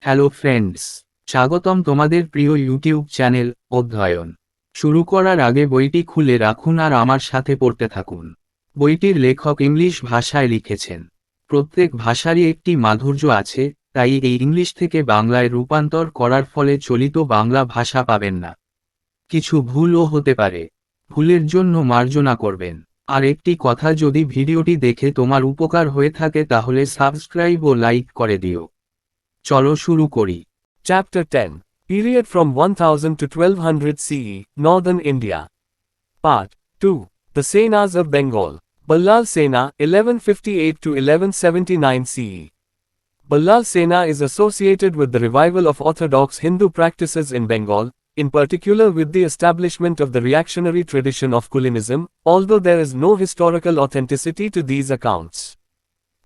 Hello friends, স্বাগতম তোমাদের প্রিয় ইউটিউব চ্যানেল অধ্যয়ন। শুরু করার আগে বইটি খুলে রাখুন আর আমার সাথে পড়তে থাকুন। বইটির লেখক ইংলিশ ভাষায় লিখেছেন। প্রত্যেক ভাষারই একটি মাধুর্য আছে, তাই এই ইংলিশ থেকে বাংলায় রূপান্তর করার ফলে চলিত বাংলা ভাষা পাবেন না। কিছু ভুলও হতে পারে, ভুলের জন্য মার্জনা করবেন। আর একটি কথা, যদি ভিডিওটি দেখে তোমার উপকার হয়ে থাকে তাহলে সাবস্ক্রাইব ও লাইক করে দিও। চলো শুরু করি। Chapter 10, Period from 1000 to 1200 CE, Northern India. Part 2, The Senas of Bengal. Ballal Sena, 1158 to 1179 CE. Ballal Sena is associated with the revival of orthodox Hindu practices in Bengal, in particular with the establishment of the reactionary tradition of Kulinism, although there is no historical authenticity to these accounts.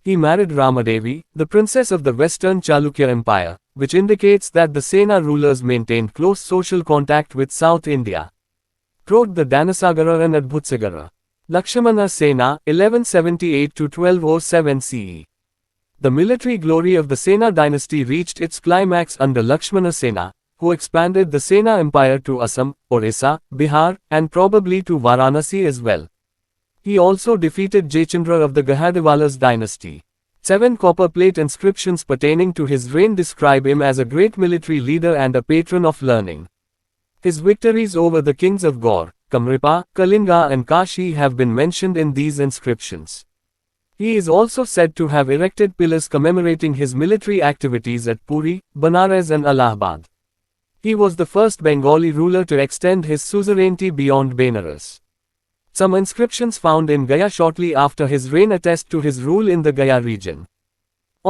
He married Ramadevi, the princess of the Western Chalukya Empire, which indicates that the Sena rulers maintained close social contact with South India. Wrote the Danasagara and Adbhutsagara. Lakshmana Sena, 1178 to 1207 CE. The military glory of the Sena dynasty reached its climax under Lakshmana Sena, who expanded the Sena empire to Assam, Orissa, Bihar, and probably to Varanasi as well. He also defeated Jayachandra of the Gahadewala's dynasty. 7 copper plate inscriptions pertaining to his reign describe him as a great military leader and a patron of learning. His victories over the kings of Gaur, Kamripa, Kalinga and Kashi have been mentioned in these inscriptions. He is also said to have erected pillars commemorating his military activities at Puri, Banaras and Allahabad. He was the first Bengali ruler to extend his suzerainty beyond Benares. Some inscriptions found in Gaya shortly after his reign attest to his rule in the Gaya region.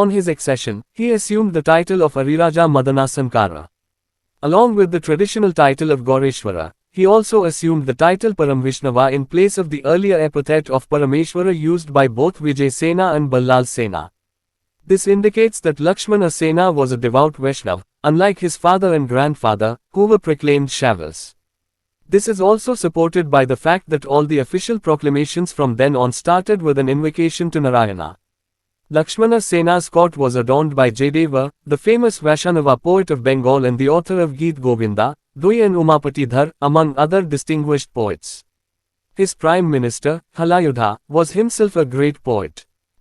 On his accession, he assumed the title of Ariraja Madana Sankara. Along with the traditional title of Gaureshwara, he also assumed the title Paramvishnava in place of the earlier epithet of Parameshwara used by both Vijay Sena and Ballal Sena. This indicates that Lakshmana Sena was a devout Vaishnav, unlike his father and grandfather, who were proclaimed Shavas. This is also supported by the fact that all the official proclamations from then on started with an invocation to Narayana. Lakshmana Sena's court was adorned by Jaydeva, the famous Vaishnava poet of Bengal and the author of Geet Govinda, Doi and Umapati Dhar, among other distinguished poets. His prime minister, Halayudha, was himself a great poet.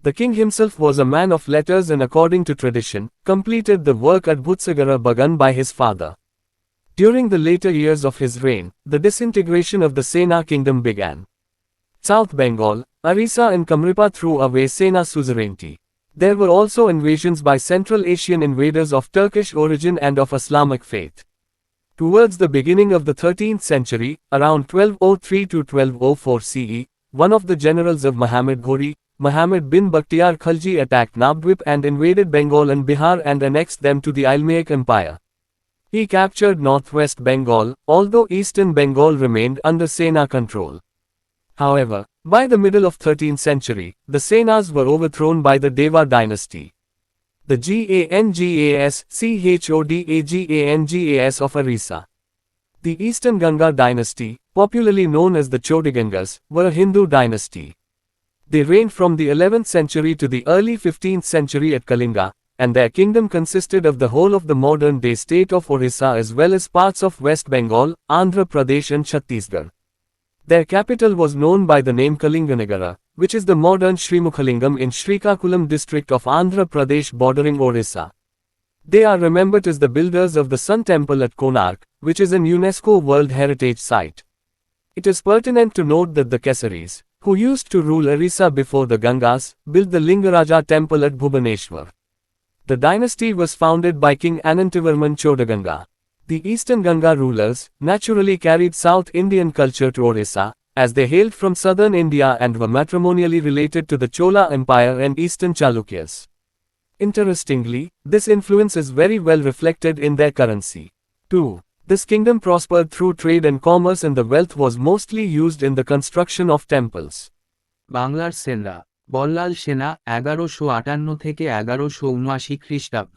The king himself was a man of letters and according to tradition, completed the work Adbhutsagara begun by his father. During the later years of his reign, the disintegration of the Sena kingdom began. South Bengal, Orissa and Kamripa threw away Sena suzerainty. There were also invasions by Central Asian invaders of Turkish origin and of Islamic faith. Towards the beginning of the 13th century, around 1203 to 1204 CE, one of the generals of Muhammad Ghori, Muhammad bin Bakhtiar Khalji attacked Nabdwip and invaded Bengal and Bihar and annexed them to the Ilmaic Empire. He captured northwest Bengal, although eastern Bengal remained under Sena control. However, by the middle of 13th century, the Senas were overthrown by the Deva dynasty. The Gangas of Orissa. The Eastern Ganga dynasty, popularly known as the Chodigangas, were a Hindu dynasty. They reigned from the 11th century to the early 15th century at Kalinga, and their kingdom consisted of the whole of the modern-day state of Orissa as well as parts of West Bengal, Andhra Pradesh and Chhattisgarh. Their capital was known by the name Kalinganagara, which is the modern Srimukhalingam in Srikakulam district of Andhra Pradesh bordering Orissa. They are remembered as the builders of the Sun Temple at Konark, which is an UNESCO World Heritage Site. It is pertinent to note that the Kesaris, who used to rule Orissa before the Gangas, built the Lingaraja temple at Bhubaneswar. The dynasty was founded by King Anantavarman Chodaganga. The Eastern Ganga rulers naturally carried South Indian culture to Orissa, as they hailed from southern India and were matrimonially related to the Chola Empire and Eastern Chalukyas. Interestingly, this influence is very well reflected in their currency. 2. This kingdom prospered through trade and commerce and the wealth was mostly used in the construction of temples. বাংলার সেনরা, বল্লাল সেনা 1158 থেকে 1179 খ্রিস্টাব্দ।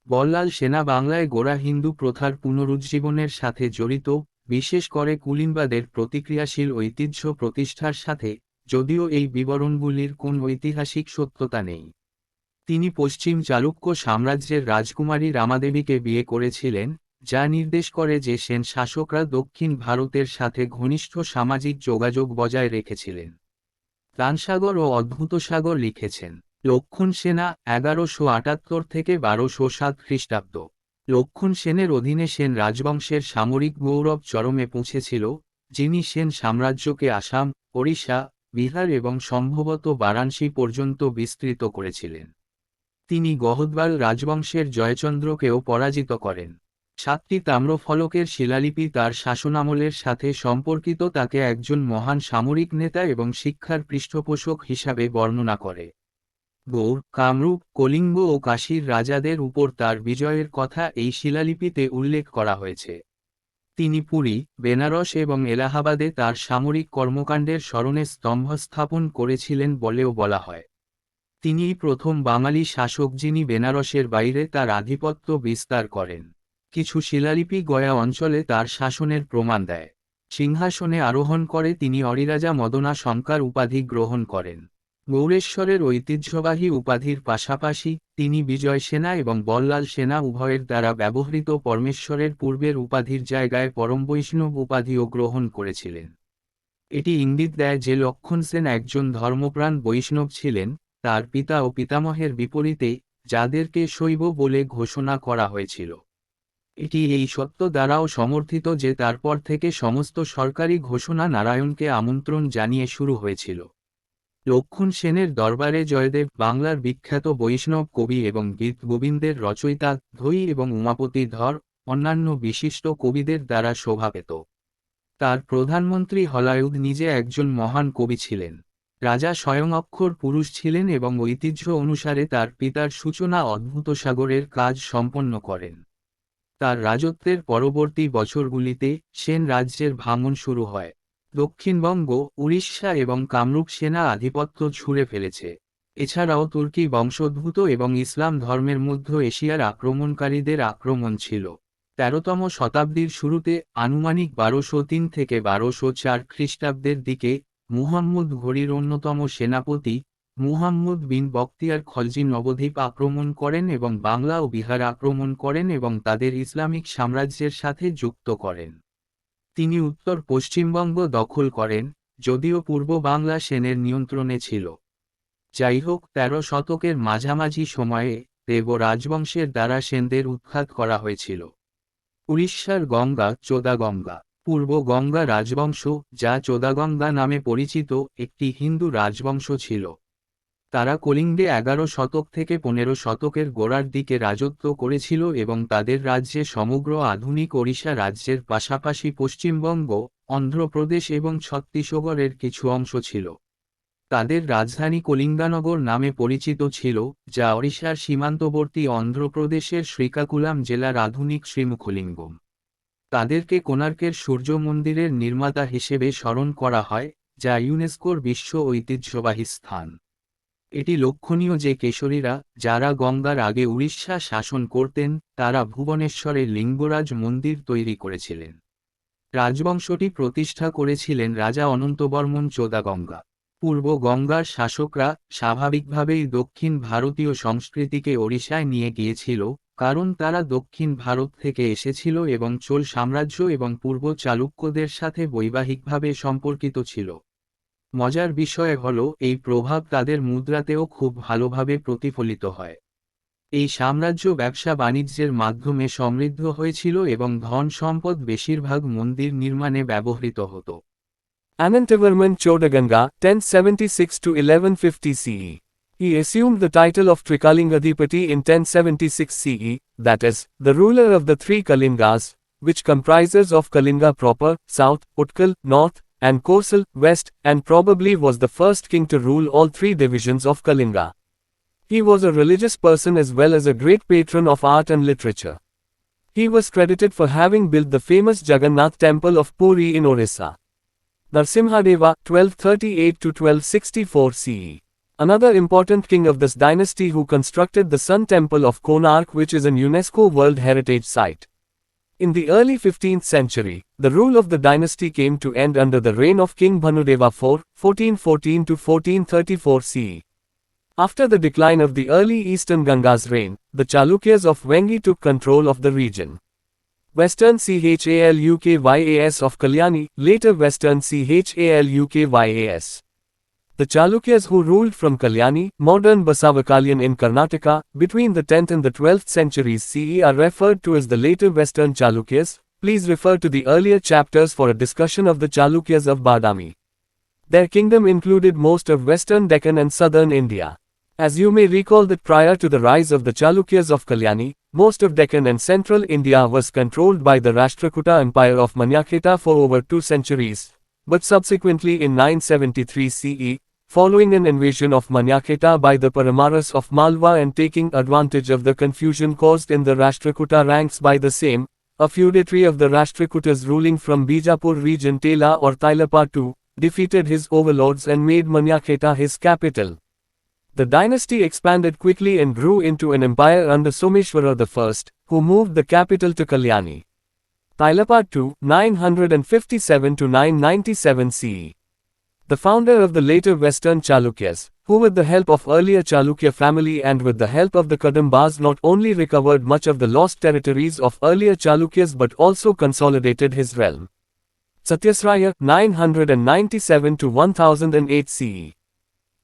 বল্লাল সেনা বাংলায় গোঁড়া হিন্দু প্রথার পুনরুজ্জীবনের সাথে জড়িত, বিশেষ করে কুলিনবাদের প্রতিক্রিয়াশীল ঐতিহ্য প্রতিষ্ঠার সাথে, যদিও এই বিবরণগুলির কোন ঐতিহাসিক সত্যতা নেই। তিনি পশ্চিম চালুক্য সাম্রাজ্যের রাজকুমারী রামাদেবীকে বিয়ে করেছিলেন, যা নির্দেশ করে যে সেন শাসকরা দক্ষিণ ভারতের সাথে ঘনিষ্ঠ সামাজিক যোগাযোগ বজায় রেখেছিলেন। রানসাগর ও অদ্ভুতসাগর লিখেছেন। লক্ষণ সেনা 1178 থেকে 1207 খ্রিস্টাব্দ। লক্ষণ সেনের অধীনে সেন রাজবংশের সামরিক গৌরব চরমে পৌঁছেছিল, যিনি সেন সাম্রাজ্যকে আসাম, ওড়িশা, বিহার এবং সম্ভবত বারাণসী পর্যন্ত বিস্তৃত করেছিলেন। তিনি গহদ্বাল রাজবংশের জয়চন্দ্রকেও পরাজিত করেন। 7টি তাম্রফলকের শিলালিপি তার শাসনামলের সাথে সম্পর্কিত তাকে একজন মহান সামরিক নেতা এবং শিক্ষার পৃষ্ঠপোষক হিসাবে বর্ণনা করে। গৌড়, কামরূপ, কলিঙ্গ ও কাশীর রাজাদের উপর তার বিজয়ের কথা এই শিলালিপিতে উল্লেখ করা হয়েছে। তিনি পুরী, বেনারস এবং এলাহাবাদে তার সামরিক কর্মকাণ্ডের স্মরণে স্তম্ভ স্থাপন করেছিলেন বলেও বলা হয়। তিনিই প্রথম বাঙালি শাসক যিনি বেনারসের বাইরে তার আধিপত্য বিস্তার করেন। কিছু শিলালিপি গয়া অঞ্চলে তার শাসনের প্রমাণ দেয়। সিংহাসনে আরোহণ করে তিনি অরিরাজা মদনা শঙ্কর উপাধি গ্রহণ করেন। গৌড়েশ্বরের ঐতিহ্যবাহী উপাধির পাশাপাশি তিনি বিজয় সেনা এবং বল্লাল সেনা উভয়ের দ্বারা ব্যবহৃত পরমেশ্বরের পূর্বের উপাধির জায়গায় পরম বৈষ্ণব উপাধিও গ্রহণ করেছিলেন। এটি ইঙ্গিত দেয় যে লক্ষণ সেন একজন ধর্মপ্রাণ বৈষ্ণব ছিলেন, তার পিতা ও পিতামহের বিপরীতে, যাদেরকে শৈব বলে ঘোষণা করা হয়েছিল। এটি এই সত্য দ্বারাও সমর্থিত যে তারপর থেকে সমস্ত সরকারি ঘোষণা নারায়ণকে আমন্ত্রণ জানিয়ে শুরু হয়েছিল। লক্ষণ সেনের দরবারে জয়দেব বাংলার বিখ্যাত বৈষ্ণব কবি এবং গীত গোবিন্দের রচয়িতা ধৈ এবং উমাপতি ধর অন্যান্য বিশিষ্ট কবিদের দ্বারা শোভা পেত। তার প্রধানমন্ত্রী হলায়ুদ নিজে একজন মহান কবি ছিলেন। রাজা স্বয়ং অক্ষর পুরুষ ছিলেন এবং ঐতিহ্য অনুসারে তার পিতার সূচনা অদ্ভুতসাগরের কাজ সম্পন্ন করেন। তার রাজত্বের পরবর্তী বছরগুলিতে সেন রাজ্যের ভাঙন শুরু হয়। দক্ষিণবঙ্গ, উড়িষ্যা এবং কামরূপ সেনা আধিপত্য ছুঁড়ে ফেলেছে। এছাড়াও তুর্কি বংশোদ্ভূত এবং ইসলাম ধর্মের মধ্য এশিয়ার আক্রমণকারীদের আক্রমণ ছিল। 13তম শতাব্দীর শুরুতে আনুমানিক 1203 থেকে 1204 খ্রিস্টাব্দের দিকে মুহাম্মদ ঘড়ির অন্যতম সেনাপতি মুহাম্মদ বিন বখতিয়ার খলজি নবদ্বীপ আক্রমণ করেন এবং বাংলা ও বিহার আক্রমণ করেন এবং তাদের ইসলামিক সাম্রাজ্যের সাথে যুক্ত করেন। তিনি উত্তর পশ্চিমবঙ্গ দখল করেন, যদিও পূর্ব বাংলা সেনের নিয়ন্ত্রণে ছিল। যাইহোক 13 শতকের মাঝামাঝি সময়ে দেব রাজবংশের দ্বারা সেনদের উৎখাত করা হয়েছিল। উড়িষ্যার গঙ্গা চোদাগঙ্গা, পূর্ব গঙ্গা রাজবংশ, যা চোদাগঙ্গা নামে পরিচিত, একটি হিন্দু রাজবংশ ছিল। তারা কলিঙ্গে 11 শতক থেকে 15 শতকের গোড়ার দিকে রাজত্ব করেছিল এবং তাদের রাজ্যে সমগ্র আধুনিক ওড়িশা রাজ্যের পাশাপাশি পশ্চিমবঙ্গ, অন্ধ্রপ্রদেশ এবং ছত্তিশগড়ের কিছু অংশ ছিল। তাদের রাজধানী কলিঙ্গানগর নামে পরিচিত ছিল, যা ওড়িশার সীমান্তবর্তী অন্ধ্রপ্রদেশের শ্রীকাকুলাম জেলার আধুনিক শ্রীমুখলিঙ্গম। তাদেরকে কোণার্কের সূর্য মন্দিরের নির্মাতা হিসেবে স্মরণ করা হয়, যা ইউনেস্কোর বিশ্ব ঐতিহ্যবাহী স্থান। এটি লক্ষণীয় যে কেশরীরা, যারা গঙ্গার আগে উড়িষ্যা শাসন করতেন, তারা ভুবনেশ্বরে লিঙ্গরাজ মন্দির তৈরি করেছিলেন। রাজবংশটি প্রতিষ্ঠা করেছিলেন রাজা অনন্তবর্মন চোদাগঙ্গা। পূর্ব গঙ্গার শাসকরা স্বাভাবিকভাবেই দক্ষিণ ভারতীয় সংস্কৃতিকে ওড়িশায় নিয়ে গিয়েছিল, কারণ তারা দক্ষিণ ভারত থেকে এসেছিল এবং চোল সাম্রাজ্য এবং পূর্ব চালুক্যদের সাথে বৈবাহিকভাবে সম্পর্কিত ছিল। মজার বিষয় হল এই প্রভাব তাদের মুদ্রাতেও খুব ভালোভাবে প্রতিফলিত হয়। এই সাম্রাজ্য ব্যবসা বাণিজ্যের মাধ্যমে সমৃদ্ধ হয়েছিল এবং ধন সম্পদ বেশিরভাগ মন্দির নির্মাণে ব্যবহৃত হতো। Anantavarman Chodaganga, 1076 to 1150 CE. He assumed the title of Trikalingadipati in 1076 CE, that is, the ruler of the three Kalingas, which comprises of Kalinga proper, south, Utkal, north, and Kosal, west, and probably was the first king to rule all three divisions of Kalinga. He was a religious person as well as a great patron of art and literature. He was credited for having built the famous Jagannath temple of Puri in Orissa. Narasimhadeva, 1238 to 1264 CE. Another important king of this dynasty who constructed the Sun Temple of Konark, which is an UNESCO World Heritage Site. In the early 15th century, the rule of the dynasty came to end under the reign of King Bhanudeva IV, 1414 to 1434 CE. After the decline of the early Eastern Ganga's reign, the Chalukyas of Vengi took control of the region. Western Chalukyas of Kalyani, later Western Chalukyas. The Chalukyas who ruled from Kalyani, modern Basavakalyan in Karnataka, between the 10th and the 12th centuries CE are referred to as the later Western Chalukyas. Please refer to the earlier chapters for a discussion of the Chalukyas of Badami. Their kingdom included most of western Deccan and southern India. As you may recall that prior to the rise of the Chalukyas of Kalyani, most of Deccan and central India was controlled by the Rashtrakuta Empire of Manyakheta for over 2 centuries, but subsequently in 973 CE, following an invasion of Manyakheta by the Paramaras of Malwa and taking advantage of the confusion caused in the Rashtrakuta ranks by the same, a feudatory of the Rashtrakutas ruling from Bijapur region Tela or Tailapa II, defeated his overlords and made Manyakheta his capital. The dynasty expanded quickly and grew into an empire under Someshwara I, who moved the capital to Kalyani. Tailapa II, 957 to 997 CE. The founder of the later Western Chalukyas, who with the help of earlier Chalukya family and with the help of the Kadambas not only recovered much of the lost territories of earlier Chalukyas but also consolidated his realm. Satyasraya, 997 to 1008 CE.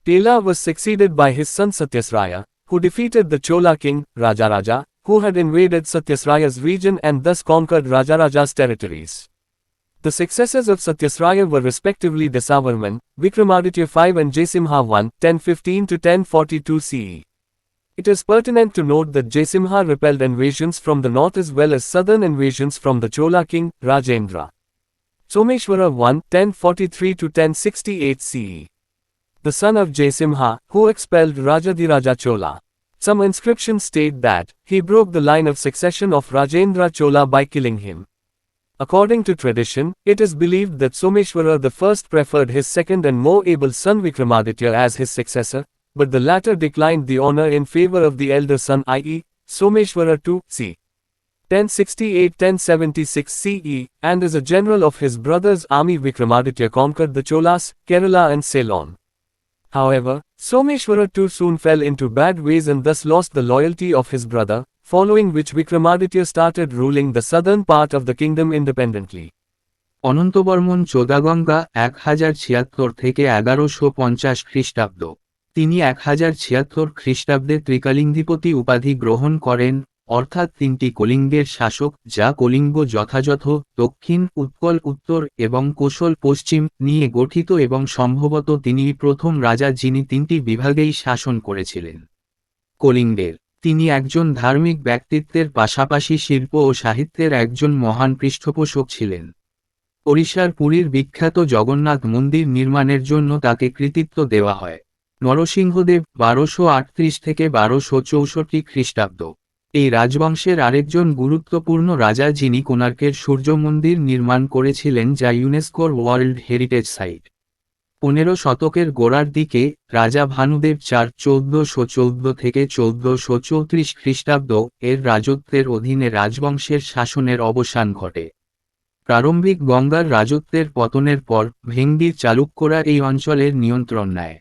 Tela was succeeded by his son Satyasraya, who defeated the Chola king, Rajaraja, who had invaded Satyasraya's region and thus conquered Rajaraja's territories. The successors of Satyasraya were respectively Desavarman, Vikramaditya V and Jaisimha I, 1015 to 1042 CE. It is pertinent to note that Jaisimha repelled invasions from the north as well as southern invasions from the Chola king, Rajendra. Someshwara I, 1043 to 1068 CE. The son of Jaisimha, who expelled Rajadhiraja Chola. Some inscriptions state that he broke the line of succession of Rajendra Chola by killing him. According to tradition, it is believed that Someshwara I preferred his second and more able son Vikramaditya as his successor, but the latter declined the honor in favor of the elder son, i.e., Someshwara II, c. 1068-1076 CE, and as a general of his brother's army Vikramaditya conquered the Cholas, Kerala and Ceylon. However, Someshwara II soon fell into bad ways and thus lost the loyalty of his brother, following which Vikramaditya started ruling the southern part of the kingdom independently. অনন্তবর্মন চোদাগঙ্গা 1076 থেকে 1150 খ্রিস্টাব্দ। তিনি 1076 খ্রিস্টাব্দে ত্রিকালিঙ্গিপতি উপাধি গ্রহণ করেন, অর্থাৎ 3টি কলিঙ্গের শাসক, যা কলিঙ্গ যথাযথ দক্ষিণ, উৎকল উত্তর এবং কোশল পশ্চিম নিয়ে গঠিত এবং সম্ভবত তিনিই প্রথম রাজা যিনি 3টি বিভাগেই শাসন করেছিলেন। কলিঙ্গের তিনি একজন ধার্মিক ব্যক্তিত্বের পাশাপাশি শিল্প ও সাহিত্যের একজন মহান পৃষ্ঠপোষক ছিলেন। ওড়িশার পুরীর বিখ্যাত জগন্নাথ মন্দির নির্মাণের জন্য তাকে কৃতিত্ব দেওয়া হয়। নরসিংহদেব 1238 থেকে 1264 খ্রিস্টাব্দ। এই রাজবংশের আরেকজন গুরুত্বপূর্ণ রাজা যিনি কোণার্কের সূর্য মন্দির নির্মাণ করেছিলেন যা ইউনেস্কোর ওয়ার্ল্ড হেরিটেজ সাইট। 15 শতকের গোড়ার দিকে রাজা ভানুদেব 1414 থেকে 1434 খ্রিস্টাব্দ এর রাজত্বের অধীনে রাজবংশের শাসনের অবসান ঘটে। প্রারম্ভিক গঙ্গার রাজত্বের পতনের পর ভেঙ্গির চালুক্যরা এই অঞ্চলের নিয়ন্ত্রণ নেয়।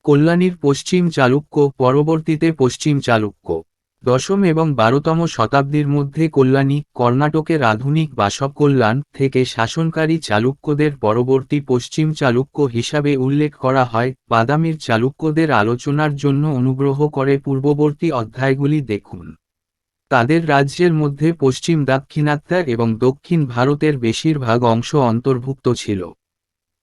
কল্যাণীর পশ্চিম চালুক্য, পরবর্তীতে পশ্চিম চালুক্য। 10ম এবং 12তম শতাব্দীর মধ্যে কল্যাণী, কর্ণাটকের আধুনিক বাসবকল্যাণ থেকে শাসনকারী চালুক্যদের পরবর্তী পশ্চিম চালুক্য হিসাবে উল্লেখ করা হয়। বাদামির চালুক্যদের আলোচনার জন্য অনুগ্রহ করে পূর্ববর্তী অধ্যায়গুলি দেখুন। তাদের রাজ্যের মধ্যে পশ্চিম দাক্ষিণাত্য এবং দক্ষিণ ভারতের বেশিরভাগ অংশ অন্তর্ভুক্ত ছিল।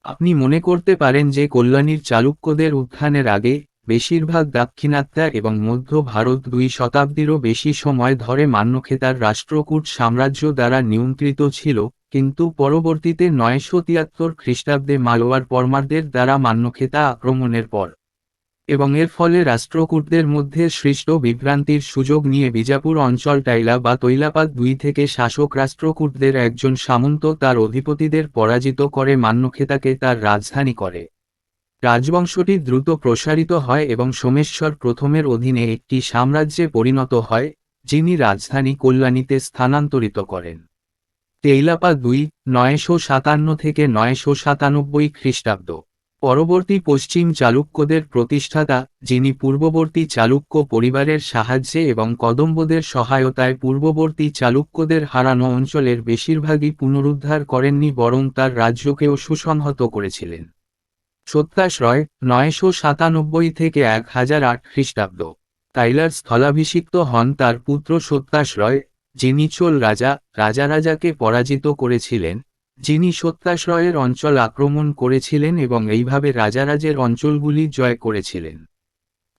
আপনি মনে করতে পারেন যে কল্যাণীর চালুক্যদের উত্থানের আগে বেশিরভাগ দাক্ষিণাত্য এবং মধ্য ভারত 2 শতাব্দীরও বেশি সময় ধরে মান্যখেতার রাষ্ট্রকূট সাম্রাজ্য দ্বারা নিয়ন্ত্রিত ছিল, কিন্তু পরবর্তীতে 973 খ্রিস্টাব্দে মালওয়ার পরমারদের দ্বারা মান্যখেতা আক্রমণের পর এবং এর ফলে রাষ্ট্রকূটদের মধ্যে সৃষ্ট বিভ্রান্তির সুযোগ নিয়ে বিজাপুর অঞ্চল টাইলা বা তৈলাপাত 2 থেকে শাসক রাষ্ট্রকূটদের একজন সামন্ত তার অধিপতিদের পরাজিত করে মান্যখেতাকে তার রাজধানী করে। রাজবংশটি দ্রুত প্রসারিত হয় এবং সোমেশ্বর প্রথমের অধীনে একটি সাম্রাজ্যে পরিণত হয়, যিনি রাজধানী কল্যাণীতে স্থানান্তরিত করেন। তেইলাপা 2, 957 থেকে 997 খ্রিস্টাব্দ। পরবর্তী পশ্চিম চালুক্যদের প্রতিষ্ঠাতা, যিনি পূর্ববর্তী চালুক্য পরিবারের সাহায্যে এবং কদম্বদের সহায়তায় পূর্ববর্তী চালুক্যদের হারানো অঞ্চলের বেশিরভাগই পুনরুদ্ধার করেননি বরং তার রাজ্যকেও সুসংহত করেছিলেন। সত্যাশ্রয় 997 থেকে 1008 খ্রিস্টাব্দ। টাইলার স্থলাভিষিক্ত হন তার পুত্র সত্যাশ্রয়, যিনি চোল রাজা রাজারাজাকে পরাজিত করেছিলেন, যিনি সত্যাশ্রয়ের অঞ্চল আক্রমণ করেছিলেন এবং এইভাবে রাজারাজের অঞ্চলগুলি জয় করেছিলেন।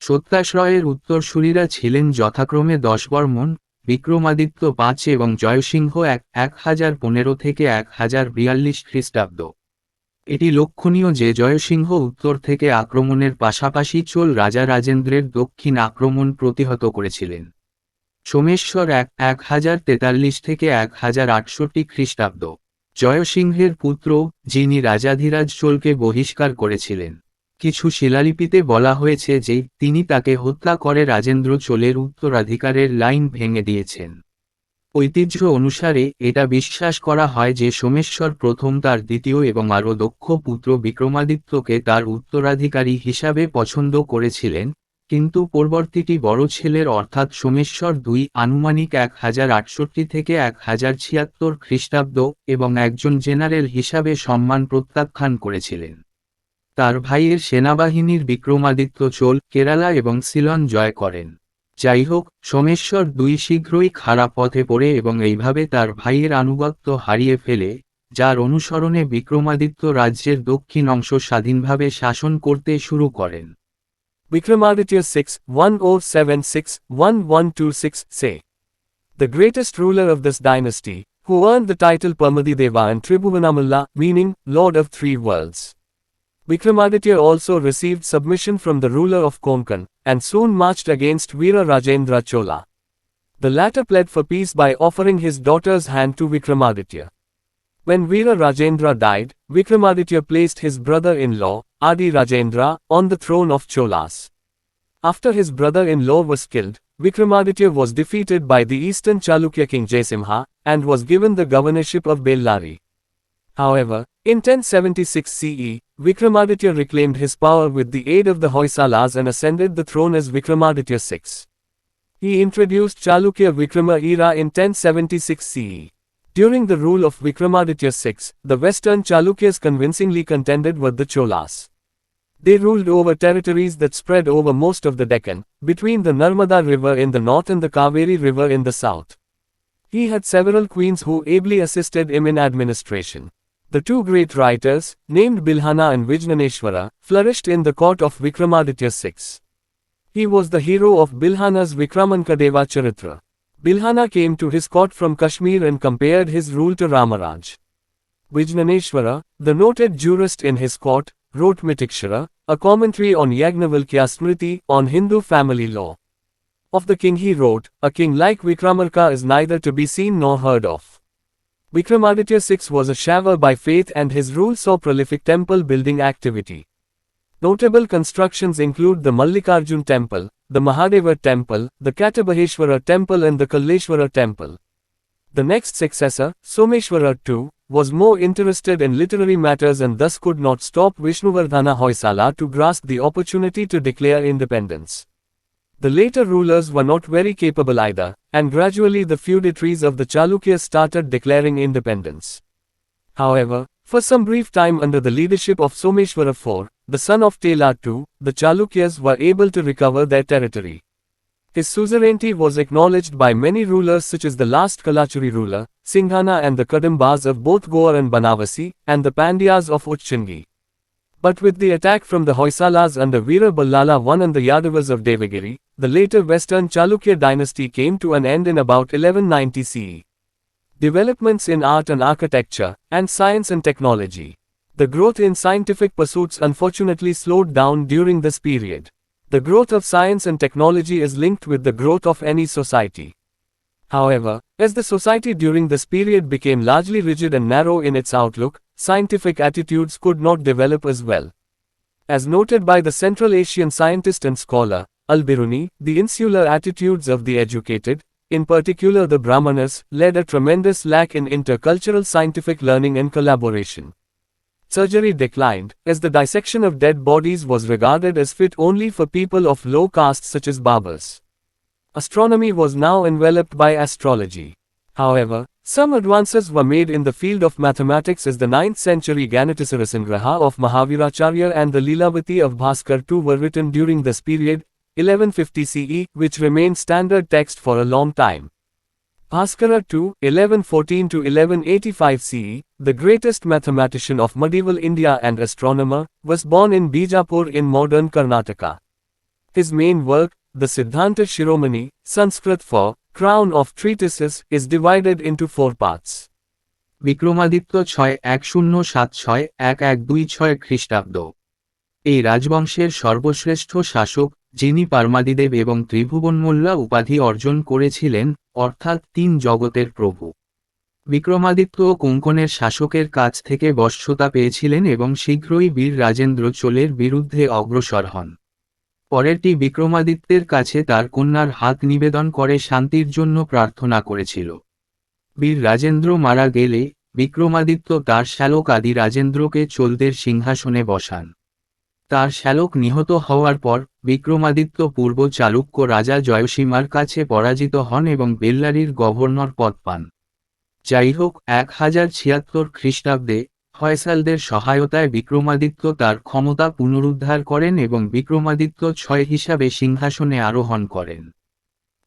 সত্যাশ্রয়ের উত্তরসূরিরা ছিলেন যথাক্রমে দশবর্মন, বিক্রমাদিত্য 5 এবং জয়সিংহ 1015 থেকে 1042 খ্রিস্টাব্দ। এটি লক্ষণীয় যে জয়সিংহ উত্তর থেকে আক্রমণের পাশাপাশি চোল রাজা রাজেন্দ্রের দক্ষিণ আক্রমণ প্রতিহত করেছিলেন। সোমেশ্বর 1043 থেকে 1068 খ্রিস্টাব্দ। জয়সিংহের পুত্র, যিনি রাজাধিরাজ চোলকে বহিষ্কার করেছিলেন। কিছু শিলালিপিতে বলা হয়েছে যে তিনি তাকে হত্যা করে রাজেন্দ্র চোলের উত্তরাধিকারের লাইন ভেঙে দিয়েছেন। ঐতিহ্য অনুসারে এটা বিশ্বাস করা হয় যে সোমেশ্বর প্রথম তার দ্বিতীয় এবং আরও দক্ষ পুত্র বিক্রমাদিত্যকে তার উত্তরাধিকারী হিসাবে পছন্দ করেছিলেন, কিন্তু পরবর্তীটি বড় ছেলের অর্থাৎ সোমেশ্বর 2 আনুমানিক 1068 থেকে 1076 খ্রিস্টাব্দ এবং একজন জেনারেল হিসাবে সম্মান প্রত্যাখ্যান করেছিলেন। তার ভাইয়ের সেনাবাহিনীর বিক্রমাদিত্য চোল, কেরালা এবং সিলন জয় করেন। যাই হোক, সোমেশ্বর 2 শীঘ্রই খারাপ পথে পড়ে এবং এইভাবে তার ভাইয়ের আনুগত্য হারিয়ে ফেলে, যার অনুসরণে বিক্রমাদিত্য রাজ্যের দক্ষিণ অংশ স্বাধীনভাবে শাসন করতে শুরু করেন। Vikramaditya 6, 1076-1126 say. The greatest ruler of this dynasty, who earned the title Parmadideva and Tribhuvanamalla, meaning Lord of Three Worlds. Vikramaditya also received submission from the ruler of Konkan, and soon marched against Veera Rajendra Chola. The latter pled for peace by offering his daughter's hand to Vikramaditya. When Veera Rajendra died, Vikramaditya placed his brother-in-law, Adi Rajendra, on the throne of Cholas. After his brother-in-law was killed, Vikramaditya was defeated by the eastern Chalukya king Jaisimha, and was given the governorship of Bellari. However, in 1076 CE, Vikramaditya reclaimed his power with the aid of the Hoysalas and ascended the throne as Vikramaditya VI. He introduced Chalukya Vikrama era in 1076 CE. During the rule of Vikramaditya VI, the western Chalukyas convincingly contended with the Cholas. They ruled over territories that spread over most of the Deccan, between the Narmada River in the north and the Kaveri River in the south. He had several queens who ably assisted him in administration. The two great writers, named Bilhana and Vijnaneshwara, flourished in the court of Vikramaditya VI. He was the hero of Bilhana's Vikramankadeva Charitra. Bilhana came to his court from Kashmir and compared his rule to Ramaraj. Vijnaneshwara, the noted jurist in his court, wrote Mitikshara, a commentary on Yagnavalkya Smriti on Hindu family law. Of the king he wrote, "A king like Vikramarka is neither to be seen nor heard of." Vikramaditya VI was a shaver by faith and his rule saw prolific temple building activity. Notable constructions include the Mallikarjun temple, the Mahadeva temple, the Katabaheshwara temple and the Kalleshwara temple. The next successor, Someshwara II, was more interested in literary matters and thus could not stop Vishnuvardhana Hoysala to grasp the opportunity to declare independence. The later rulers were not very capable either, and gradually the feudatories of the Chalukyas started declaring independence. However, for some brief time under the leadership of Someshwara IV, the son of Tela II, the Chalukyas were able to recover their territory. His suzerainty was acknowledged by many rulers such as the last Kalachuri ruler, Singhana and the Kadambas of both Goar and Banavasi, and the Pandyas of Uchchangi. But with the attack from the Hoysalas under Veera Ballala I and the Yadavas of Devagiri, the later western Chalukya dynasty came to an end in about 1190 CE. Developments in art and architecture, and science and technology. The growth in scientific pursuits unfortunately slowed down during this period. The growth of science and technology is linked with the growth of any society. However, as the society during this period became largely rigid and narrow in its outlook, scientific attitudes could not develop as well. As noted by the Central Asian scientist and scholar, Al-Biruni, the insular attitudes of the educated, in particular the Brahmanas, led a tremendous lack in intercultural scientific learning and collaboration. surgery declined, as the dissection of dead bodies was regarded as fit only for people of low caste such as barbers. Astronomy was now enveloped by astrology. However, some advances were made in the field of mathematics, as the 9th century Ganatisarasangraha of Mahaviracharya and the Lilavati of Bhaskar II were written during this period, 1150 CE, which remained standard text for a long time. Bhaskara II, 1114 to 1185 CE, the greatest mathematician of medieval India and astronomer, was born in Bijapur in modern Karnataka. His main work, the Siddhanta Shiromani, Sanskrit for Crown of Treatises, is divided into 4 parts. Vikramaditya 6-1076-1126 খ্রিস্টাব্দ। এই রাজবংশের সর্বশ্রেষ্ঠ শাসক, যিনি পারমাদিদেব এবং ত্রিভুবনমোল্লা উপাধি অর্জন করেছিলেন, অর্থাৎ 3 জগতের প্রভু। বিক্রমাদিত্য কোঙ্কণের শাসকের কাছ থেকে বশ্যতা পেয়েছিলেন এবং শীঘ্রই বীর রাজেন্দ্র চোলের বিরুদ্ধে অগ্রসর হন। পরেরটি বিক্রমাদিত্যের কাছে তার কন্যার হাত নিবেদন করে শান্তির জন্য প্রার্থনা করেছিল। বীর রাজেন্দ্র মারা গেলে বিক্রমাদিত্য তার শ্যালক আদি রাজেন্দ্রকে চোলদের সিংহাসনে বসান। তার শ্যালক নিহত হওয়ার পর বিক্রমাদিত্য পূর্ব চালুক্য রাজা জয়সীমার কাছে পরাজিত হন এবং বেল্লারির গভর্নর পদ পান। যাই হোক, 1076 খ্রিস্টাব্দে হয়সালদের সহায়তায় বিক্রমাদিত্য তার ক্ষমতা পুনরুদ্ধার করেন এবং বিক্রমাদিত্য 6 হিসাবে সিংহাসনে আরোহণ করেন।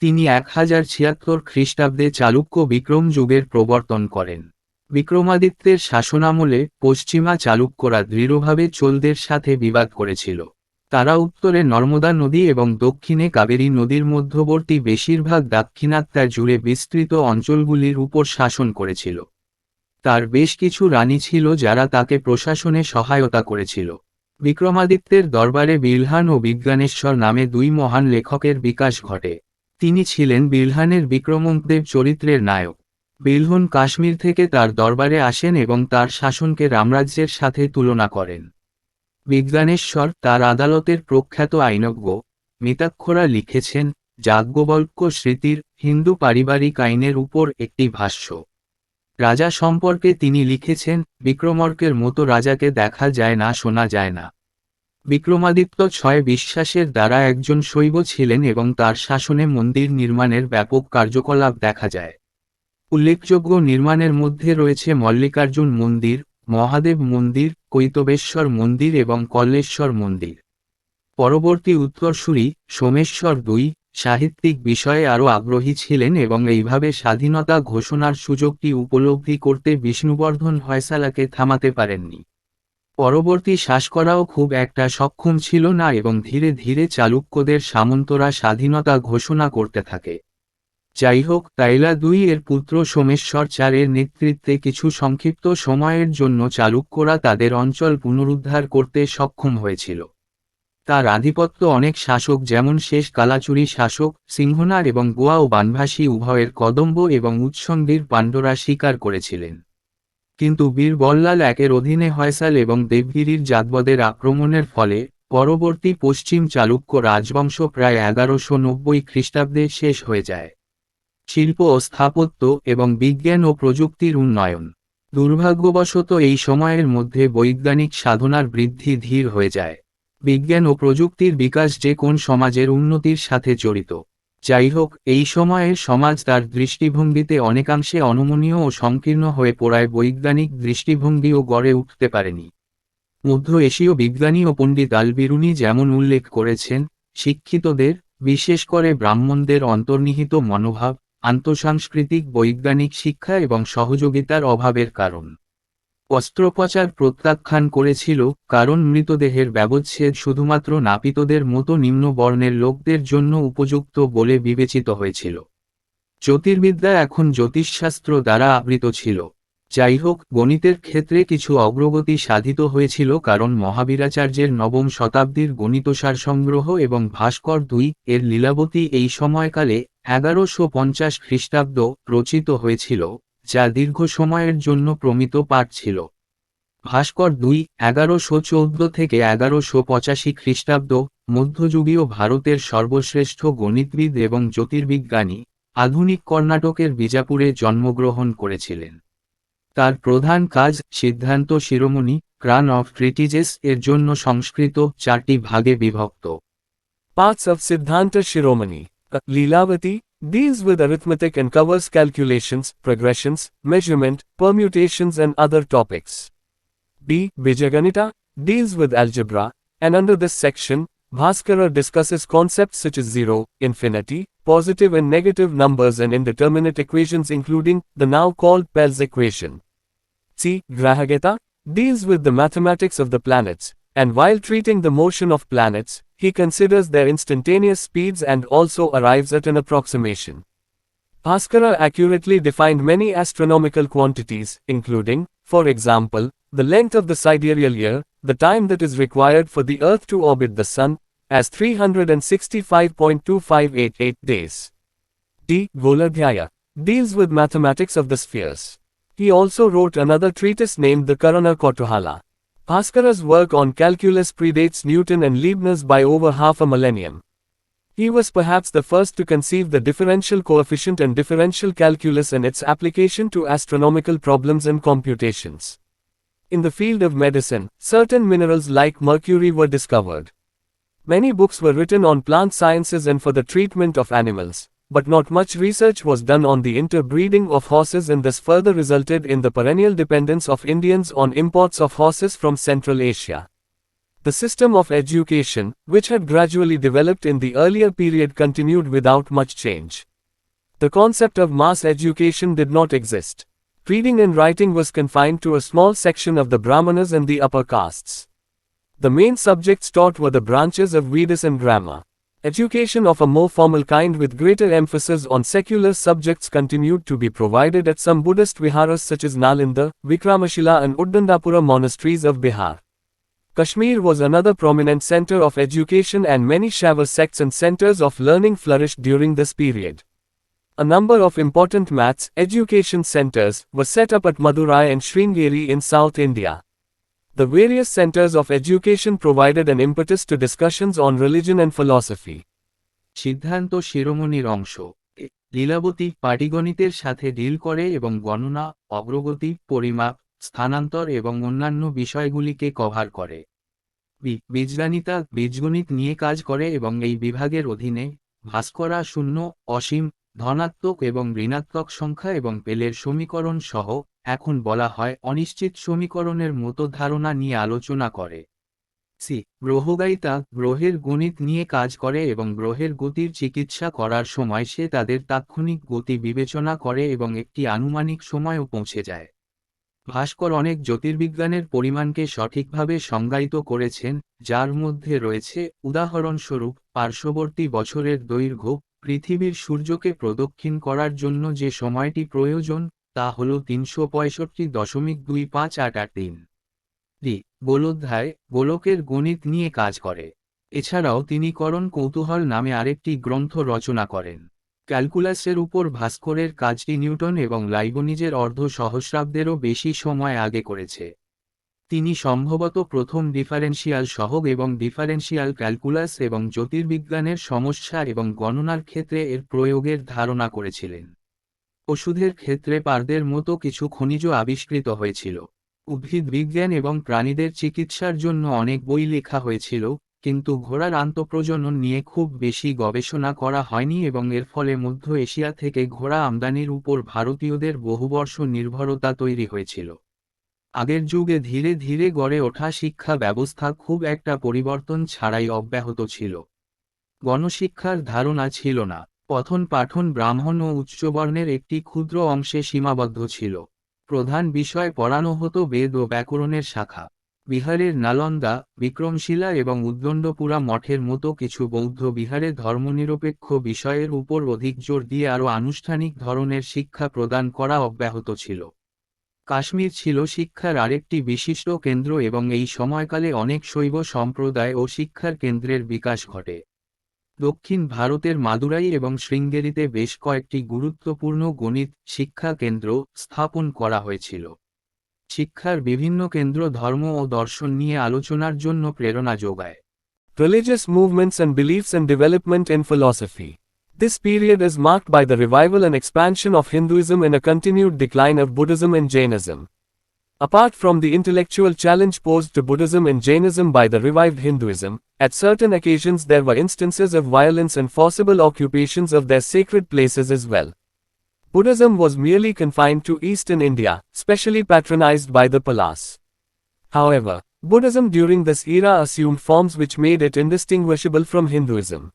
তিনি 1076 খ্রিস্টাব্দে চালুক্য বিক্রম যুগের প্রবর্তন করেন। বিক্রমাদিত্যের শাসনামলে পশ্চিমা চালুক্যরা দৃঢ়ভাবে চোলদের সাথে বিবাদ করেছিল। তারা উত্তরে নর্মদা নদী এবং দক্ষিণে কাবেরী নদীর মধ্যবর্তী বেশিরভাগ দাক্ষিণাত্যের জুড়ে বিস্তৃত অঞ্চলগুলির উপর শাসন করেছিল। তার বেশ কিছু রানী ছিল যারা তাকে প্রশাসনে সহায়তা করেছিল। বিক্রমাদিত্যের দরবারে বিলহান ও বিজ্ঞানেশ্বর নামে 2 মহান লেখকের বিকাশ ঘটে। তিনি ছিলেন বিলহানের বিক্রমদেব চরিত্রের নায়ক। বিলহন কাশ্মীর থেকে তার দরবারে আসেন এবং তার শাসনকে রামরাজ্যের সাথে তুলনা করেন। বিজ্ঞানেশ্বর তার আদালতের প্রখ্যাত আইনজ্ঞ মিতাক্ষরা লিখেছেন যাজ্ঞবল্ক্য স্মৃতির হিন্দু পারিবারিক আইনের উপর একটি ভাষ্য। রাজা সম্পর্কে তিনি লিখেছেন, বিক্রমার্কের মতো রাজাকে দেখা যায় না, শোনা যায় না। বিক্রমাদিত্য 6 বিশ্বাসের দ্বারা একজন শৈব ছিলেন এবং তার শাসনে মন্দির নির্মাণের ব্যাপক কার্যকলাপ দেখা যায়। উল্লেখযোগ্য নির্মাণের মধ্যে রয়েছে মল্লিকার্জুন মন্দির, মহাদেব মন্দির, কৈতবেশ্বর মন্দির এবং কল্লেশ্বর মন্দির। পরবর্তী উত্তরসূরি সোমেশ্বর II সাহিত্যিক বিষয়ে আরও আগ্রহী ছিলেন এবং এইভাবে স্বাধীনতা ঘোষণার সুযোগটি উপলব্ধি করতে বিষ্ণুবর্ধন হয়সালাকে থামাতে পারেননি। পরবর্তী শাসকরাও খুব একটা সক্ষম ছিল না এবং ধীরে ধীরে চালুক্যদের সামন্তরা স্বাধীনতা ঘোষণা করতে থাকে। যাই হোক, তাইলা II এর পুত্র সোমেশ্বর IV এর নেতৃত্বে কিছু সংক্ষিপ্ত সময়ের জন্য চালুক্যরা তাদের অঞ্চল পুনরুদ্ধার করতে সক্ষম হয়েছিল। তার আধিপত্য অনেক শাসক যেমন শেষ কালাচুরি শাসক, সিংহনার এবং গোয়া ও বানভাসী উভয়ের কদম্ব এবং উৎসঙ্গীর পাণ্ডরা স্বীকার করেছিলেন। কিন্তু বীর বল্লাল একের অধীনে হয়সাল এবং দেবগিরির যাদবদের আক্রমণের ফলে পরবর্তী পশ্চিম চালুক্য রাজবংশ প্রায় 1190 খ্রিস্টাব্দে শেষ হয়ে যায়। শিল্প ও স্থাপত্য এবং বিজ্ঞান ও প্রযুক্তির উন্নয়ন। দুর্ভাগ্যবশত এই সময়ের মধ্যে বৈজ্ঞানিক সাধনার বৃদ্ধি ধীর হয়ে যায়। বিজ্ঞান ও প্রযুক্তির বিকাশ যে কোন সমাজের উন্নতির সাথে জড়িত। যাই হোক, এই সময়ের সমাজ তার দৃষ্টিভঙ্গিতে অনেকাংশে অনমনীয় ও সংকীর্ণ হয়ে পড়ায় বৈজ্ঞানিক দৃষ্টিভঙ্গিও গড়ে উঠতে পারেনি। মধ্য এশীয় বিজ্ঞানী ও পণ্ডিত আল বিরুনি যেমন উল্লেখ করেছেন, শিক্ষিতদের, বিশেষ করে ব্রাহ্মণদের অন্তর্নিহিত মনোভাব, আন্তঃসাংস্কৃতিক বৈজ্ঞানিক শিক্ষা এবং সহযোগিতার অভাবের কারণ। অস্ত্রোপচার প্রত্যাখ্যান করেছিল, কারণ মৃতদেহের ব্যবচ্ছেদ শুধুমাত্র নাপিতদের মতো নিম্ন বর্ণের লোকদের জন্য উপযুক্ত বলে বিবেচিত হয়েছিল। জ্যোতির্বিদ্যা এখন জ্যোতিষশাস্ত্র দ্বারা আবৃত ছিল। যাই হোক, গণিতের ক্ষেত্রে কিছু অগ্রগতি সাধিত হয়েছিল কারণ মহাবীরাচার্যের 9ম শতাব্দীর গণিতসার সংগ্রহ এবং ভাস্কর II এর লীলাবতী এই সময়কালে 1150 খ্রিস্টাব্দ রচিত হয়েছিল, যা দীর্ঘ সময়ের জন্য প্রমিত পাঠ ছিল। ভাস্কর II 1114 থেকে 1185 খ্রিস্টাব্দ মধ্যযুগীয় ভারতের সর্বশ্রেষ্ঠ গণিতবিদ এবং জ্যোতির্বিজ্ঞানী, আধুনিক কর্ণাটকের বিজাপুরে জন্মগ্রহণ করেছিলেন। তার প্রধান কাজ সিদ্ধান্ত শিরোমণি ক্রান অফ ট্রিটিজেস এর জন্য সংস্কৃত 4টি ভাগে বিভক্ত। Parts of Siddhanta Shiromani. Leelavati deals with arithmetic and covers calculations, progressions, measurement, permutations and other topics. B. Bijaganita deals with algebra, and under this section, Bhaskara discusses concepts such as zero, infinity, positive and negative numbers and indeterminate equations including the now called Pell's equation. C. Grahageta deals with the mathematics of the planets, and while treating the motion of planets, he considers their instantaneous speeds and also arrives at an approximation. Bhaskara accurately defined many astronomical quantities, including, for example, the length of the sidereal year, the time that is required for the Earth to orbit the Sun, as 365.2588 days. D. Goladhyaya deals with mathematics of the spheres. He also wrote another treatise named the Karana Kotuhala. Bhaskara's work on calculus predates Newton and Leibniz by over half a millennium. He was perhaps the first to conceive the differential coefficient and differential calculus and its application to astronomical problems and computations. In the field of medicine, certain minerals like mercury were discovered. Many books were written on plant sciences and for the treatment of animals, but not much research was done on the interbreeding of horses, and this further resulted in the perennial dependence of Indians on imports of horses from Central Asia. The system of education, which had gradually developed in the earlier period, continued without much change. The concept of mass education did not exist. Reading and writing was confined to a small section of the Brahmanas and the upper castes. The main subjects taught were the branches of Vedas and grammar. Education of a more formal kind with greater emphasis on secular subjects continued to be provided at some Buddhist viharas such as Nalinda, Vikramashila and Uddandapura monasteries of Bihar. Kashmir was another prominent center of education, and many Shaiva sects and centers of learning flourished during this period. A number of important maths education centers were set up at Madurai and Sringeri in South India. The various centers of education provided an impetus to discussions on religion and philosophy. সিদ্ধান্ত শিরোমণির অংশ এ, লীলাবতী পাটিগণিতের সাথে deal করে এবং গণনা, অগ্রগতি, পরিমাপ, স্থানান্তর এবং অন্যান্য বিষয়গুলিকে কভার করে। বীজগণিতা বীজগণিত নিয়ে কাজ করে এবং এই বিভাগের অধীনে ভাস্করা শূন্য, অসীম, ধনাত্মক এবং ঋণাত্মক সংখ্যা এবং পেলের সমীকরণ সহ এখন বলা হয় অনিশ্চিত সমীকরণের মতো ধারণা নিয়ে আলোচনা করে। সি. গ্রহগায়িতা গ্রহের গণিত নিয়ে কাজ করে এবং গ্রহের গতির চিকিৎসা করার সময় সে তাদের তাৎক্ষণিক গতি বিবেচনা করে এবং একটি আনুমানিক সময়ও পৌঁছে যায়। ভাস্কর অনেক জ্যোতির্বিজ্ঞানের পরিমাণকে সঠিকভাবে সংজ্ঞায়িত করেছেন, যার মধ্যে রয়েছে উদাহরণস্বরূপ পার্শ্ববর্তী বছরের দৈর্ঘ্য, পৃথিবীর সূর্যকে প্রদক্ষিণ করার জন্য যে সময়টি প্রয়োজন তা হল 365.2583। ডি. গোলোধ্যায় গোলকের গণিত নিয়ে কাজ করে। এছাড়াও তিনি করণ কৌতূহল নামে আরেকটি গ্রন্থ রচনা করেন। ক্যালকুলাসের উপর ভাস্করের কাজটি নিউটন এবং লাইবনিজের অর্ধ সহস্রাব্দেরও বেশি সময় আগে করেছে। তিনি সম্ভবত প্রথম ডিফারেন্সিয়াল সহগ এবং ডিফারেন্সিয়াল ক্যালকুলাস এবং জ্যোতির্বিজ্ঞানের সমস্যা এবং গণনার ক্ষেত্রে এর প্রয়োগের ধারণা করেছিলেন। ওষুধের ক্ষেত্রে পারদের মতো কিছু খনিজ আবিষ্কৃত হয়েছিল। উদ্ভিদ বিজ্ঞান এবং প্রাণীদের চিকিৎসার জন্য অনেক বই লেখা হয়েছিল, কিন্তু ঘোড়ার আন্তঃপ্রজনন নিয়ে খুব বেশি গবেষণা করা হয়নি এবং এর ফলে মধ্য এশিয়া থেকে ঘোড়া আমদানির উপর ভারতীয়দের বহুবর্ষ নির্ভরতা তৈরি হয়েছিল। আগের যুগে ধীরে ধীরে গড়ে ওঠা শিক্ষা ব্যবস্থা খুব একটা পরিবর্তন ছাড়াই অব্যাহত ছিল। গণশিক্ষার ধারণা ছিল না। পঠন পাঠন ব্রাহ্মণ ও উচ্চবর্ণের একটি ক্ষুদ্র অংশে সীমাবদ্ধ ছিল। প্রধান বিষয় পড়ানো হতো বেদ ও ব্যাকরণের শাখা। বিহারের নালন্দা, বিক্রমশিলা এবং উদ্দণ্ডপুরা মঠের মতো কিছু বৌদ্ধ বিহারে ধর্মনিরপেক্ষ বিষয়ের উপর অধিক জোর দিয়ে আরও আনুষ্ঠানিক ধরনের শিক্ষা প্রদান করা অব্যাহত ছিল। কাশ্মীর ছিল শিক্ষার আরেকটি বিশিষ্ট কেন্দ্র এবং এই সময়কালে অনেক শৈব সম্প্রদায় ও শিক্ষার কেন্দ্রের বিকাশ ঘটে। দক্ষিণ ভারতের মাদুরাই এবং শৃঙ্গেরিতে বেশ কয়েকটি গুরুত্বপূর্ণ গণিত শিক্ষা কেন্দ্র স্থাপন করা হয়েছিল। শিক্ষার বিভিন্ন কেন্দ্র ধর্ম ও দর্শন নিয়ে আলোচনার জন্য প্রেরণা যোগায়। Religious movements and beliefs and development in philosophy. This period is marked by the revival and expansion of Hinduism and a continued decline of Buddhism and Jainism. Apart from the intellectual challenge posed to Buddhism and Jainism by the revived Hinduism, at certain occasions there were instances of violence and forcible occupations of their sacred places as well. Buddhism was merely confined to eastern India, specially patronized by the Palas. However, Buddhism during this era assumed forms which made it indistinguishable from Hinduism.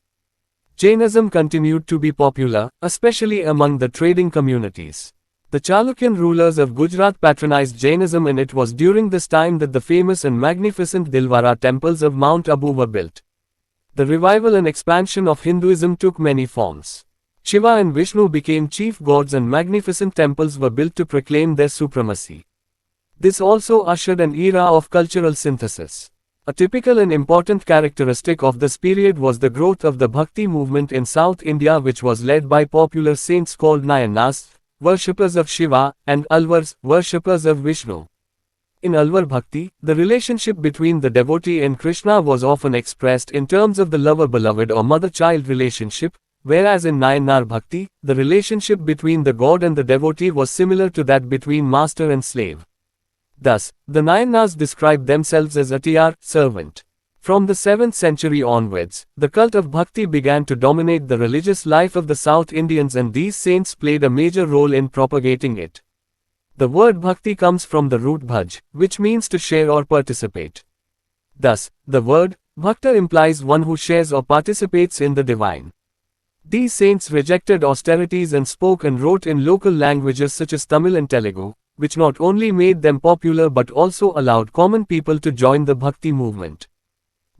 Jainism continued to be popular, especially among the trading communities. The Chalukyan rulers of Gujarat patronized Jainism, and it was during this time that the famous and magnificent Dilwara temples of Mount Abu were built. The revival and expansion of Hinduism took many forms. Shiva and Vishnu became chief gods and magnificent temples were built to proclaim their supremacy. This also ushered an era of cultural synthesis. A typical and important characteristic of this period was the growth of the Bhakti movement in South India, which was led by popular saints called Nayanas, worshippers of Shiva, and Alvars, worshippers of Vishnu. In Alvar Bhakti, the relationship between the devotee and Krishna was often expressed in terms of the lover-beloved or mother-child relationship, whereas in Nayanar Bhakti, the relationship between the god and the devotee was similar to that between master and slave. Thus, the Nayanas describe themselves as Attiyar, servant. From the 7th century onwards, the cult of Bhakti began to dominate the religious life of the South Indians, and these saints played a major role in propagating it. The word Bhakti comes from the root bhaj, which means to share or participate. Thus, the word Bhakta implies one who shares or participates in the divine. These saints rejected austerities and spoke and wrote in local languages such as Tamil and Telugu, which not only made them popular but also allowed common people to join the Bhakti movement.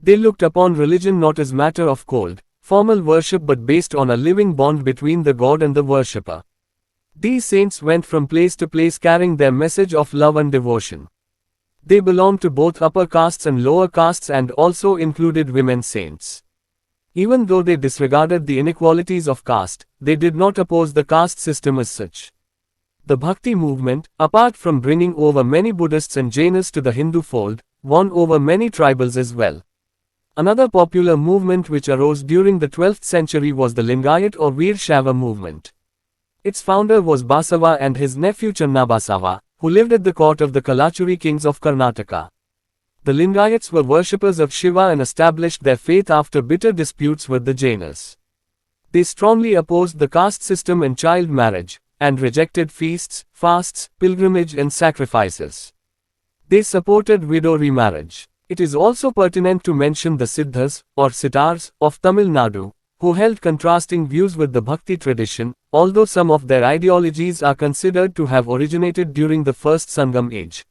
They looked upon religion not as matter of cold, formal worship but based on a living bond between the god and the worshipper. These saints went from place to place carrying their message of love and devotion. They belonged to both upper castes and lower castes and also included women saints. Even though they disregarded the inequalities of caste, they did not oppose the caste system as such. The Bhakti movement, apart from bringing over many Buddhists and Jainas to the Hindu fold, won over many tribals as well. Another popular movement which arose during the 12th century was the Lingayat or Veer Shaiva movement. Its founder was Basava and his nephew Channabasava, who lived at the court of the Kalachuri kings of Karnataka. The Lingayats were worshippers of Shiva and established their faith after bitter disputes with the Jainas. They strongly opposed the caste system and child marriage, and rejected feasts, fasts, pilgrimage and sacrifices. They supported widow remarriage. It is also pertinent to mention the Siddhas, or Sitars, of Tamil Nadu, who held contrasting views with the Bhakti tradition, although some of their ideologies are considered to have originated during the first Sangam age.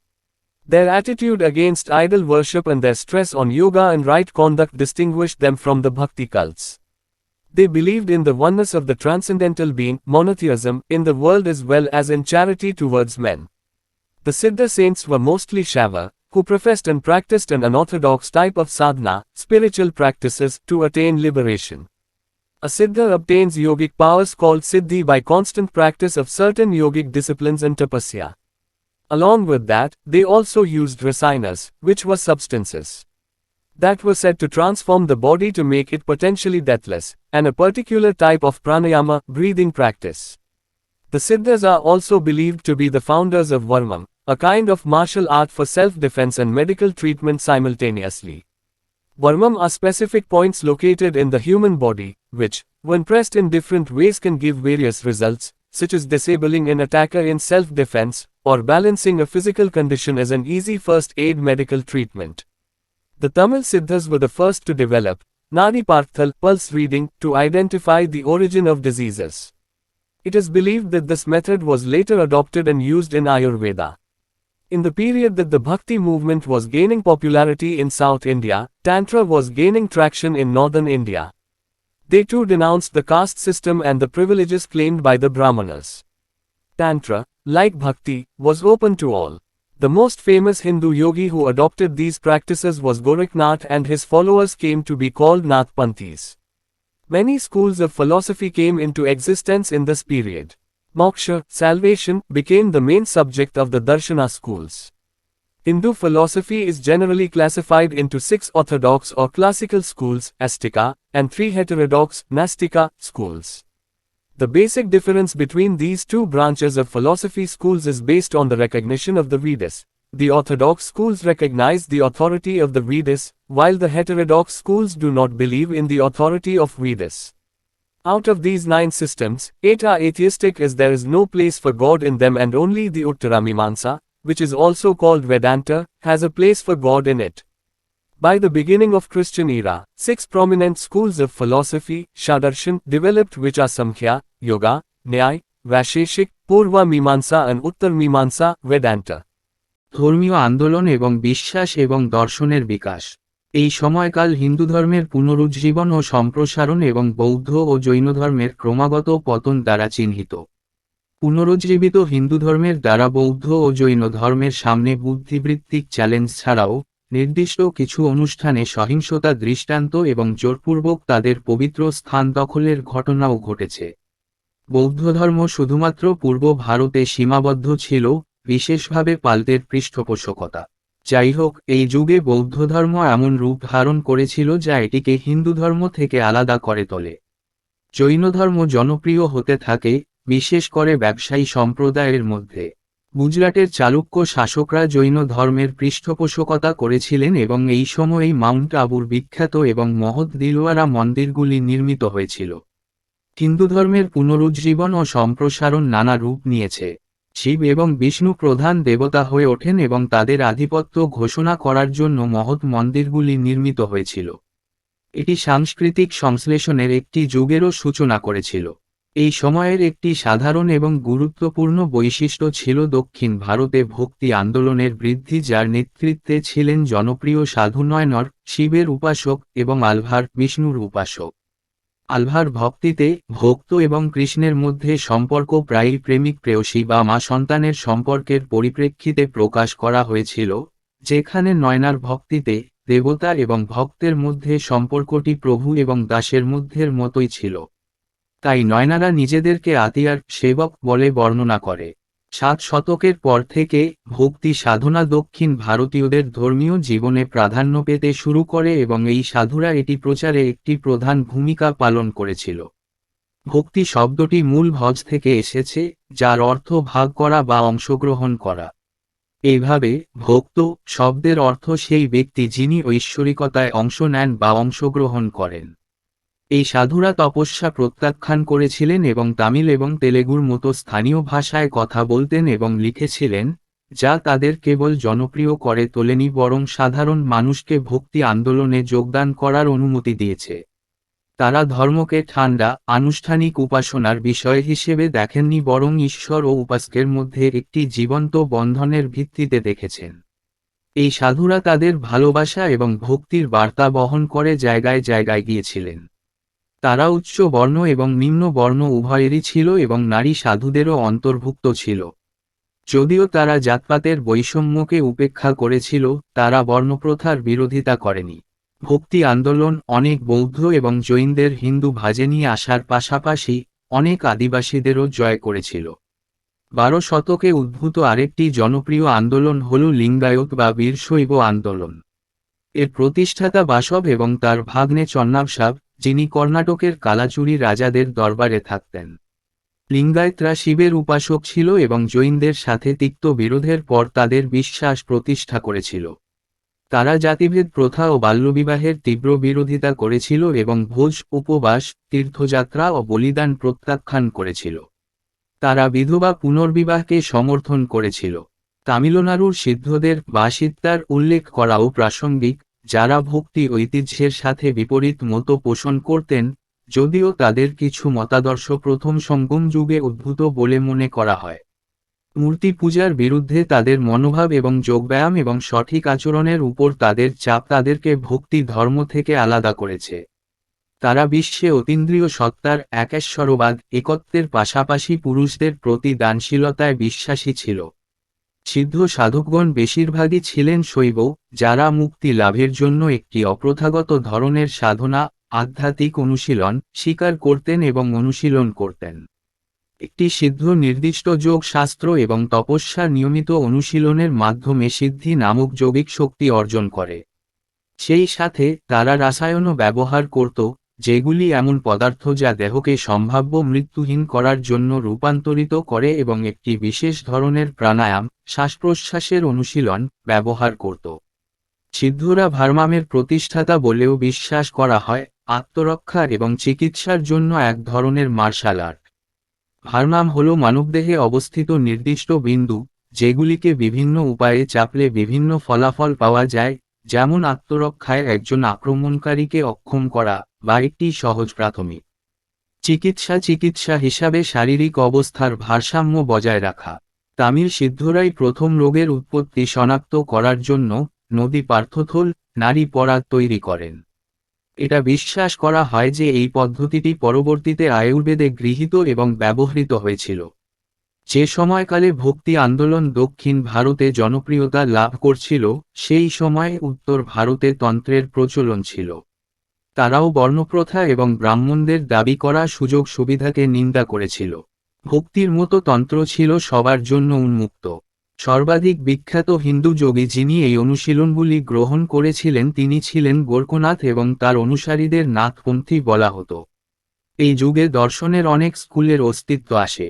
Their attitude against idol worship and their stress on yoga and right conduct distinguished them from the Bhakti cults. They believed in the oneness of the transcendental being, monotheism, in the world as well as in charity towards men. The Siddha saints were mostly Shaiva, who professed and practiced an unorthodox type of sadhana, spiritual practices, to attain liberation. A Siddha obtains yogic powers called Siddhi by constant practice of certain yogic disciplines and tapasya. Along with that, they also used rasayanas, which were substances that were said to transform the body to make it potentially deathless, and a particular type of pranayama, breathing practice. The Siddhas are also believed to be the founders of Varmam, a kind of martial art for self-defense and medical treatment simultaneously. Varmam are specific points located in the human body, which, when pressed in different ways, can give various results, such as disabling an attacker in self-defense, or balancing a physical condition as an easy first aid medical treatment. The Tamil Siddhas were the first to develop Nadi Parthal, pulse reading, to identify the origin of diseases. It is believed that this method was later adopted and used in Ayurveda. In the period that the Bhakti movement was gaining popularity in South India, Tantra was gaining traction in northern India. They too denounced the caste system and the privileges claimed by the Brahmanas. Tantra, like Bhakti, was open to all. The most famous Hindu yogi who adopted these practices was Gorakhnath, and his followers came to be called Nathpanthis. Many schools of philosophy came into existence in this period. Moksha, salvation, became the main subject of the Darshana schools. Hindu philosophy is generally classified into 6 orthodox or classical schools, Astika, and 3 heterodox, Nastika, schools. The basic difference between these two branches of philosophy schools is based on the recognition of the Vedas. The orthodox schools recognize the authority of the Vedas, while the heterodox schools do not believe in the authority of Vedas. Out of these 9 systems, 8 are atheistic as there is no place for God in them, and only the Uttaramimamsa, which is also called Vedanta, has a place for God in it. By the beginning of Christian era, 6 prominent schools of philosophy, Shadarshan, developed, which are Samkhya, Yoga, Nyaya, Vaisheshik, Purva Mimamsa and Uttar Mimamsa, Vedanta. ধর্মীয় আন্দোলন এবং বিশ্বাস এবং দর্শনের বিকাশ। এই সময়কাল হিন্দু ধর্মের পুনরুজ্জীবন ও সম্প্রসারণ এবং বৌদ্ধ ও জৈন ধর্মের ক্রমাগত পতন দ্বারা চিহ্নিত। পুনরুজ্জীবিত হিন্দু ধর্মের দ্বারা বৌদ্ধ ও জৈন ধর্মের সামনে বুদ্ধিবৃত্তিক চ্যালেঞ্জ ছাড়াও নির্দিষ্ট কিছু অনুষ্ঠানে সহিংসতা দৃষ্টান্ত এবং জোরপূর্বক তাদের পবিত্র স্থান দখলের ঘটনাও ঘটেছে। বৌদ্ধ ধর্ম শুধুমাত্র পূর্ব ভারতে সীমাবদ্ধ ছিল, বিশেষভাবে পালদের পৃষ্ঠপোষকতা। যাই হোক, এই যুগে বৌদ্ধ ধর্ম এমন রূপ ধারণ করেছিল যা এটিকে হিন্দু ধর্ম থেকে আলাদা করে তোলে। জৈন ধর্ম জনপ্রিয় হতে থাকে, বিশেষ করে ব্যবসায়ী সম্প্রদায়ের মধ্যে। গুজরাটের চালুক্য শাসকরা জৈন ধর্মের পৃষ্ঠপোষকতা করেছিলেন এবং এই সময়েই মাউন্ট আবুর বিখ্যাত এবং মহৎ দিলওয়ারা মন্দিরগুলি নির্মিত হয়েছিল। হিন্দু ধর্মের পুনরুজ্জীবন ও সম্প্রসারণ নানা রূপ নিয়েছে। শিব এবং বিষ্ণু প্রধান দেবতা হয়ে ওঠেন এবং তাদের আধিপত্য ঘোষণা করার জন্য মহৎ মন্দিরগুলি নির্মিত হয়েছিল। এটি সাংস্কৃতিক সংশ্লেষণের একটি যুগেরও সূচনা করেছিল। এই সময়ের একটি সাধারণ এবং গুরুত্বপূর্ণ বৈশিষ্ট্য ছিল দক্ষিণ ভারতে ভক্তি আন্দোলনের বৃদ্ধি, যার নেতৃত্বে ছিলেন জনপ্রিয় সাধু নয়নর, শিবের উপাসক, এবং আলভার, বিষ্ণুর উপাসক। আলভার ভক্তিতে ভক্ত এবং কৃষ্ণের মধ্যে সম্পর্ক প্রায়ই প্রেমিক প্রেয়সী বা মা সন্তানের সম্পর্কের পরিপ্রেক্ষিতে প্রকাশ করা হয়েছিল, যেখানে নয়নার ভক্তিতে দেবতা এবং ভক্তের মধ্যে সম্পর্কটি প্রভু এবং দাসের মধ্যের মতোই ছিল। তাই নয়নারা নিজেদেরকে আতিয়ার সেবক বলে বর্ণনা করে। 7 শতকের পর থেকে ভক্তি সাধনা দক্ষিণ ভারতীয়দের ধর্মীয় জীবনে প্রাধান্য পেতে শুরু করে এবং এই সাধুরা এটি প্রচারে একটি প্রধান ভূমিকা পালন করেছিল। ভক্তি শব্দটি মূল ভজ থেকে এসেছে, যার অর্থ ভাগ করা বা অংশগ্রহণ করা। এইভাবে ভক্ত শব্দের অর্থ সেই ব্যক্তি যিনি ঐশ্বরিকতায় অংশ নেন বা অংশগ্রহণ করেন। এই সাধুরা তপস্যা প্রত্যাখ্যান করেছিলেন এবং তামিল এবং তেলেগুর মতো স্থানীয় ভাষায় কথা বলতেন এবং লিখেছিলেন, যা তাদের কেবল জনপ্রিয় করে তোলেনি বরং সাধারণ মানুষকে ভক্তি আন্দোলনে যোগদান করার অনুমতি দিয়েছে। তারা ধর্মকে ঠান্ডা আনুষ্ঠানিক উপাসনার বিষয় হিসেবে দেখেননি, বরং ঈশ্বর ও উপাসকের মধ্যে একটি জীবন্ত বন্ধনের ভিত্তিতে দেখেছেন। এই সাধুরা তাদের ভালোবাসা এবং ভক্তির বার্তা বহন করে জায়গায় জায়গায় গিয়েছিলেন। তারা উচ্চ বর্ণ এবং নিম্ন বর্ণ উভয়েরই ছিল এবং নারী সাধুদেরও অন্তর্ভুক্ত ছিল। যদিও তারা জাতপাতের বৈষম্যকে উপেক্ষা করেছিল, তারা বর্ণপ্রথার বিরোধিতা করেনি। ভক্তি আন্দোলন অনেক বৌদ্ধ এবং জৈনদের হিন্দু ভাজে নিয়ে আসার পাশাপাশি অনেক আদিবাসীদেরও জয় করেছিল। 12 শতকে উদ্ভূত আরেকটি জনপ্রিয় আন্দোলন হল লিঙ্গায়ত বা বীরশৈব আন্দোলন। এর প্রতিষ্ঠাতা বাসব এবং তার ভাগ্নে চন্নাবসাব, যিনি কর্ণাটকের কালাচুরি রাজাদের দরবারে থাকতেন। লিঙ্গায়তরা শিবের উপাসক ছিল এবং জৈনদের সাথে তিক্ত বিরোধের পর তাদের বিশ্বাস প্রতিষ্ঠা করেছিল। তারা জাতিভেদ প্রথা ও বাল্যবিবাহের তীব্র বিরোধিতা করেছিল এবং ভোজ, উপবাস, তীর্থযাত্রা ও বলিদান প্রত্যাখ্যান করেছিল। তারা বিধবা পুনর্বিবাহকে সমর্থন করেছিল। তামিলনাড়ুর সিদ্ধদের বা সিদ্ধার উল্লেখ করাও প্রাসঙ্গিক, যারা ভক্তি ঐতিহ্যের সাথে বিপরীত মত পোষণ করতেন, যদিও তাদের কিছু মতাদর্শ প্রথম সঙ্গম যুগে উদ্ভূত বলে মনে করা হয়। মূর্তি পূজার বিরুদ্ধে তাদের মনোভাব এবং যোগব্যায়াম এবং সঠিক আচরণের উপর তাদের চাপ তাদেরকে ভক্তি ধর্ম থেকে আলাদা করেছে। তারা বিশ্বে অতীন্দ্রিয় সত্তার একেশ্বরবাদ একত্বের পাশাপাশি পুরুষদের প্রতি দানশীলতায় বিশ্বাসী ছিল। সিদ্ধ সাধকগণ বেশিরভাগই ছিলেন শৈব, যারা মুক্তি লাভের জন্য একটি অপ্রথাগত ধরনের সাধনা, আধ্যাত্মিক অনুশীলন স্বীকার করতেন এবং অনুশীলন করতেন। একটি সিদ্ধ নির্দিষ্ট যোগ শাস্ত্র এবং তপস্যার নিয়মিত অনুশীলনের মাধ্যমে সিদ্ধি নামক যোগিক শক্তি অর্জন করে। সেই সাথে তারা রসায়নও ব্যবহার করত, যেগুলি এমন পদার্থ যা দেহকে সম্ভাব্য মৃত্যুহীন করার জন্য রূপান্তরিত করে এবং একটি বিশেষ ধরনের প্রাণায়াম, শ্বাসপ্রশ্বাসের অনুশীলন, ব্যবহার করত। সিদ্ধরা ভার্মামের প্রতিষ্ঠাতা বলেও বিশ্বাস করা হয়, আত্মরক্ষা এবং চিকিৎসার জন্য এক ধরনের মার্শাল আর্ট। ভার্মাম হল মানবদেহে অবস্থিত নির্দিষ্ট বিন্দু, যেগুলিকে বিভিন্ন উপায়ে চাপলে বিভিন্ন ফলাফল পাওয়া যায়, যেমন আত্মরক্ষায় একজন আক্রমণকারীকে অক্ষম করা, বা একটি সহজ প্রাথমিক চিকিৎসা হিসাবে শারীরিক অবস্থার ভারসাম্য বজায় রাখা। তামিল সিদ্ধরাই প্রথম রোগের উৎপত্তি শনাক্ত করার জন্য নদী পার্থথল, নারী পরাগ তৈরি করেন। এটা বিশ্বাস করা হয় যে এই পদ্ধতিটি পরবর্তীতে আয়ুর্বেদে গৃহীত এবং ব্যবহৃত হয়েছিল। যে সময়কালে ভক্তি আন্দোলন দক্ষিণ ভারতে জনপ্রিয়তা লাভ করছিল, সেই সময়ে উত্তর ভারতে তন্ত্রের প্রচলন ছিল। তারাও বর্ণপ্রথা এবং ব্রাহ্মণদের দাবি করা সুযোগ সুবিধাকে নিন্দা করেছিল। ভক্তির মতো তন্ত্র ছিল সবার জন্য উন্মুক্ত। সর্বাধিক বিখ্যাত হিন্দু যোগী যিনি এই অনুশীলনগুলি গ্রহণ করেছিলেন তিনি ছিলেন গোরখনাথ এবং তার অনুসারীদের নাথপন্থী বলা হতো। এই যুগে দর্শনের অনেক স্কুলের অস্তিত্ব আসে।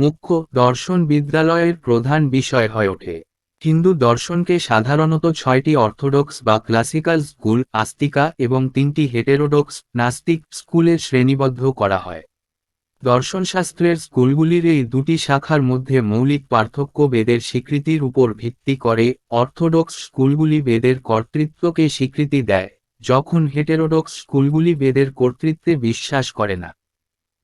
মুখ্য দর্শন বিদ্যালয়ের প্রধান বিষয় হয়ে ওঠে। হিন্দু দর্শনকে সাধারণত 6টি অর্থোডক্স বা ক্লাসিক্যাল স্কুল, আস্তিকা এবং 3টি হেটেরোডক্স, নাস্তিক স্কুলে শ্রেণীবদ্ধ করা হয়। দর্শনশাস্ত্রের স্কুলগুলির এই দুটি শাখার মধ্যে মৌলিক পার্থক্য বেদের স্বীকৃতির উপর ভিত্তি করে। অর্থোডক্স স্কুলগুলি বেদের কর্তৃত্বকে স্বীকৃতি দেয়, যখন হেটেরোডক্স স্কুলগুলি বেদের কর্তৃত্বে বিশ্বাস করে না।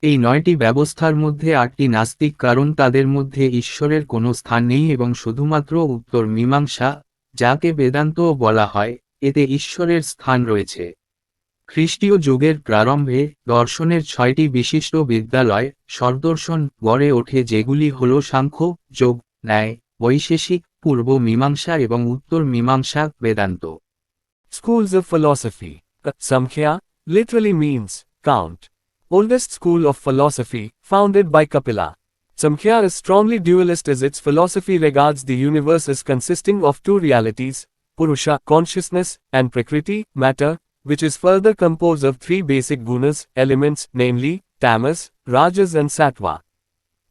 এই 9টি ব্যবস্থার মধ্যে 8টি নাস্তিক কারণ তাদের মধ্যে ঈশ্বরের কোনো স্থান নেই এবং শুধুমাত্র উত্তর মীমাংসা, যাকে বেদান্তও বলা হয়, এতে ঈশ্বরের স্থান রয়েছে। খ্রিস্টীয় যুগের প্রারম্ভে দর্শনের 6টি বিশিষ্ট বিদ্যালয় সদর্শন গড়ে ওঠে, যেগুলি হল সাংখ্য, যোগ, ন্যায়, বৈশেষিক, পূর্ব মীমাংসা এবং উত্তর মীমাংসা, Vedanta. Schools of philosophy. Samkhya literally means count. Oldest school of philosophy, founded by Kapila. Samkhya is strongly dualist as its philosophy regards the universe as consisting of two realities, Purusha, consciousness, and Prakriti, matter, which is further composed of three basic gunas, elements, namely, tamas, rajas and sattva.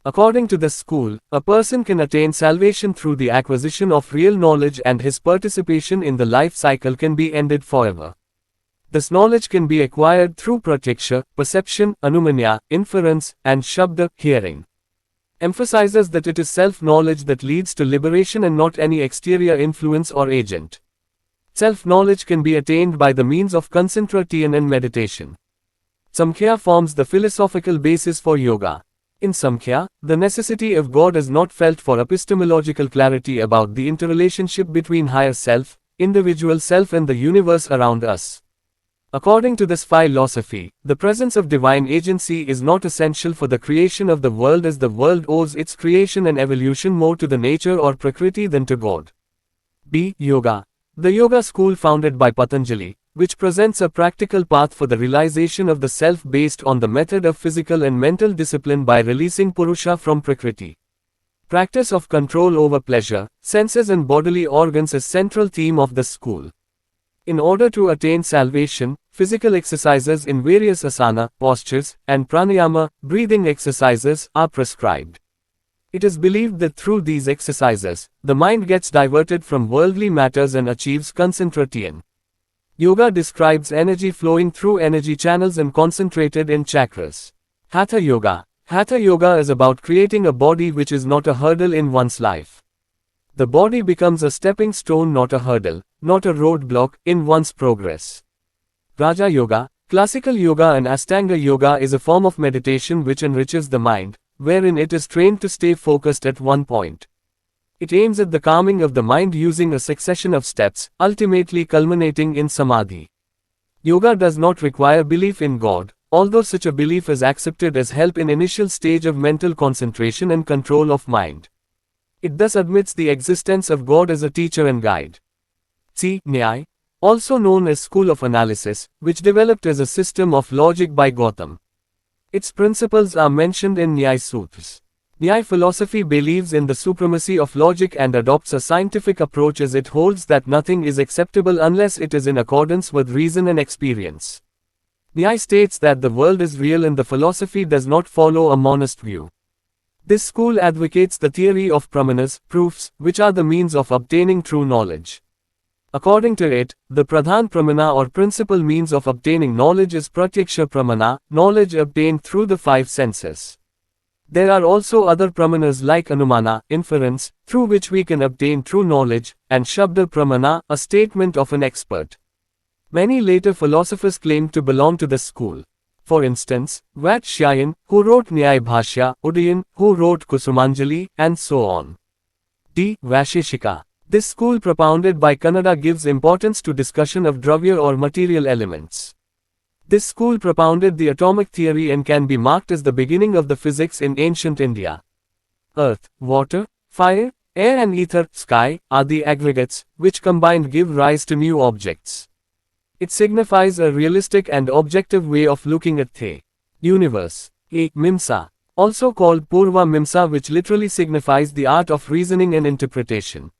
According to this school, a person can attain salvation through the acquisition of real knowledge and his participation in the life cycle can be ended forever. This knowledge can be acquired through pratyaksha, perception, anumanya, inference, and shabda, hearing. Emphasizes that it is self-knowledge that leads to liberation and not any exterior influence or agent. Self-knowledge can be attained by the means of concentration and meditation. Samkhya forms the philosophical basis for yoga. In Samkhya, the necessity of God is not felt for epistemological clarity about the interrelationship between higher self, individual self and the universe around us. According to this philosophy, the presence of divine agency is not essential for the creation of the world as the world owes its creation and evolution more to the nature or Prakriti than to God. B. Yoga. The yoga school founded by Patanjali, which presents a practical path for the realization of the self based on the method of physical and mental discipline by releasing Purusha from Prakriti. Practice of control over pleasure, senses and bodily organs is central theme of this school. In order to attain salvation, physical exercises in various asana, postures, and pranayama, breathing exercises, are prescribed. It is believed that through these exercises, the mind gets diverted from worldly matters and achieves concentration. Yoga describes energy flowing through energy channels and concentrated in chakras. Hatha Yoga. Hatha Yoga is about creating a body which is not a hurdle in one's life. The body becomes a stepping stone, not a hurdle, not a roadblock, in one's progress. Raja Yoga. Classical yoga and Ashtanga yoga is a form of meditation which enriches the mind, wherein it is trained to stay focused at one point. It aims at the calming of the mind using a succession of steps, ultimately culminating in samadhi. Yoga does not require belief in God, although such a belief is accepted as help in initial stage of mental concentration and control of mind. It thus admits the existence of God as a teacher and guide. C. Nyay, also known as School of Analysis, which developed as a system of logic by Gautam. Its principles are mentioned in Nyay Sutras. Nyay philosophy believes in the supremacy of logic and adopts a scientific approach as it holds that nothing is acceptable unless it is in accordance with reason and experience. Nyai states that the world is real and the philosophy does not follow a monist view. This school advocates the theory of pramanas, proofs, which are the means of obtaining true knowledge. According to it, the Pradhan Pramana or principal means of obtaining knowledge is Pratyaksha Pramana, knowledge obtained through the five senses. There are also other pramanas like Anumana, inference, through which we can obtain true knowledge, and Shabda Pramana, a statement of an expert. Many later philosophers claimed to belong to this school. For instance, Vatsyayan, who wrote Nyaya Bhashya, Udayan, who wrote Kusumanjali, and so on. D. Vaisheshika. This school propounded by Kannada gives importance to discussion of dravya or material elements. This school propounded the atomic theory and can be marked as the beginning of the physics in ancient India. Earth, water, fire, air and ether, sky, are the aggregates, which combined give rise to new objects. It signifies a realistic and objective way of looking at the universe. A. Mimsa, also called Purva Mimsa, which literally signifies the art of reasoning and interpretation.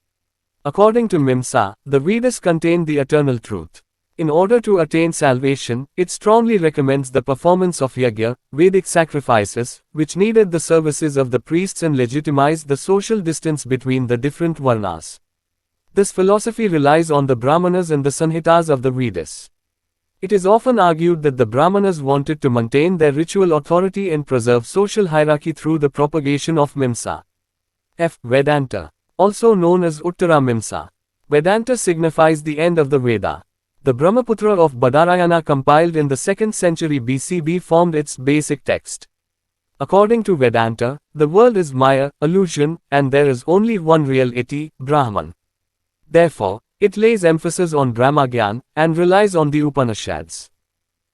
According to Mimsa, the Vedas contain the eternal truth. In order to attain salvation, it strongly recommends the performance of yajna, Vedic sacrifices, which needed the services of the priests and legitimized the social distance between the different varnas. This philosophy relies on the Brahmanas and the Sanhitas of the Vedas. It is often argued that the Brahmanas wanted to maintain their ritual authority and preserve social hierarchy through the propagation of Mimsa. F. Vedanta, also known as Uttara Mimsa. Vedanta signifies the end of the Veda. The Brahmaputra of Badarayana compiled in the 2nd century BCB formed its basic text. According to Vedanta, the world is Maya, illusion, and there is only one real iti, Brahman. Therefore, it lays emphasis on Brahmagyan, and relies on the Upanishads.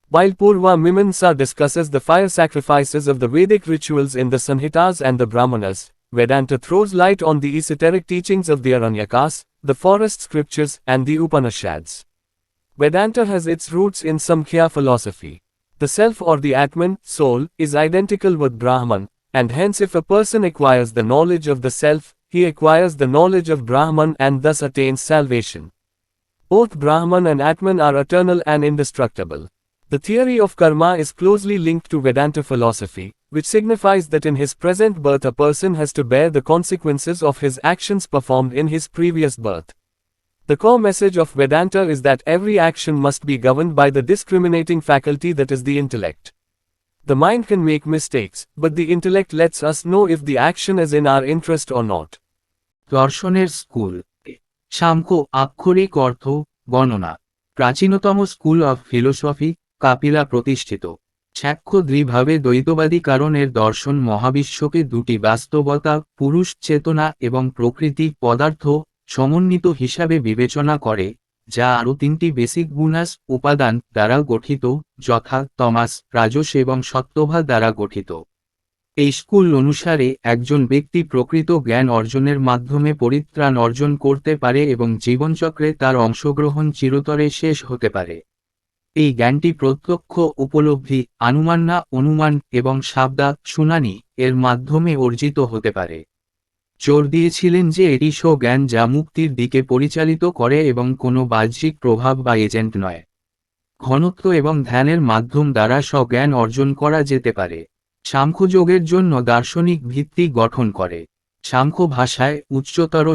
While Purva Mimamsa discusses the fire sacrifices of the Vedic rituals in the Sanhitas and the Brahmanas, Vedanta throws light on the esoteric teachings of the Aranyakas, the forest scriptures, and the Upanishads. Vedanta has its roots in Samkhya philosophy. The self or the Atman, soul, is identical with Brahman, and hence if a person acquires the knowledge of the self, he acquires the knowledge of Brahman and thus attains salvation. Both Brahman and Atman are eternal and indestructible. The theory of karma is closely linked to Vedanta philosophy, which signifies that in his present birth a person has to bear the consequences of his actions performed in his previous birth. The core message of Vedanta is that every action must be governed by the discriminating faculty that is the intellect. The mind can make mistakes, but the intellect lets us know if the action is in our interest or not. দর্শনের school Samkhya আক্ষরিক অর্থ গণনা প্রাচীনতম school of philosophy Kapila প্রতিষ্ঠিত সাক্ষ্য দৃঢ়ভাবে দ্বৈতবাদী কারণ এর দর্শন মহাবিশ্বকে দুটি বাস্তবতা পুরুষ চেতনা এবং প্রকৃতি পদার্থ সমন্বিত হিসাবে বিবেচনা করে যা আরও তিনটি বেসিক গুণাস উপাদান দ্বারা গঠিত যথা তমাস রাজস এবং সত্ত্বভা দ্বারা গঠিত এই স্কুল অনুসারে একজন ব্যক্তি প্রকৃত জ্ঞান অর্জনের মাধ্যমে পরিত্রাণ অর্জন করতে পারে এবং জীবনচক্রে তার অংশগ্রহণ চিরতরে শেষ হতে পারে এই জ্ঞানটি প্রত্যক্ষ উপলব্ধি আনুমান্না অনুমান এবং শাব্দা শুনানি এর মাধ্যমে অর্জিত হতে পারে জোর দিয়েছিলেন যে এটি জ্ঞান যা মুক্তির দিকে পরিচালিত করে এবং কোনো বাহ্যিক প্রভাব বা এজেন্ট নয় ঘনত্ব এবং ধ্যানের মাধ্যম দ্বারা স্বজ্ঞান অর্জন করা যেতে পারে সাংখ্যযোগের জন্য দার্শনিক ভিত্তি গঠন করে সাংখ্য ভাষায় উচ্চতর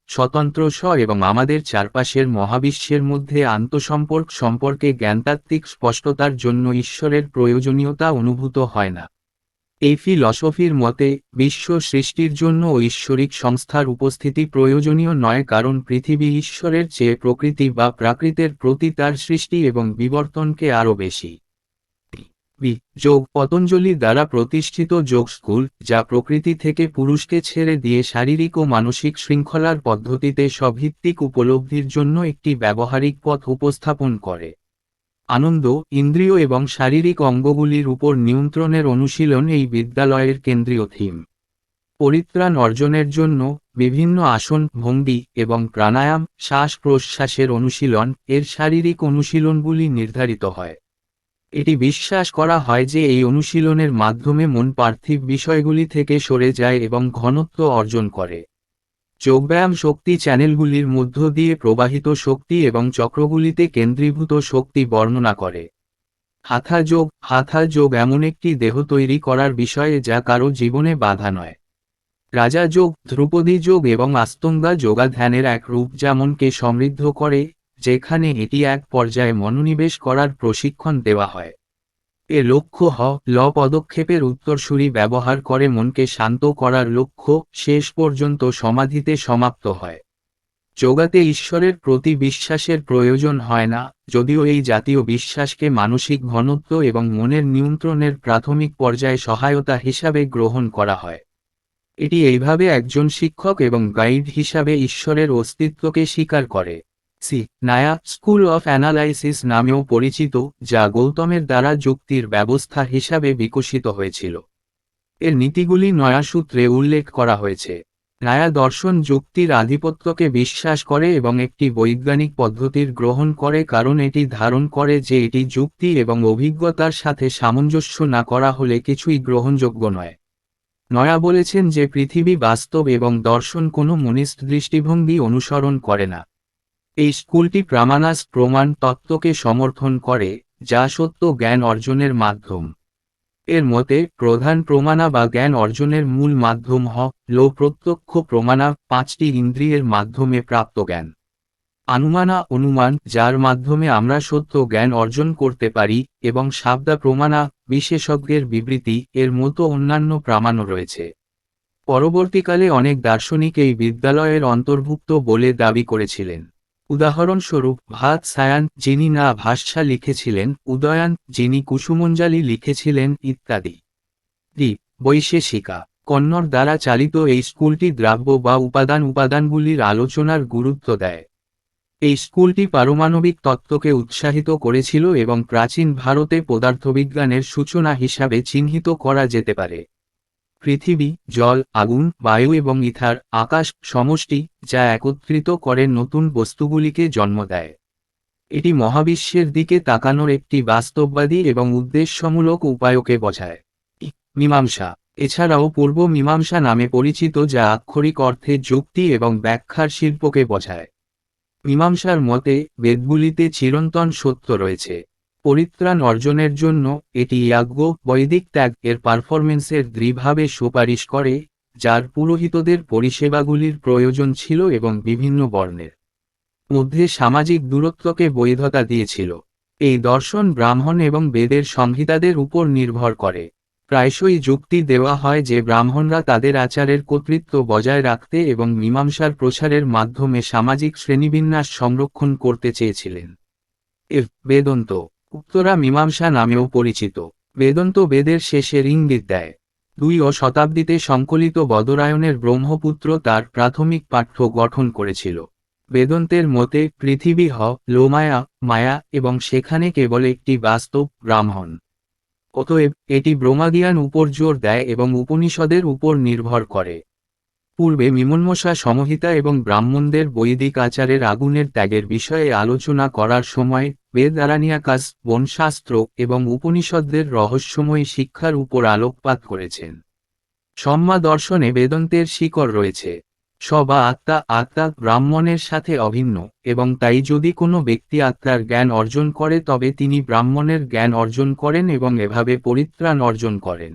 স্বতন্ত্র এবং আমাদের চারপাশের মহাবিশ্বের মধ্যে আন্তঃসম্পর্ক সম্পর্কে জ্ঞানতাত্ত্বিক স্পষ্টতার জন্য ঈশ্বরের প্রয়োজনীয়তা অনুভূত হয় না এই ফিলসফির মতে বিশ্ব সৃষ্টির জন্য ঐশ্বরিক সংস্থার উপস্থিতি প্রয়োজনীয় নয় কারণ পৃথিবী ঈশ্বরের চেয়ে প্রকৃতি বা প্রাকৃতের প্রতি তার সৃষ্টি এবং বিবর্তনকে আরও বেশি যোগ পতঞ্জলি দ্বারা প্রতিষ্ঠিত যোগ স্কুল যা প্রকৃতি থেকে পুরুষকে ছেড়ে দিয়ে শারীরিক ও মানসিক শৃঙ্খলার পদ্ধতিতে স্বভিত্তিক উপলব্ধির জন্য একটি ব্যবহারিক পথ উপস্থাপন করে আনন্দ ইন্দ্রিয় এবং শারীরিক অঙ্গগুলির উপর নিয়ন্ত্রণের অনুশীলন এই বিদ্যালয়ের কেন্দ্রীয় থিম পরিত্রাণ অর্জনের জন্য বিভিন্ন আসন ভঙ্গি এবং প্রাণায়াম শ্বাস প্রশ্বাসের অনুশীলন এর শারীরিক অনুশীলনগুলি নির্ধারিত হয় এটি বিশ্বাস করা হয় যে এই অনুশীলনের মাধ্যমে মন পার্থিব বিষয়গুলি থেকে সরে যায় এবং ঘনত্ব অর্জন করে যোগব্যায়াম শক্তি চ্যানেলগুলির মধ্য দিয়ে প্রবাহিত শক্তি এবং চক্রগুলিতে কেন্দ্রীভূত শক্তি বর্ণনা করে হাঠা যোগ এমন একটি দেহ তৈরি করার বিষয়ে যা কারো জীবনে বাধা নয়। রাজা যোগ, ধ্রুপদী যোগ এবং আস্তঙ্গা যোগা ধ্যানের এক রূপ যা মনকে সমৃদ্ধ করে, যেখানে এটি এক পর্যায়ে মনোনিবেশ করার প্রশিক্ষণ দেওয়া হয়। এর লক্ষ্য পদক্ষেপের উত্তরসূরি ব্যবহার করে মনকে শান্ত করার লক্ষ্য শেষ পর্যন্ত সমাধিতে সমাপ্ত হয়। যোগাতে ঈশ্বরের প্রতি বিশ্বাসের প্রয়োজন হয় না, যদিও এই জাতীয় বিশ্বাসকে মানসিক ঘনত্ব এবং মনের নিয়ন্ত্রণের প্রাথমিক পর্যায়ে সহায়তা হিসাবে গ্রহণ করা হয়। এটি এইভাবে একজন শিক্ষক এবং গাইড হিসাবে ঈশ্বরের অস্তিত্বকে স্বীকার করে। নায়া স্কুল অফ অ্যানালাইসিস নামেও পরিচিত, যা গৌতমের দ্বারা যুক্তির ব্যবস্থা হিসাবে বিকশিত হয়েছিল। এর নীতিগুলি নয়া সূত্রে উল্লেখ করা হয়েছে। নায়া দর্শন যুক্তির আধিপত্যকে বিশ্বাস করে এবং একটি বৈজ্ঞানিক পদ্ধতির গ্রহণ করে কারণ এটি ধারণ করে যে এটি যুক্তি এবং অভিজ্ঞতার সাথে সামঞ্জস্য না করা হলে কিছুই গ্রহণযোগ্য নয়। নয়া বলেছেন যে পৃথিবী বাস্তব এবং দর্শন কোনো মনিস্ট দৃষ্টিভঙ্গি অনুসরণ করে না। এই স্কুলটি প্রামানাস প্রমাণ তত্ত্বকে সমর্থন করে, যা সত্য জ্ঞান অর্জনের মাধ্যম। এর মতে প্রধান প্রমাণা বা জ্ঞান অর্জনের মূল মাধ্যম প্রত্যক্ষ প্রমাণা, পাঁচটি ইন্দ্রিয়ের মাধ্যমে প্রাপ্ত জ্ঞান। অনুমান, যার মাধ্যমে আমরা সত্য জ্ঞান অর্জন করতে পারি, এবং শাব্দা প্রমাণা, বিশেষজ্ঞের বিবৃতি, এর মতো অন্যান্য প্রামাণ্য রয়েছে। পরবর্তীকালে অনেক দার্শনিক এই বিদ্যালয়ের অন্তর্ভুক্ত বলে দাবি করেছিলেন। উদাহরণস্বরূপ ভাত সায়ান, যিনি না ভাষা লিখেছিলেন, উদয়ান, যিনি কুসুমঞ্জালি লিখেছিলেন, ইত্যাদি। বৈশেষিকা কন্নড় দ্বারা চালিত এই স্কুলটি দ্রাব্য বা উপাদানগুলির আলোচনার গুরুত্ব দেয়। এই স্কুলটি পারমাণবিক তত্ত্বকে উৎসাহিত করেছিল এবং প্রাচীন ভারতে পদার্থবিজ্ঞানের সূচনা হিসাবে চিহ্নিত করা যেতে পারে। পৃথিবী, জল, আগুন, বায়ু এবং ইথার, আকাশ, সমষ্টি, যা একত্রিত করে নতুন বস্তুগুলিকে জন্ম দেয়। এটি মহাবিশ্বের দিকে তাকানোর একটি বাস্তববাদী এবং উদ্দেশ্যমূলক উপায়কে বোঝায়। মীমাংসা এছাড়াও পূর্ব মীমাংসা নামে পরিচিত, যা আক্ষরিক অর্থে যুক্তি এবং ব্যাখ্যার শিল্পকে বোঝায়। মীমাংসার মতে বেদগুলিতে চিরন্তন সত্য রয়েছে। পরিত্রাণ অর্জনের জন্য এটি ইয়াজ্ঞ, বৈদিক ত্যাগ এর পারফরমেন্সের দৃঢ়ভাবে সুপারিশ করে, যার পুরোহিতদের পরিষেবাগুলির প্রয়োজন ছিল এবং বিভিন্ন বর্ণের মধ্যে সামাজিক দূরত্বকে বৈধতা দিয়েছিল। এই দর্শন ব্রাহ্মণ এবং বেদের সংহিতাদের উপর নির্ভর করে। প্রায়শই যুক্তি দেওয়া হয় যে ব্রাহ্মণরা তাদের আচারের কর্তৃত্ব বজায় রাখতে এবং মীমাংসার প্রসারের মাধ্যমে সামাজিক শ্রেণীবিন্যাস সংরক্ষণ করতে চেয়েছিলেন। বেদন্ত উত্তরা মীমাংসা নামেও পরিচিত। বেদন্ত বেদের শেষের ইঙ্গিত দেয়। 2য় শতাব্দীতে সংকলিত বদরায়ণের ব্রহ্মপুত্র তার প্রাথমিক পাঠ্য গঠন করেছিল। বেদন্তের মতে পৃথিবী মায়া এবং সেখানে কেবল একটি বাস্তব ব্রাহ্মণ। অতএব এটি ব্রহ্মজ্ঞান উপর জোর দেয় এবং উপনিষদের উপর নির্ভর করে। পূর্বে মীমাংসা সংহিতা এবং ব্রাহ্মণদের বৈদিক আচারের আগুনের ত্যাগের বিষয়ে আলোচনা করার সময় বেদারণ্যকাস, বনশাস্ত্র এবং উপনিষদদের রহস্যময় শিক্ষার উপর আলোকপাত করেছেন। সম্মা দর্শনে বেদান্তের শিকড় রয়েছে। আত্মা ব্রাহ্মণের সাথে অভিন্ন, এবং তাই যদি কোনো ব্যক্তি আত্মার জ্ঞান অর্জন করে তবে তিনি ব্রাহ্মণের জ্ঞান অর্জন করেন এবং এভাবে পরিত্রাণ অর্জন করেন।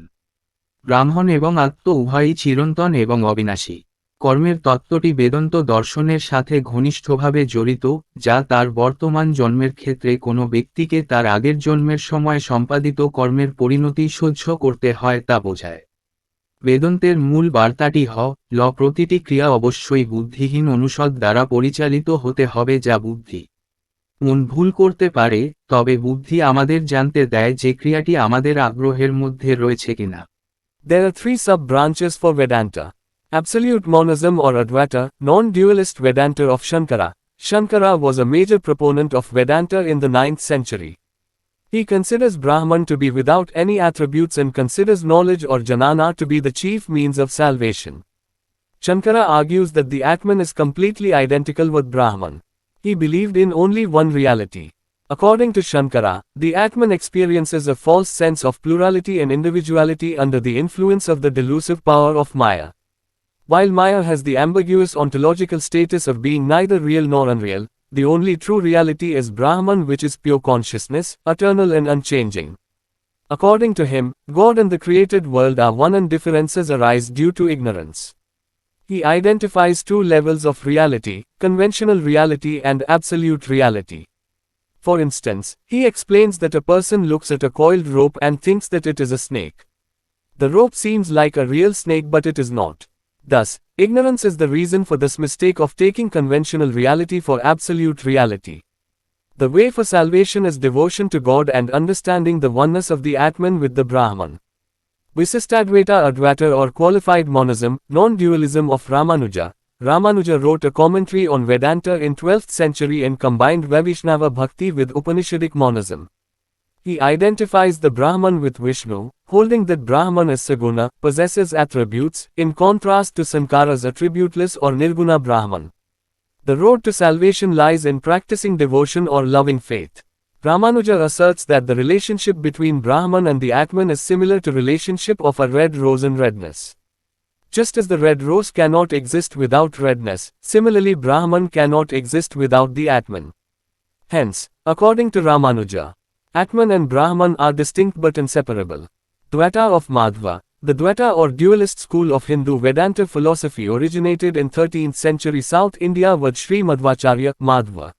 ব্রাহ্মণ এবং আত্ম উভয়ই চিরন্তন এবং অবিনাশী। কর্মের তত্ত্বটি বেদান্ত দর্শনের সাথে ঘনিষ্ঠভাবে জড়িত, যা তার বর্তমান জন্মের ক্ষেত্রে কোনো ব্যক্তিকে তার আগের জন্মের সময় সম্পাদিত কর্মের পরিণতি সহ্য করতে হয় তা বোঝায়। বেদান্তের মূল বার্তাটি প্রতিটি ক্রিয়া অবশ্যই বুদ্ধিহীন অনুষদ দ্বারা পরিচালিত হতে হবে, যা বুদ্ধি মন ভুল করতে পারে, তবে বুদ্ধি আমাদের জানতে দেয় যে ক্রিয়াটি আমাদের আগ্রহের মধ্যে রয়েছে কিনা। There are three sub-branches for Vedanta. Absolute monism or Advaita, non-dualist Vedanta of Shankara. Shankara was a major proponent of Vedanta in the 9th century. He considers Brahman to be without any attributes and considers knowledge or jnana to be the chief means of salvation. Shankara argues that the Atman is completely identical with Brahman. He believed in only one reality. According to Shankara, the Atman experiences a false sense of plurality and individuality under the influence of the delusive power of Maya. While Maya has the ambiguous ontological status of being neither real nor unreal, the only true reality is Brahman, which is pure consciousness, eternal and unchanging. According to him, God and the created world are one and differences arise due to ignorance. He identifies two levels of reality, conventional reality and absolute reality. For instance, he explains that a person looks at a coiled rope and thinks that it is a snake. The rope seems like a real snake, but it is not. Thus, ignorance is the reason for this mistake of taking conventional reality for absolute reality. The way for salvation is devotion to God and understanding the oneness of the Atman with the Brahman. Visistadvaita Advaita or qualified monism, non-dualism of Ramanuja. Ramanuja wrote a commentary on Vedanta in 12th century and combined Vaishnava Bhakti with Upanishadic monism. He identifies the Brahman with Vishnu, holding that Brahman is Saguna, possesses attributes, in contrast to Sankara's attributeless or Nirguna Brahman. The road to salvation lies in practicing devotion or loving faith. Ramanuja asserts that the relationship between Brahman and the Atman is similar to relationship of a red rose and redness. Just as the red rose cannot exist without redness, similarly Brahman cannot exist without the Atman. Hence, according to Ramanuja, Atman and Brahman are distinct but inseparable. Dvaita of Madhva. The Dvaita or dualist school of Hindu Vedanta philosophy originated in 13th century South India with Sri Madhvacharya, Madhva.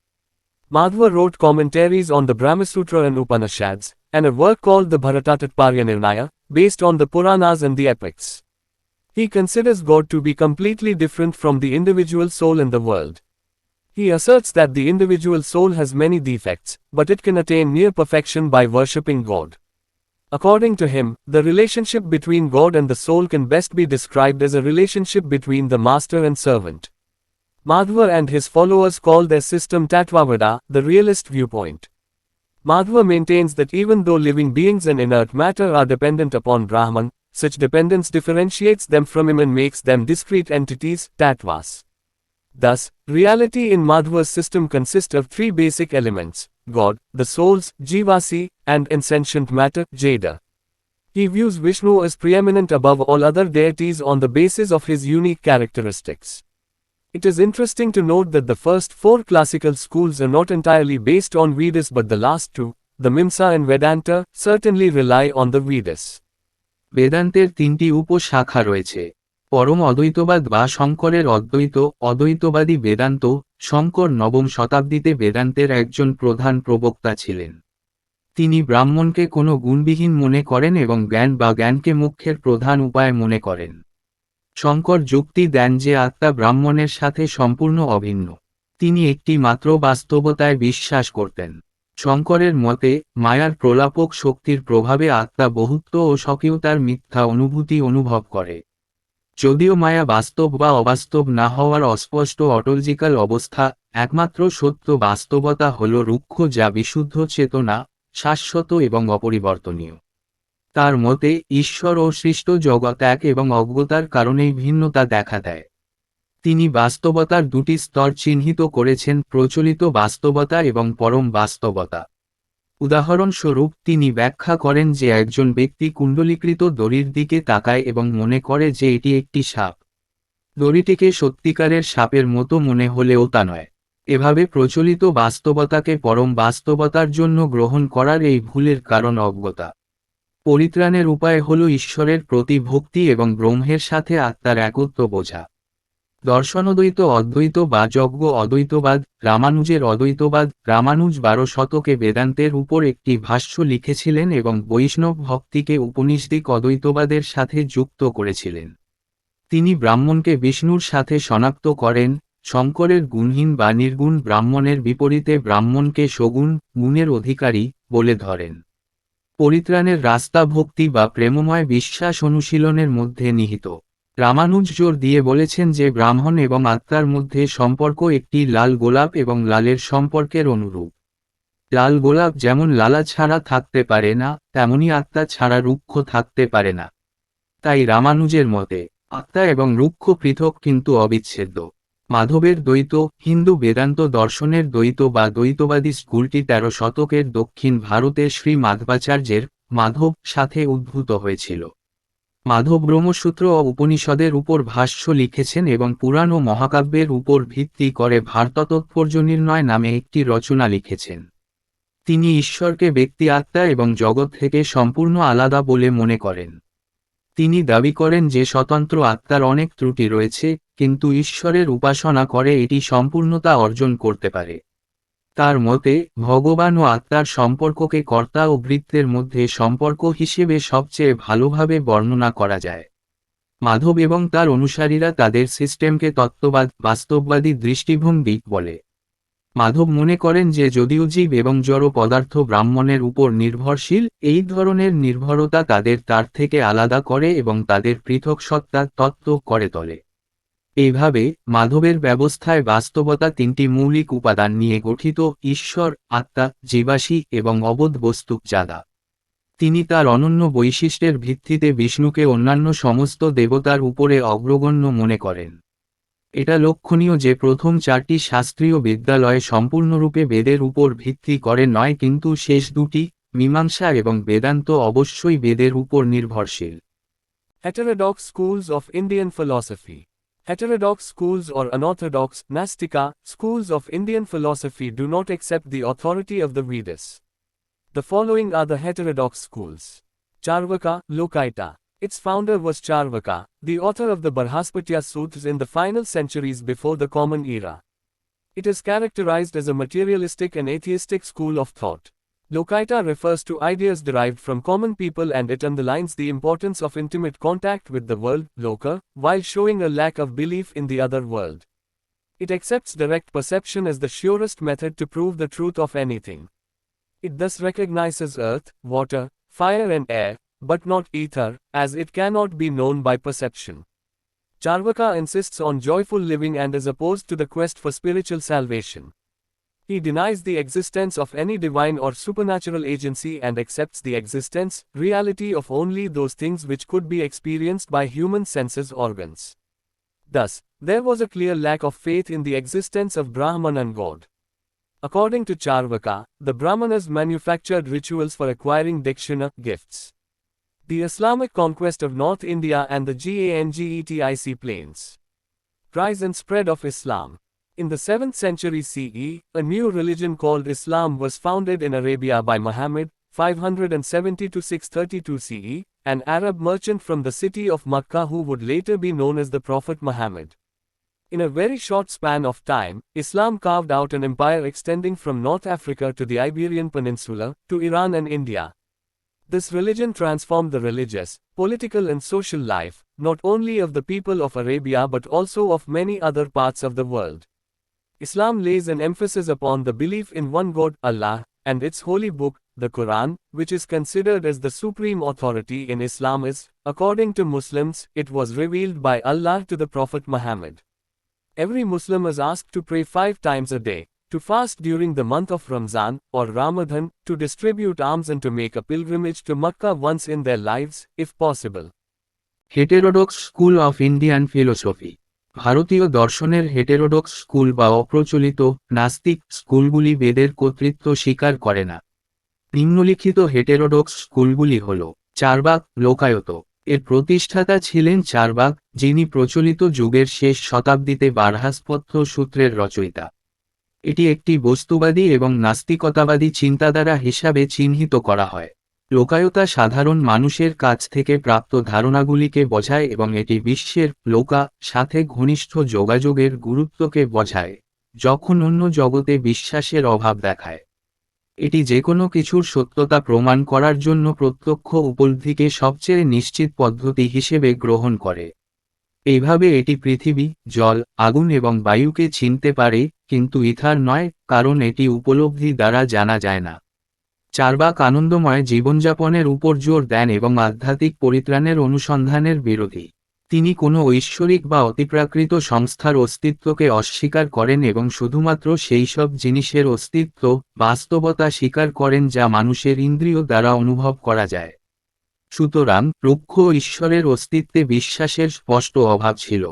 Madhva wrote commentaries on the Brahmasutra and Upanishads, and a work called the Bharatatatparya Nirnaya, based on the Puranas and the epics. He considers God to be completely different from the individual soul in the world. He asserts that the individual soul has many defects, but it can attain near perfection by worshipping God. According to him, the relationship between God and the soul can best be described as a relationship between the master and servant. Madhva and his followers call their system Tattvavada, the realist viewpoint. Madhva maintains that even though living beings and inert matter are dependent upon Brahman, such dependence differentiates them from him and makes them discrete entities, tattvas. Thus, reality in Madhva's system consists of three basic elements: God, the souls, Jivasi, and insentient matter, Jada. He views Vishnu as preeminent above all other deities on the basis of his unique characteristics. It is interesting to note that the first four classical schools are not entirely based on Vedas, but the last two, the Mimsa and Vedanta, certainly rely on the Vedas. বেদান্তের তিনটি উপশাখা রয়েছে: পরম অদ্বৈতবাদ বা শঙ্করের অদ্বৈত, অদ্বৈতবাদী বেদান্ত। শঙ্কর নবম শতাব্দীতে বেদান্তের একজন প্রধান প্রবক্তা ছিলেন। তিনি ব্রাহ্মণকে কোনো গুণবিহীন মনে করেন এবং জ্ঞান বা জ্ঞানকে মোক্ষের প্রধান উপায় মনে করেন। শঙ্কর যুক্তি দেন যে আত্মা ব্রাহ্মণের সাথে সম্পূর্ণ অভিন্ন। তিনি একটি মাত্র বাস্তবতায় বিশ্বাস করতেন। শঙ্করের মতে, মায়ার প্রলাপক শক্তির প্রভাবে আত্মা বহুত্ব ও স্বকীয়তার মিথ্যা অনুভূতি অনুভব করে। যদিও মায়া বাস্তব বা অবাস্তব না হওয়ার অস্পষ্ট অটলজিক্যাল অবস্থা, একমাত্র সত্য বাস্তবতা হল রুক্ষ, যা বিশুদ্ধ চেতনা, শাশ্বত এবং অপরিবর্তনীয়। তার মতে, ঈশ্বর ও সৃষ্ট জগৎ এক এবং অজ্ঞতার কারণেই ভিন্নতা দেখা দেয়। তিনি বাস্তবতার দুটি স্তর চিহ্নিত করেছেন: প্রচলিত বাস্তবতা এবং পরম বাস্তবতা। উদাহরণস্বরূপ, তিনি ব্যাখ্যা করেন যে একজন ব্যক্তি কুণ্ডলীকৃত দড়ির দিকে তাকায় এবং মনে করে যে এটি একটি সাপ। দড়িটিকে সত্যিকারের সাপের মতো মনে হলেও তা নয়। এভাবে প্রচলিত বাস্তবতাকে পরম বাস্তবতার জন্য গ্রহণ করার এই ভুলের কারণ অজ্ঞতা। পরিত্রাণের উপায় হল ঈশ্বরের প্রতি ভক্তি এবং ব্রহ্মের সাথে আত্মার একত্ব বোঝা। দর্শনদ্বৈত, অদ্বৈত বা যজ্ঞ অদ্বৈতবাদ। রামানুজের অদ্বৈতবাদ। রামানুজ 12 শতকে বেদান্তের উপর একটি ভাষ্য লিখেছিলেন এবং বৈষ্ণব ভক্তিকে উপনিষদিক অদ্বৈতবাদের সাথে যুক্ত করেছিলেন। তিনি ব্রাহ্মণকে বিষ্ণুর সাথে শনাক্ত করেন। শঙ্করের গুণহীন বা নির্গুণ ব্রাহ্মণের বিপরীতে ব্রাহ্মণকে সগুণ, গুণের অধিকারী বলে ধরেন। পরিত্রাণের রাস্তা ভক্তি বা প্রেমময় বিশ্বাস অনুশীলনের মধ্যে নিহিত। রামানুজ জোর দিয়ে বলেছেন যে ব্রাহ্মণ এবং আত্মার মধ্যে সম্পর্ক একটি লাল গোলাপ এবং লালের সম্পর্কের অনুরূপ। লাল গোলাপ যেমন লালা ছাড়া থাকতে পারে না, তেমনি আত্মা ছাড়া রুক্ষ থাকতে পারে না। তাই রামানুজের মতে আত্মা এবং রুক্ষ পৃথক কিন্তু অবিচ্ছেদ্য। মাধবের দ্বৈত। হিন্দু বেদান্ত দর্শনের দ্বৈত বা দ্বৈতবাদী স্কুলটি 13 শতকের দক্ষিণ ভারতের শ্রী মাধবাচার্যের মাধব সাথে উদ্ভূত হয়েছিল। মাধব ব্রহ্মসূত্র ও উপনিষদের উপর ভাষ্য লিখেছেন এবং পুরাণ ও মহাকাব্যের উপর ভিত্তি করে ভারততাৎপর্যনির্ণয় নামে একটি রচনা লিখেছেন। তিনি ঈশ্বরকে ব্যক্তি আত্মা এবং জগৎ থেকে সম্পূর্ণ আলাদা বলে মনে করেন। তিনি দাবি করেন যে স্বতন্ত্র আত্মার অনেক ত্রুটি রয়েছে, কিন্তু ঈশ্বরের উপাসনা করে এটি সম্পূর্ণতা অর্জন করতে পারে। তার মতে ভগবান ও আত্মার সম্পর্ককে কর্তা ও ভৃত্যের মধ্যে সম্পর্ক হিসেবে সবচেয়ে ভালোভাবে বর্ণনা করা যায়। মাধব এবং তার অনুসারীরা তাদের সিস্টেমকে তত্ত্ববাদ বাস্তববাদী দৃষ্টিভঙ্গি বলে। মাধব মনে করেন যে যদিও জীব এবং জড় পদার্থ ব্রাহ্মণের উপর নির্ভরশীল, এই ধরনের নির্ভরতা তাদের তার থেকে আলাদা করে এবং তাদের পৃথক সত্তা তত্ত্ব করে তোলে। এইভাবে মাধবের ব্যবস্থায় বাস্তবতা তিনটি মৌলিক উপাদান নিয়ে গঠিত: ঈশ্বর, আত্মা, জীবাশী এবং অবোধ বস্তু জাদা। তিনি তার অনন্য বৈশিষ্ট্যের ভিত্তিতে বিষ্ণুকে অন্যান্য সমস্ত দেবতার উপরে অগ্রগণ্য মনে করেন। এটা লক্ষণীয় যে প্রথম চারটি শাস্ত্রীয় বিদ্যালয়ে সম্পূর্ণরূপে বেদের উপর ভিত্তি করে নয়, কিন্তু শেষ দুটি, মীমাংসা এবং বেদান্ত, অবশ্যই বেদের উপর নির্ভরশীল। Heterodox schools of Indian philosophy. Heterodox schools or unorthodox, Nastika, schools of Indian philosophy do not accept the authority of the Vedas. The following are the heterodox schools. Charvaka, Lokaita. Its founder was Charvaka, the author of the Barhaspatya Sutras in the final centuries before the Common Era. It is characterized as a materialistic and atheistic school of thought. Lokaita refers to ideas derived from common people and it underlines the importance of intimate contact with the world, Loka, while showing a lack of belief in the other world. It accepts direct perception as the surest method to prove the truth of anything. It thus recognizes earth, water, fire and air, but not ether, as it cannot be known by perception. Charvaka insists on joyful living and is opposed to the quest for spiritual salvation. He denies the existence of any divine or supernatural agency and accepts the existence, reality of only those things which could be experienced by human senses organs. Thus, there was a clear lack of faith in the existence of Brahman and God. According to Charvaka, the Brahmanas manufactured rituals for acquiring dakshina, gifts. The Islamic conquest of North India and the Gangetic plains. Rise and spread of Islam. In the 7th century CE, a new religion called Islam was founded in Arabia by Muhammad, 570 to 632 CE, an Arab merchant from the city of Makkah who would later be known as the Prophet Muhammad. In a very short span of time, Islam carved out an empire extending from North Africa to the Iberian Peninsula, to Iran and India. This religion transformed the religious, political and social life, not only of the people of Arabia but also of many other parts of the world. Islam lays an emphasis upon the belief in one God, Allah, and its holy book, the Quran, which is considered as the supreme authority in Islam is, according to Muslims, it was revealed by Allah to the Prophet Muhammad. Every Muslim is asked to pray 5 times a day, to fast during the month of Ramzan, or Ramadan, to distribute alms and to make a pilgrimage to Makkah once in their lives, if possible. Heterodox school of Indian philosophy. ভারতীয় দর্শনের হেটেরোডক্স school বা অপ্রচলিত, নাস্তিক স্কুলগুলি বেদের কর্তৃত্ব স্বীকার করে না। নিম্নলিখিত হেটেরোডক্স স্কুলগুলি হল: চারবাক, লোকায়ত। এর প্রতিষ্ঠাতা ছিলেন চারবাক, যিনি প্রচলিত যুগের শেষ শতাব্দীতে বারহাস্পত্য সূত্রের রচয়িতা। এটি একটি বস্তুবাদী এবং নাস্তিকতাবাদী চিন্তাধারা হিসাবে চিহ্নিত করা হয়। লোকায়তা সাধারণ মানুষের কাছ থেকে প্রাপ্ত ধারণাগুলিকে বোঝায় এবং এটি বিশ্বের লোকা সাথে ঘনিষ্ঠ যোগাযোগের গুরুত্বকে বোঝায়, যখন অন্য জগতে বিশ্বাসের অভাব দেখায়। এটি যে কোনো কিছুর সত্যতা প্রমাণ করার জন্য প্রত্যক্ষ উপলব্ধিকে সবচেয়ে নিশ্চিত পদ্ধতি হিসেবে গ্রহণ করে। এইভাবে এটি পৃথিবী, জল, আগুন এবং বায়ুকে চিনতে পারে, কিন্তু ইথার নয়, কারণ এটি উপলব্ধি দ্বারা জানা যায় না। চারবাক আনন্দময় জীবনযাপনের উপর জোর দেন এবং আধ্যাত্মিক পরিত্রাণের অনুসন্ধানের বিরোধী। তিনি কোনো ঐশ্বরিক বা অতিপ্রাকৃত সংস্থার অস্তিত্বকে অস্বীকার করেন এবং শুধুমাত্র সেই সব জিনিসের অস্তিত্ব, বাস্তবতা স্বীকার করেন যা মানুষের ইন্দ্রিয় দ্বারা অনুভব করা যায়। সুতরাং প্রক্ষ ঈশ্বরের অস্তিত্বে বিশ্বাসের স্পষ্ট অভাব ছিল।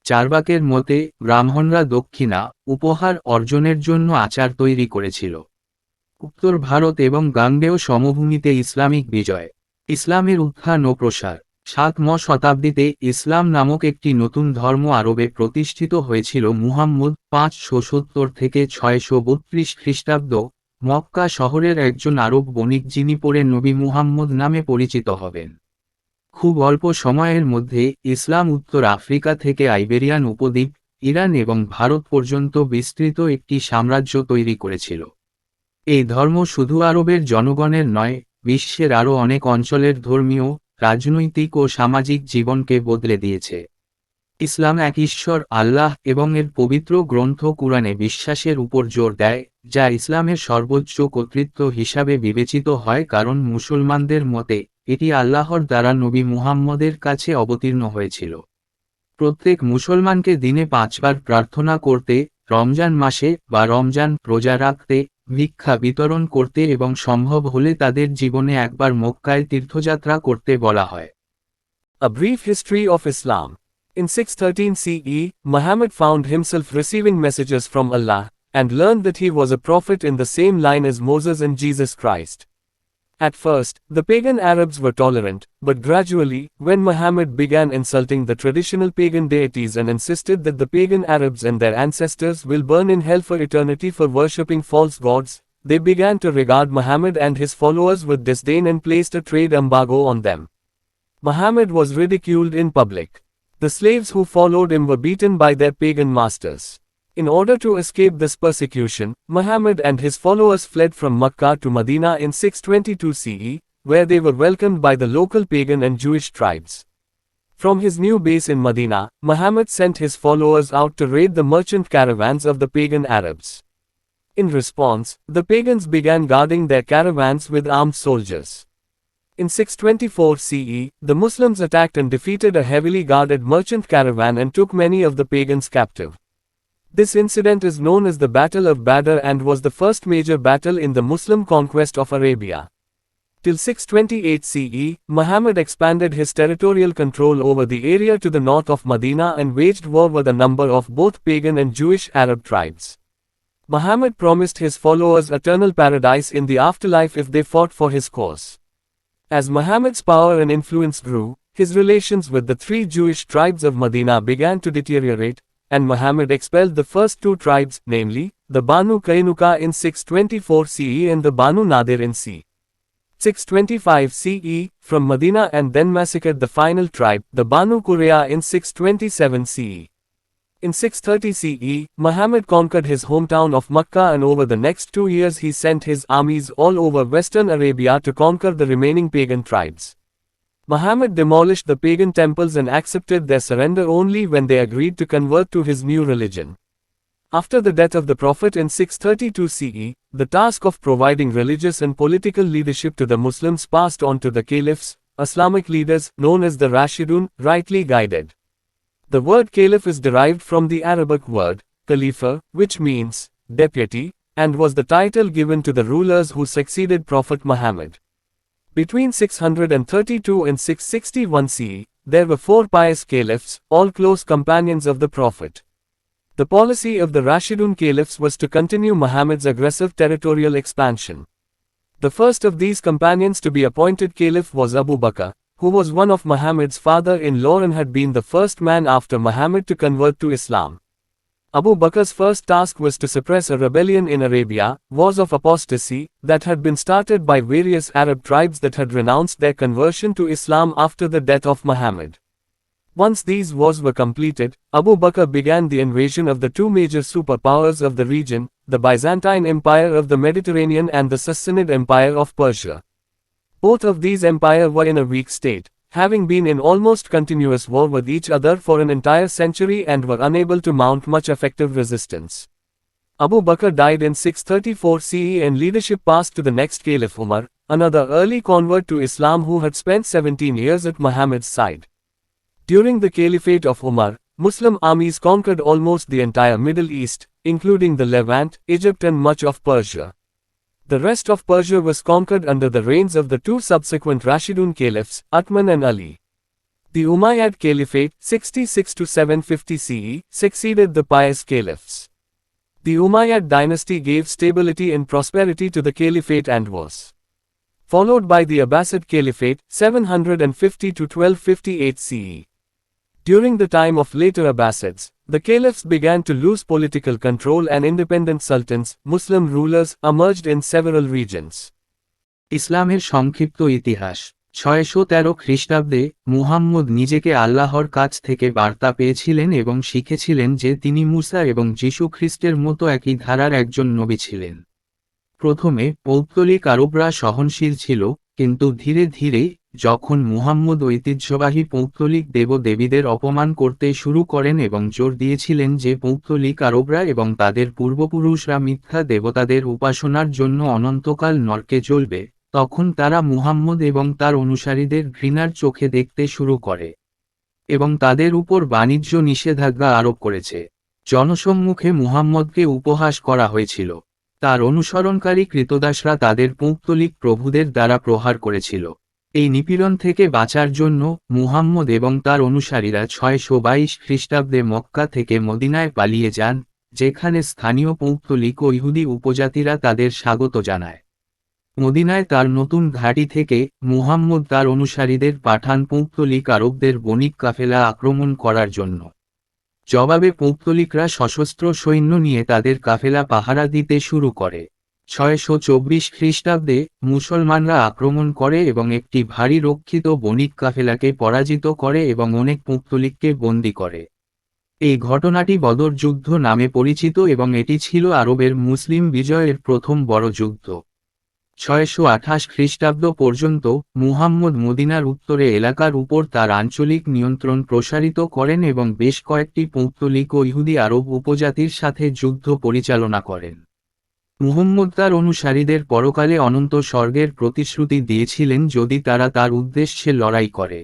চারবাকের মতে ব্রাহ্মণরা দক্ষিণা, উপহার অর্জনের জন্য আচার তৈরি করেছিল। উত্তর ভারত এবং গাঙ্গেয় সমভূমিতে ইসলামিক বিজয়। ইসলামের উত্থান ও প্রসার। 7ম শতাব্দীতে ইসলাম নামক একটি নতুন ধর্ম আরবে প্রতিষ্ঠিত হয়েছিল। মুহাম্মদ 570 থেকে 632 খ্রিস্টাব্দ মক্কা শহরের একজন আরব বণিক, যিনি পরে নবী মুহাম্মদ নামে পরিচিত হবেন। খুব অল্প সময়ের মধ্যে ইসলাম উত্তর আফ্রিকা থেকে আইবেরিয়ান উপদ্বীপ, ইরান এবং ভারত পর্যন্ত বিস্তৃত একটি সাম্রাজ্য তৈরি করেছিল। এই ধর্ম শুধু আরবের জনগণের নয়, বিশ্বের আরও অনেক অঞ্চলের ধর্মীয়, রাজনৈতিক ও সামাজিক জীবনকে বদলে দিয়েছে। ইসলাম এক ঈশ্বর আল্লাহ এবং এর পবিত্র গ্রন্থ কুরআনে বিশ্বাসের উপর জোর দেয়, যা ইসলামের সর্বোচ্চ কর্তৃত্ব হিসাবে বিবেচিত হয় কারণ মুসলমানদের মতে এটি আল্লাহর দ্বারা নবী মুহাম্মদের কাছে অবতীর্ণ হয়েছিল। প্রত্যেক মুসলমানকে দিনে 5 বার প্রার্থনা করতে, রমজান মাসে বা রমজান রোজা রাখতে, ভিক্ষা বিতরণ করতে এবং সম্ভব হলে তাদের জীবনে একবার মক্কায় তীর্থযাত্রা করতে বলা হয়। A brief history of Islam. In 613 CE, Muhammad found himself receiving messages from Allah, and learned that he was a prophet in the same line as Moses and Jesus Christ. At first, the pagan Arabs were tolerant, but gradually, when Muhammad began insulting the traditional pagan deities and insisted that the pagan Arabs and their ancestors will burn in hell for eternity for worshipping false gods, they began to regard Muhammad and his followers with disdain and placed a trade embargo on them. Muhammad was ridiculed in public. The slaves who followed him were beaten by their pagan masters. In order to escape this persecution, Muhammad and his followers fled from Mecca to Medina in 622 CE, where they were welcomed by the local pagan and Jewish tribes. From his new base in Medina, Muhammad sent his followers out to raid the merchant caravans of the pagan Arabs. In response, the pagans began guarding their caravans with armed soldiers. In 624 CE, the Muslims attacked and defeated a heavily guarded merchant caravan and took many of the pagans captive. This incident is known as the Battle of Badr and was the first major battle in the Muslim conquest of Arabia. Till 628 CE, Muhammad expanded his territorial control over the area to the north of Medina and waged war with a number of both pagan and Jewish Arab tribes. Muhammad promised his followers eternal paradise in the afterlife if they fought for his cause. As Muhammad's power and influence grew, his relations with the 3 Jewish tribes of Medina began to deteriorate, and Muhammad expelled the first 2 tribes, namely, the Banu Qaynuqa in 624 CE and the Banu Nadir in c. 625 CE, from Medina and then massacred the final tribe, the Banu Qurayza in 627 CE. In 630 CE, Muhammad conquered his hometown of Mecca, and over the next 2 years he sent his armies all over western Arabia to conquer the remaining pagan tribes. Muhammad demolished the pagan temples and accepted their surrender only when they agreed to convert to his new religion. After the death of the Prophet in 632 CE, the task of providing religious and political leadership to the Muslims passed on to the caliphs, Islamic leaders, known as the Rashidun, rightly guided. The word caliph is derived from the Arabic word, khalifa, which means deputy, and was the title given to the rulers who succeeded Prophet Muhammad. Between 632 and 661 CE, there were 4 pious caliphs, all close companions of the Prophet. The policy of the Rashidun caliphs was to continue Muhammad's aggressive territorial expansion. The first of these companions to be appointed caliph was Abu Bakr, who was one of Muhammad's father-in-law and had been the first man after Muhammad to convert to Islam. Abu Bakr's first task was to suppress a rebellion in Arabia, wars of apostasy, that had been started by various Arab tribes that had renounced their conversion to Islam after the death of Muhammad. Once these wars were completed, Abu Bakr began the invasion of the 2 major superpowers of the region, the Byzantine Empire of the Mediterranean and the Sassanid Empire of Persia. Both of these empires were in a weak state, having been in almost continuous war with each other for an entire century and were unable to mount much effective resistance. Abu Bakr died in 634 CE and leadership passed to the next caliph Umar, another early convert to Islam who had spent 17 years at Muhammad's side. During the caliphate of Umar, Muslim armies conquered almost the entire Middle East, including the Levant, Egypt and much of Persia. The rest of Persia was conquered under the reigns of the 2 subsequent Rashidun caliphs, Uthman and Ali. The Umayyad Caliphate, 66 to 750 CE, succeeded the pious caliphs. The Umayyad dynasty gave stability and prosperity to the caliphate and was followed by the Abbasid Caliphate 750 to 1258 CE. During the time of later Abbasids, the caliphs began to lose political control and independent sultans, Muslim rulers, emerged in several regions. ইসলামের সংক্ষিপ্ত ইতিহাস 613 খ্রিস্টাব্দে মুহাম্মদ নিজেকে আল্লাহর কাছ থেকে বার্তা পেয়েছিলেন এবং শিখেছিলেন যে তিনি মুসা এবং যীশু খ্রিস্টের মতো একই ধারার একজন নবী ছিলেন। প্রথমে পৌত্তলিক আরবরা সহনশীল ছিল, কিন্তু ধীরে ধীরে যখন মুহাম্মদ ঐতিহ্যবাহী পৌত্তলিক দেবদেবীদের অপমান করতে শুরু করেন এবং জোর দিয়েছিলেন যে পৌত্তলিক আরবরা এবং তাদের পূর্বপুরুষরা মিথ্যা দেবতাদের উপাসনার জন্য অনন্তকাল নরকে জ্বলবে, তখন তারা মুহাম্মদ এবং তার অনুসারীদের ঘৃণার চোখে দেখতে শুরু করে এবং তাদের উপর বাণিজ্য নিষেধাজ্ঞা আরোপ করেছে। জনসম্মুখে মুহাম্মদকে উপহাস করা হয়েছিল। তার অনুসরণকারী কৃতদাসরা তাদের পৌত্তলিক প্রভুদের দ্বারা প্রহার করেছিল। এই নিপীড়ন থেকে বাঁচার জন্য মুহাম্মদ এবং তার অনুসারীরা 622 খ্রিস্টাব্দে মক্কা থেকে মদিনায় পালিয়ে যান, যেখানে স্থানীয় পৌত্তলিক ও ইহুদি উপজাতিরা তাদের স্বাগত জানায়। মদিনায় তার নতুন ঘাঁটি থেকে মুহাম্মদ তার অনুসারীদের পাঠান পৌত্তলিক আরবদের বণিক কাফেলা আক্রমণ করার জন্য। জবাবে পৌত্তলিকরা সশস্ত্র সৈন্য নিয়ে তাদের কাফেলা পাহারা দিতে শুরু করে। 624 খ্রিস্টাব্দে মুসলমানরা আক্রমণ করে এবং একটি ভারী রক্ষিত বণিক কাফেলাকে পরাজিত করে এবং অনেক পৌত্তলিককে বন্দী করে। এই ঘটনাটি বদর যুদ্ধ নামে পরিচিত এবং এটি ছিল আরবের মুসলিম বিজয়ের প্রথম বড় যুদ্ধ। 628 খ্রিস্টাব্দ পর্যন্ত মুহাম্মদ মদিনার উত্তরে এলাকার উপর তার আঞ্চলিক নিয়ন্ত্রণ প্রসারিত করেন এবং বেশ কয়েকটি পৌত্তলিক ও ইহুদি আরব উপজাতির সাথে যুদ্ধ পরিচালনা করেন। মুহাম্মদ তার অনুসারীদের পরকালে অনন্ত স্বর্গের প্রতিশ্রুতি দিয়েছিলেন যদি তারা তার উদ্দেশ্যে লড়াই করে।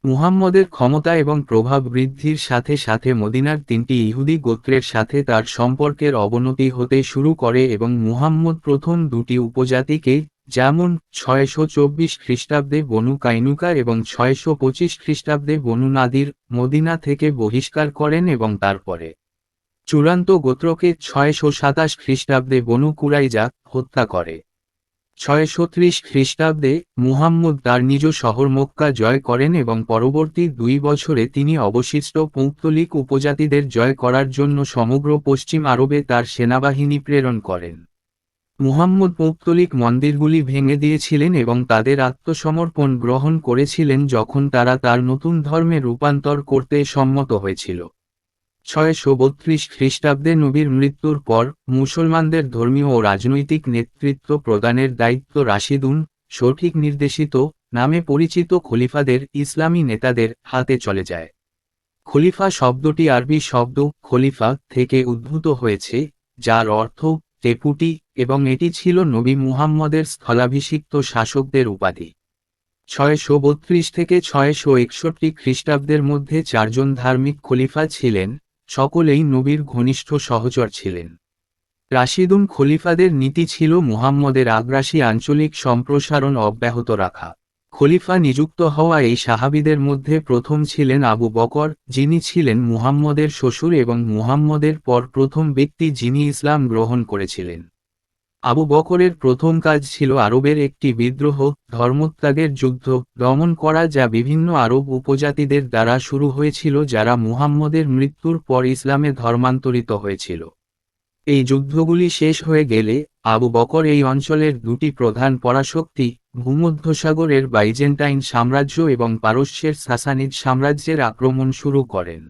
মুহাম্মদের ক্ষমতা এবং প্রভাব বৃদ্ধির সাথে সাথে মদিনার 3টি ইহুদি গোত্রের সাথে তার সম্পর্কের অবনতি হতে শুরু করে এবং মুহাম্মদ প্রথম 2টি উপজাতিকে, যেমন 624 খ্রিস্টাব্দে বনু কাইনুকা এবং 625 খ্রিস্টাব্দে বনু নাদির, মদিনা থেকে বহিষ্কার করেন এবং তারপরে চূড়ান্ত গোত্রকে 627 খ্রিস্টাব্দে বনু কুরাইজা হত্যা করে। 630 খ্রিস্টাব্দে মুহাম্মদ তার নিজ শহর মক্কা জয় করেন এবং পরবর্তী 2 বছরে তিনি অবশিষ্ট পৌত্তলিক উপজাতিদের জয় করার জন্য সমগ্র পশ্চিম আরবে তার সেনাবাহিনী প্রেরণ করেন। মুহাম্মদ পৌত্তলিক মন্দিরগুলি ভেঙে দিয়েছিলেন এবং তাদের আত্মসমর্পণ গ্রহণ করেছিলেন যখন তারা তার নতুন ধর্মে রূপান্তর করতে সম্মত হয়েছিল। 632 খ্রিস্টাব্দে নবীর মৃত্যুর পর মুসলমানদের ধর্মীয় ও রাজনৈতিক নেতৃত্ব প্রদানের দায়িত্ব রাশিদুন, সঠিক নির্দেশিত, নামে পরিচিত খলিফাদের, ইসলামী নেতাদের হাতে চলে যায়। খলিফা শব্দটি আরবি শব্দ খলিফা থেকে উদ্ভূত হয়েছে, যার অর্থ ডেপুটি, এবং এটি ছিল নবী মুহাম্মদের স্থলাভিষিক্ত শাসকদের উপাধি। 632 থেকে 661 খ্রিস্টাব্দের মধ্যে 4 জন ধার্মিক খলিফা ছিলেন, সকলেই নবীর ঘনিষ্ঠ সহচর ছিলেন। রাশিদুন খলিফাদের নীতি ছিল মুহাম্মদের আগ্রাসী আঞ্চলিক সম্প্রসারণ অব্যাহত রাখা। খলিফা নিযুক্ত হওয়া এই সাহাবীদের মধ্যে প্রথম ছিলেন আবু বকর, যিনি ছিলেন মুহাম্মদের শ্বশুর এবং মুহাম্মদের পর প্রথম ব্যক্তি যিনি ইসলাম গ্রহণ করেছিলেন। আবু বকরের প্রথম কাজ ছিল আরবের একটি বিদ্রোহ, ধর্মত্যাগের যুদ্ধ, দমন করা যা বিভিন্ন আরব উপজাতিদের দ্বারা শুরু হয়েছিল যারা মুহাম্মদের মৃত্যুর পর ইসলামে ধর্মান্তরিত হয়েছিল। এই যুদ্ধগুলি শেষ হয়ে গেলে আবু বকর এই অঞ্চলের 2টি প্রধান পরাশক্তি, ভূমধ্যসাগরের বাইজেন্টাইন সাম্রাজ্য এবং পারস্যের সাসানিদ সাম্রাজ্যের আক্রমণ শুরু করেন।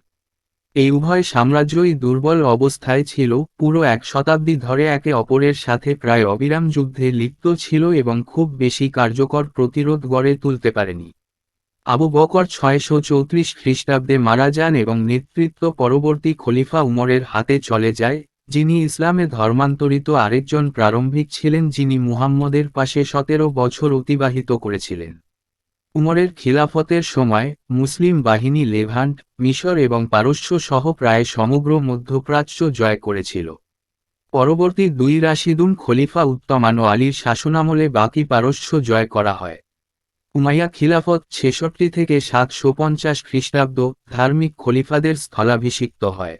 এই উভয় সাম্রাজ্যই দুর্বল অবস্থায় ছিল, পুরো 1 শতাব্দী ধরে একে অপরের সাথে প্রায় অবিরাম যুদ্ধে লিপ্ত ছিল এবং খুব বেশি কার্যকর প্রতিরোধ গড়ে তুলতে পারেনি। আবু বকর 634 খ্রিস্টাব্দে মারা যান এবং নেতৃত্ব পরবর্তী খলিফা উমরের হাতে চলে যায়, যিনি ইসলামে ধর্মান্তরিত আরেকজন প্রারম্ভিক ছিলেন যিনি মুহাম্মদের পাশে 17 বছর অতিবাহিত করেছিলেন। উমরের খিলাফতের সময় মুসলিম বাহিনী লেভান্ট, মিশর এবং পারস্য সহ প্রায় সমগ্র মধ্যপ্রাচ্য জয় করেছিল। পরবর্তী 2 রাশিদুন খলিফা উত্তমান ও আলীর শাসনামলে বাকি পারস্য জয় করা হয়। উমাইয়া খিলাফত 66 থেকে 750 খ্রিস্টাব্দ ধার্মিক খলিফাদের স্থলাভিষিক্ত হয়।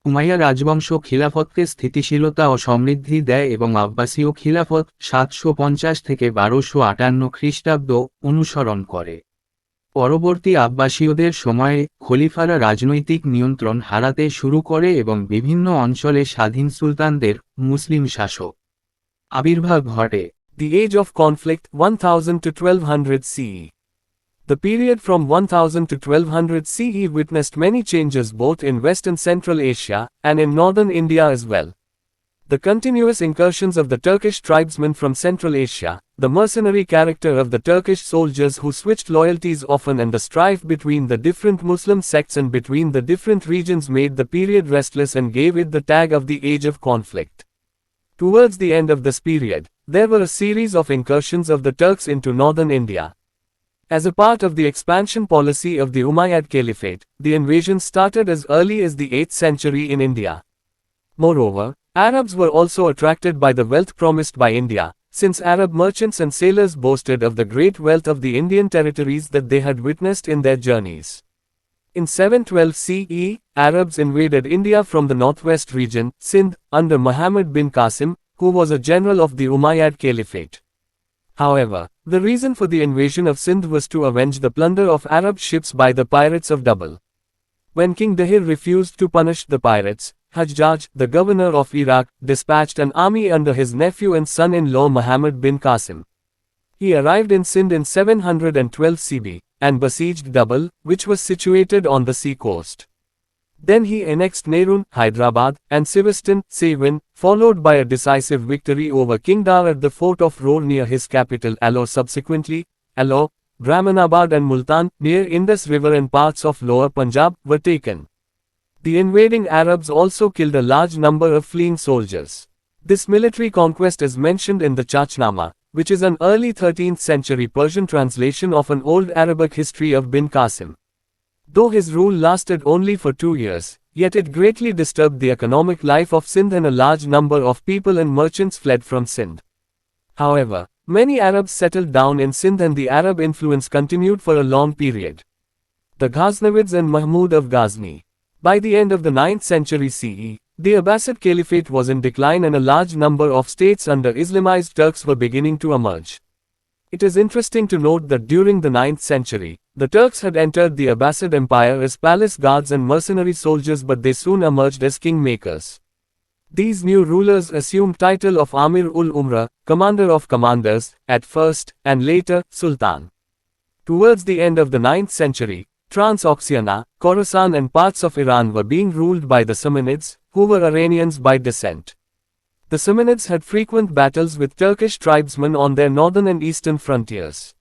উমাইয়া রাজবংশ খিলাফতকে স্থিতিশীলতা ও সমৃদ্ধি দেয় এবং আব্বাসীয় খিলাফত 750 থেকে 1258 খ্রিস্টাব্দ অনুসরণ করে। পরবর্তী আব্বাসীয়দের সময়ে খলিফারা রাজনৈতিক নিয়ন্ত্রণ হারাতে শুরু করে এবং বিভিন্ন অঞ্চলে স্বাধীন সুলতানদের মুসলিম শাসক আবির্ভাব ঘটে। The age of conflict 1000 to 1200 CE. The period from 1000 to 1200 CE witnessed many changes both in West and Central Asia, and in northern India as well. The continuous incursions of the Turkish tribesmen from Central Asia, the mercenary character of the Turkish soldiers who switched loyalties often, and the strife between the different Muslim sects and between the different regions made the period restless and gave it the tag of the age of conflict. Towards the end of this period, there were a series of incursions of the Turks into northern India. As a part of the expansion policy of the Umayyad Caliphate, the invasion started as early as the 8th century in India. Moreover, Arabs were also attracted by the wealth promised by India, since Arab merchants and sailors boasted of the great wealth of the Indian territories that they had witnessed in their journeys. In 712 CE, Arabs invaded India from the northwest region, Sindh, under Muhammad bin Qasim, who was a general of the Umayyad Caliphate. However, the reason for the invasion of Sindh was to avenge the plunder of Arab ships by the pirates of Dalal. When King Dahiya refused to punish the pirates, Hajjaj, the governor of Iraq, dispatched an army under his nephew and son-in-law Muhammad bin Qasim. He arrived in Sindh in 712 CB, and besieged Dalal, which was situated on the sea coast. Then he annexed Nerun, Hyderabad, and Sivastan, Savin, followed by a decisive victory over King Dar at the fort of Roar near his capital Alor. Subsequently, Alor, Brahmanabad and Multan, near Indus River and parts of Lower Punjab, were taken. The invading Arabs also killed a large number of fleeing soldiers. This military conquest is mentioned in the Chachnama, which is an early 13th century Persian translation of an old Arabic history of bin Qasim. Though his rule lasted only for 2 years, yet it greatly disturbed the economic life of Sindh, and a large number of people and merchants fled from Sindh. However, many Arabs settled down in Sindh and the Arab influence continued for a long period. The Ghaznavids and Mahmud of Ghazni. By the end of the 9th century CE, the Abbasid Caliphate was in decline and a large number of states under Islamized Turks were beginning to emerge. It is interesting to note that during the 9th century, the Turks had entered the Abbasid Empire as palace guards and mercenary soldiers, but they soon emerged as kingmakers. These new rulers assumed title of Amir-ul-Umra, commander of commanders, at first, and later, Sultan. Towards the end of the 9th century, Transoxiana, Khorasan and parts of Iran were being ruled by the Samanids, who were Iranians by descent. The Samanids had frequent battles with Turkish tribesmen on their northern and eastern frontiers.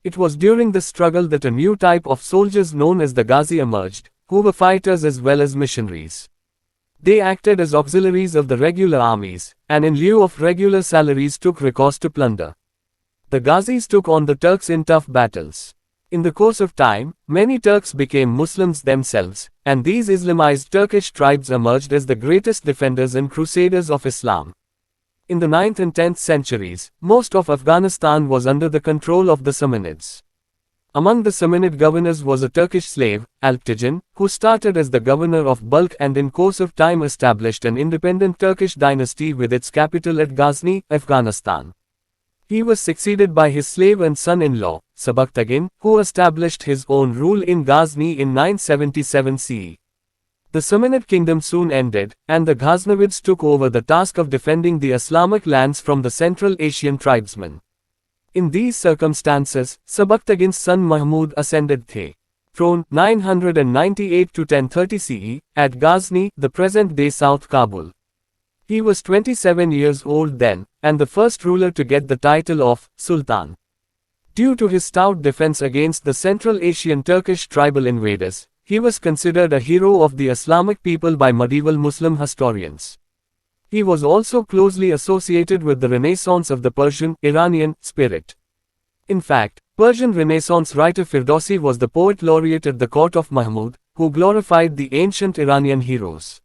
It was during this struggle that a new type of soldiers known as the Ghazi emerged, who were fighters as well as missionaries. They acted as auxiliaries of the regular armies, and in lieu of regular salaries took recourse to plunder. The Ghazis took on the Turks in tough battles. In the course of time, many Turks became Muslims themselves, and these Islamized Turkish tribes emerged as the greatest defenders and crusaders of Islam. In the 9th and 10th centuries, most of Afghanistan was under the control of the Samanids. Among the Samanid governors was a Turkish slave, Alptijan, who started as the governor of Balkh and in course of time established an independent Turkish dynasty with its capital at Ghazni, Afghanistan. He was succeeded by his slave and son-in-law, Sabaktagin, who established his own rule in Ghazni in 977 CE. The Samanid kingdom soon ended, and the Ghaznavids took over the task of defending the Islamic lands from the Central Asian tribesmen. In these circumstances, Sabaktagin's son Mahmud ascended the throne 998 to 1030 CE, at Ghazni, the present-day South Kabul. He was 27 years old then, and the first ruler to get the title of Sultan. Due to his stout defense against the Central Asian Turkish tribal invaders, he was considered a hero of the Islamic people by medieval Muslim historians. He was also closely associated with the Renaissance of the Persian, Iranian, spirit. In fact, Persian Renaissance writer Firdausi was the poet laureate at the court of Mahmud, who glorified the ancient Iranian heroes.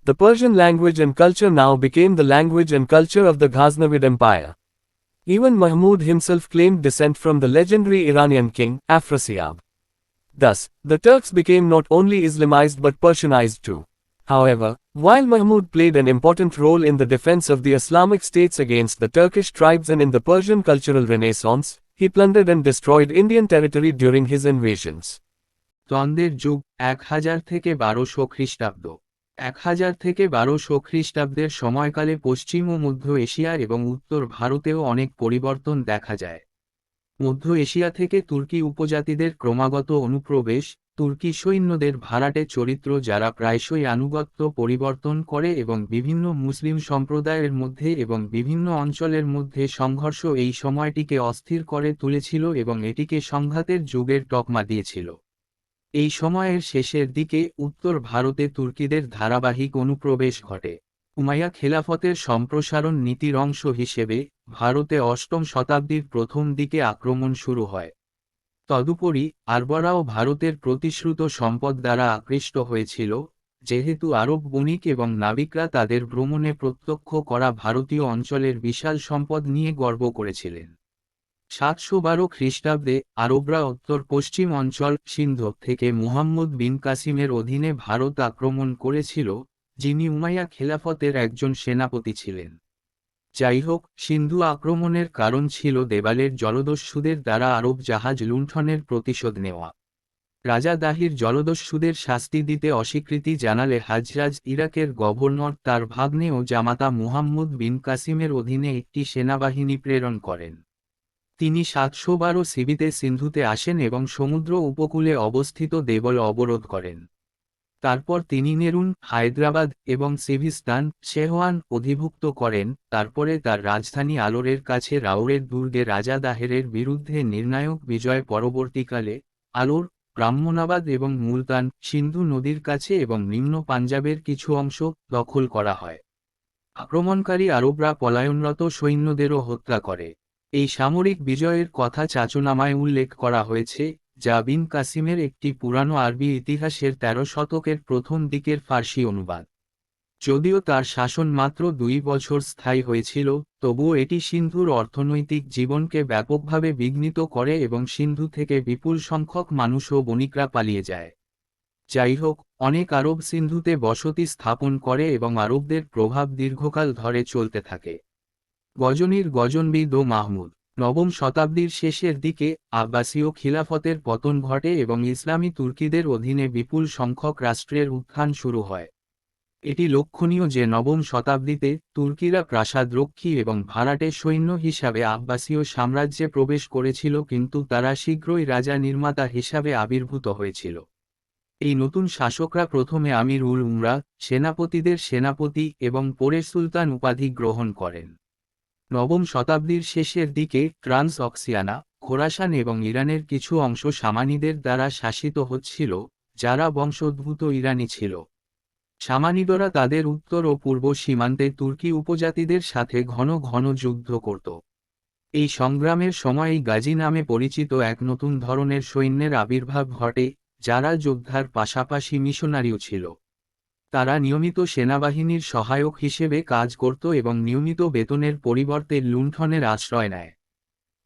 The Persian language and culture now became the language and culture of the Ghaznavid Empire. Even Mahmud himself claimed descent from the legendary Iranian king, Afrasiab. Thus, the Turks became not only Islamized but Persianized too. However, while Mahmud played an important role in the defense of the Islamic states against the Turkish tribes and in the Persian cultural renaissance, he plundered and destroyed Indian territory during his invasions. দ্বন্দ্বের যুগ 1000 থেকে 1200 খ্রিস্টাব্দ। 1000 থেকে 1200 খ্রিস্টাব্দের সময়কালে পশ্চিম ও মধ্য Asia এবং উত্তর ভারতেও অনেক পরিবর্তন দেখা যায়। মধ্য এশিয়া থেকে তুর্কি উপজাতিদের ক্রমাগত অনুপ্রবেশ, তুর্কি সৈন্যদের ভাড়াটে চরিত্র যারা প্রায়শই আনুগত্য পরিবর্তন করে এবং বিভিন্ন মুসলিম সম্প্রদায়ের মধ্যে এবং বিভিন্ন অঞ্চলের মধ্যে সংঘর্ষ এই সময়টিকে অস্থির করে তুলেছিল এবং এটিকে সংঘাতের যুগের তকমা দিয়েছিল। এই সময়ের শেষের দিকে উত্তর ভারতে তুর্কিদের ধারাবাহিক অনুপ্রবেশ ঘটে। উমাইয়া খেলাফতের সম্প্রসারণ নীতির অংশ হিসেবে ভারতে অষ্টম শতাব্দীর প্রথম দিকে আক্রমণ শুরু হয়। তদুপরি আরবরাও ভারতের প্রতিশ্রুত সম্পদ দ্বারা আকৃষ্ট হয়েছিল, যেহেতু আরব বণিক এবং নাবিকরা তাদের ভ্রমণে প্রত্যক্ষ করা ভারতীয় অঞ্চলের বিশাল সম্পদ নিয়ে গর্ব করেছিলেন। 712 খ্রিস্টাব্দে আরবরা উত্তর পশ্চিম অঞ্চল সিন্ধ থেকে মুহাম্মদ বিন কাসিমের অধীনে ভারত আক্রমণ করেছিল, যিনি উমাইয়া খেলাফতের একজন সেনাপতি ছিলেন। যাই হোক, সিন্ধু আক্রমণের কারণ ছিল দেবালের জলদস্যুদের দ্বারা আরব জাহাজ লুণ্ঠনের প্রতিশোধ নেওয়া। রাজা দাহির জলদস্যুদের শাস্তি দিতে অস্বীকৃতি জানালে হাজরাজ ইরাকের গভর্নর তার ভাগ্নে ও জামাতা মুহাম্মদ বিন কাসিমের অধীনে একটি সেনাবাহিনী প্রেরণ করেন। তিনি 712 সিবিতে সিন্ধুতে আসেন এবং সমুদ্র উপকূলে অবস্থিত দেবল অবরোধ করেন। তারপর তিনি নেরুন, হায়দ্রাবাদ এবং সিভিস্তান, শেহওয়ান অধিভুক্ত করেন। তারপরে তার রাজধানী আলোরের কাছে রাউরের দুর্গে রাজা দাহেরের বিরুদ্ধে নির্ণায়ক বিজয় পরবর্তীকালে আলোর, ব্রাহ্মণাবাদ এবং মুলতান, সিন্ধু নদীর কাছে এবং নিম্ন পাঞ্জাবের কিছু অংশ দখল করা হয়। আক্রমণকারী আরবরা পলায়নরত সৈন্যদেরও হত্যা করে। এই সামরিক বিজয়ের কথা চাচুনামায় উল্লেখ করা হয়েছে, যা বিন কাসিমের একটি পুরানো আরবি ইতিহাসের 13 শতকের প্রথম দিকের ফার্সি অনুবাদ। যদিও তার শাসন মাত্র 2 বছর স্থায়ী হয়েছিল, তবুও এটি সিন্ধুর অর্থনৈতিক জীবনকে ব্যাপকভাবে বিঘ্নিত করে এবং সিন্ধু থেকে বিপুল সংখ্যক মানুষ ও বণিকরা পালিয়ে যায়। যাই হোক, অনেক আরব সিন্ধুতে বসতি স্থাপন করে এবং আরবদের প্রভাব দীর্ঘকাল ধরে চলতে থাকে। গজনীর গজনবিদ ও মাহমুদ। নবম শতাব্দীর শেষের দিকে আব্বাসীয় খিলাফতের পতন ঘটে এবং ইসলামী তুর্কিদের অধীনে বিপুল সংখ্যক রাষ্ট্রের উত্থান শুরু হয়। এটি লক্ষণীয় যে নবম শতাব্দীতে তুর্কিরা প্রাসাদরক্ষী এবং ভাড়াটে সৈন্য হিসাবে আব্বাসীয় সাম্রাজ্যে প্রবেশ করেছিল, কিন্তু তারা শীঘ্রই রাজা নির্মাতা হিসাবে আবির্ভূত হয়েছিল। এই নতুন শাসকরা প্রথমে আমির উল উমরা, সেনাপতিদের সেনাপতি এবং পরে সুলতান উপাধি গ্রহণ করেন। নবম শতাব্দীর শেষের দিকে ট্রান্স অক্সিয়ানা, খোরাসান এবং ইরানের কিছু অংশ সামানিদের দ্বারা শাসিত হচ্ছিল, যারা বংশোদ্ভূত ইরানি ছিল। সামানিদরা তাদের উত্তর ও পূর্ব সীমান্তে তুর্কি উপজাতিদের সাথে ঘন ঘন যুদ্ধ করত। এই সংগ্রামের সময়ই গাজী নামে পরিচিত এক নতুন ধরনের সৈন্যের আবির্ভাব ঘটে, যারা যোদ্ধার পাশাপাশি মিশনারিও ছিল। তারা নিয়মিত সেনাবাহিনীর সহায়ক হিসেবে কাজ করত এবং নিয়মিত বেতনের পরিবর্তে লুণ্ঠনের আশ্রয় নেয়।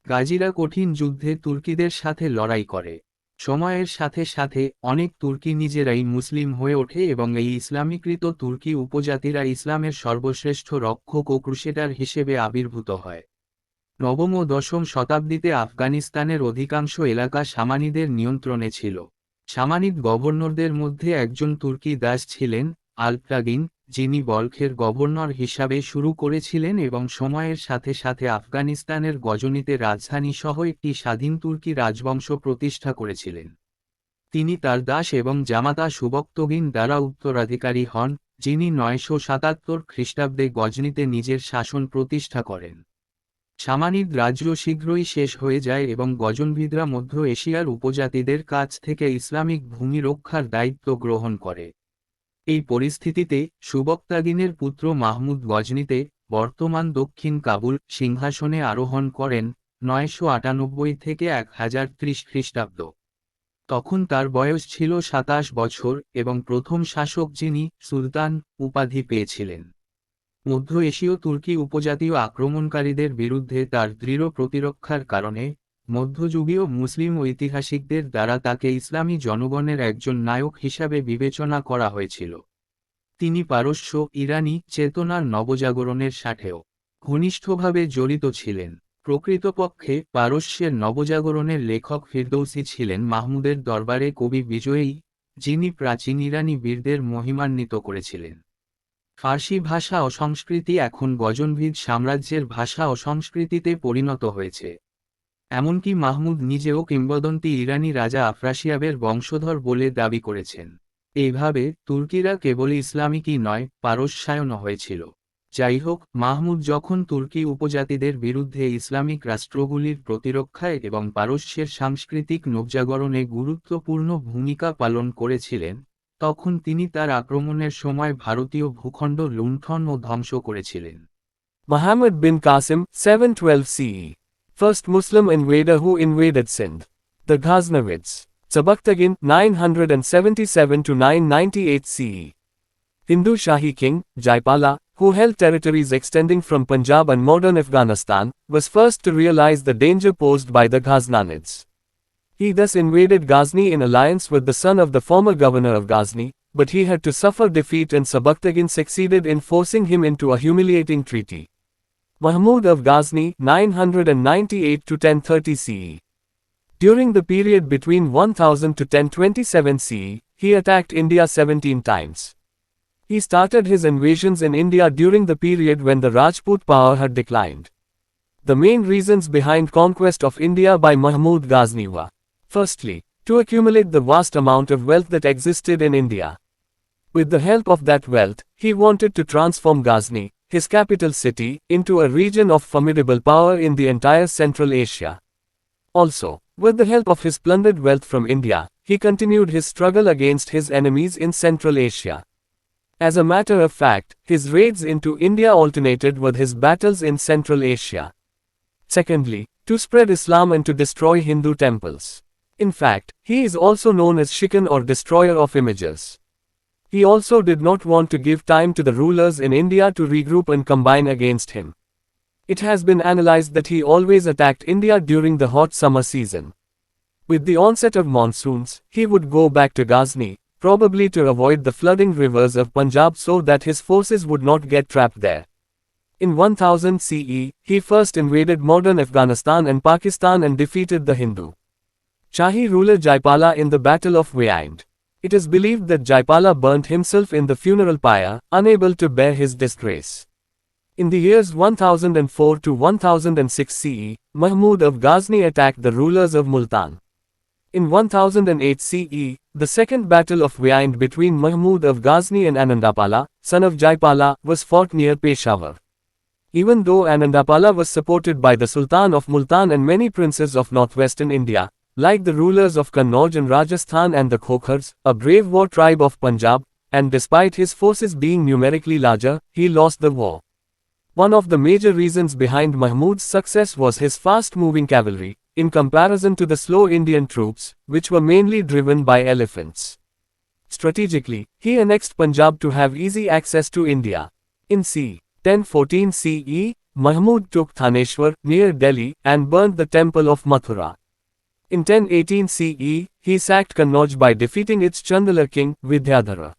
গাজীরা কঠিন যুদ্ধে তুর্কিদের সাথে লড়াই করে। সময়ের সাথে সাথে অনেক তুর্কি নিজেরাই মুসলিম হয়ে ওঠে এবং এই ইসলামীকৃত তুর্কি উপজাতিরা ইসলামের সর্বশ্রেষ্ঠ রক্ষক ও ক্রুসেডার হিসেবে আবির্ভূত হয়। নবম ও দশম শতাব্দীতে আফগানিস্তানের অধিকাংশ এলাকা সামানিদের নিয়ন্ত্রণে ছিল। সামানিদ গভর্নরদের মধ্যে একজন তুর্কি দাস ছিলেন, আলপ্রাগিন, যিনি বলখের গভর্নর হিসাবে শুরু করেছিলেন এবং সময়ের সাথে সাথে আফগানিস্তানের গজনিতে রাজধানী সহ একটি স্বাধীন তুর্কি রাজবংশ প্রতিষ্ঠা করেছিলেন। তিনি তার দাস এবং জামাতা সুবক্তগিন দ্বারা উত্তরাধিকারী হন, যিনি 977 খ্রিস্টাব্দে গজনিতে নিজের শাসন প্রতিষ্ঠা করেন। সামানিদ রাজ্য শীঘ্রই শেষ হয়ে যায় এবং গজনবিদরা মধ্য এশিয়ার উপজাতিদের কাছ থেকে ইসলামিক ভূমি রক্ষার দায়িত্ব গ্রহণ করে। এই পরিস্থিতিতে সুবক্তাগিনের পুত্র মাহমুদ গজনিতে, বর্তমান দক্ষিণ কাবুল, সিংহাসনে আরোহণ করেন 998 থেকে 1030 খ্রিস্টাব্দ। তখন তার বয়স ছিল 27 বছর এবং প্রথম শাসক যিনি সুলতান উপাধি পেয়েছিলেন। মধ্য এশীয় তুর্কি উপজাতীয় আক্রমণকারীদের বিরুদ্ধে তার দৃঢ় প্রতিরক্ষার কারণে মধ্যযুগীয় মুসলিম ঐতিহাসিকদের দ্বারা তাকে ইসলামী জনগণের একজন নায়ক হিসাবে বিবেচনা করা হয়েছিল। তিনি পারস্য ইরানি চেতনার নবজাগরণের সাথেও ঘনিষ্ঠভাবে জড়িত ছিলেন। প্রকৃতপক্ষে পারস্যের নবজাগরণের লেখক ফিরদৌসী ছিলেন মাহমুদের দরবারে কবি বিজয়ী, যিনি প্রাচীন ইরানি বীরদের মহিমান্বিত করেছিলেন। ফার্সি ভাষা ও সংস্কৃতি এখন গজনভিদ সাম্রাজ্যের ভাষা ও সংস্কৃতিতে পরিণত হয়েছে। এমনকি মাহমুদ নিজেও কিংবদন্তি ইরানি রাজা আফরাসিয়াবের বংশধর বলে দাবি করেছেন। এইভাবে তুর্কিরা কেবলই ইসলামিকই নয়, পারস্যায়নও হয়েছিল। যাই হোক, মাহমুদ যখন তুর্কি উপজাতিদের বিরুদ্ধে ইসলামিক রাষ্ট্রগুলির প্রতিরক্ষায় এবং পারস্যের সাংস্কৃতিক নবজাগরণে গুরুত্বপূর্ণ ভূমিকা পালন করেছিলেন, তখন তিনি তার আক্রমণের সময় ভারতীয় ভূখণ্ড লুণ্ঠন ও ধ্বংস করেছিলেন। Muhammad bin Qasim, 712 CE. First Muslim invader who invaded Sindh. The Ghaznavids. Sabakhtagin, 977 to 998 CE. Hindu Shahi king, Jaipala, who held territories extending from Punjab and modern Afghanistan, was first to realize the danger posed by the Ghaznanids. He thus invaded Ghazni in alliance with the son of the former governor of Ghazni, but he had to suffer defeat and Sabakhtagin succeeded in forcing him into a humiliating treaty. Mahmud of Ghazni, 998 to 1030 CE. During the period between 1000 to 1027 CE, he attacked India 17 times. He started his invasions in India during the period when the Rajput power had declined. The main reasons behind conquest of India by Mahmud Ghazni were: firstly, to accumulate the vast amount of wealth that existed in India. With the help of that wealth, he wanted to transform Ghazni, his capital city, into a region of formidable power in the entire Central Asia. Also, with the help of his plundered wealth from India, he continued his struggle against his enemies in Central Asia. As a matter of fact, his raids into India alternated with his battles in Central Asia. Secondly, to spread Islam and to destroy Hindu temples. In fact, he is also known as Shikan or destroyer of images. He also did not want to give time to the rulers in India to regroup and combine against him. It has been analyzed that he always attacked India during the hot summer season. With the onset of monsoons, he would go back to Ghazni, probably to avoid the flooding rivers of Punjab so that his forces would not get trapped there. In 1000 CE, he first invaded modern Afghanistan and Pakistan and defeated the Hindu Shahi ruler Jaipala in the Battle of Waind. It is believed that Jaipala burnt himself in the funeral pyre, unable to bear his disgrace. In the years 1004 to 1006 CE, Mahmud of Ghazni attacked the rulers of Multan. In 1008 CE, the second battle of Waind between Mahmud of Ghazni and Anandapala, son of Jaipala, was fought near Peshawar. Even though Anandapala was supported by the Sultan of Multan and many princes of northwestern India, like the rulers of Kannauj and Rajasthan and the Khokhars, a brave war tribe of Punjab, and despite his forces being numerically larger, he lost the war. One of the major reasons behind Mahmud's success was his fast-moving cavalry, in comparison to the slow Indian troops, which were mainly driven by elephants. Strategically, he annexed Punjab to have easy access to India. In c. 1014 CE, Mahmud took Thaneshwar, near Delhi, and burnt the temple of Mathura. In 1018 CE, he sacked Kannauj by defeating its Chandala king, Vidyadhara.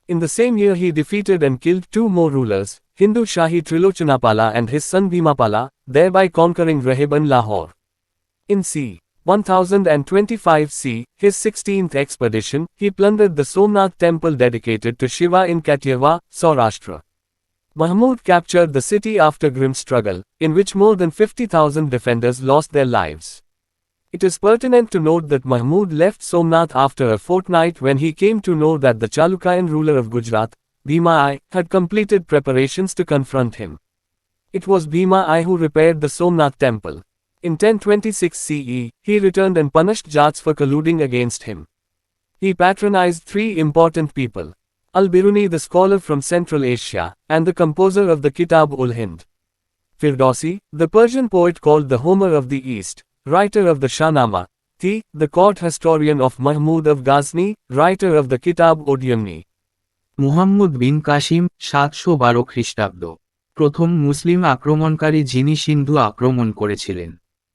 In the same year he defeated and killed two more rulers, Hindu Shahi Trilochanapala and his son Bhimapala, thereby conquering Rahib and Lahore. In c. 1025 C, his 16th expedition, he plundered the Somnath temple dedicated to Shiva in Kathiawar, Saurashtra. Mahmud captured the city after grim struggle, in which more than 50,000 defenders lost their lives. It is pertinent to note that Mahmud left Somnath after a fortnight when he came to know that the Chalukyan ruler of Gujarat, Bhima I, had completed preparations to confront him. It was Bhima I who repaired the Somnath temple. In 1026 CE, he returned and punished Jats for colluding against him. He patronized three important people: Al-Biruni, the scholar from Central Asia, and the composer of the Kitab-ul-Hind; Firdausi, the Persian poet called the Homer of the East, writer of the Shahnama; the court historian of Mahmud of Ghazni, writer of the Kitab-ud-Yamni. Muhammad বিন কাসিম 712 খ্রিস্টাব্দ প্রথম মুসলিম আক্রমণকারী যিনি সিন্ধু আক্রমণ করেছিলেন।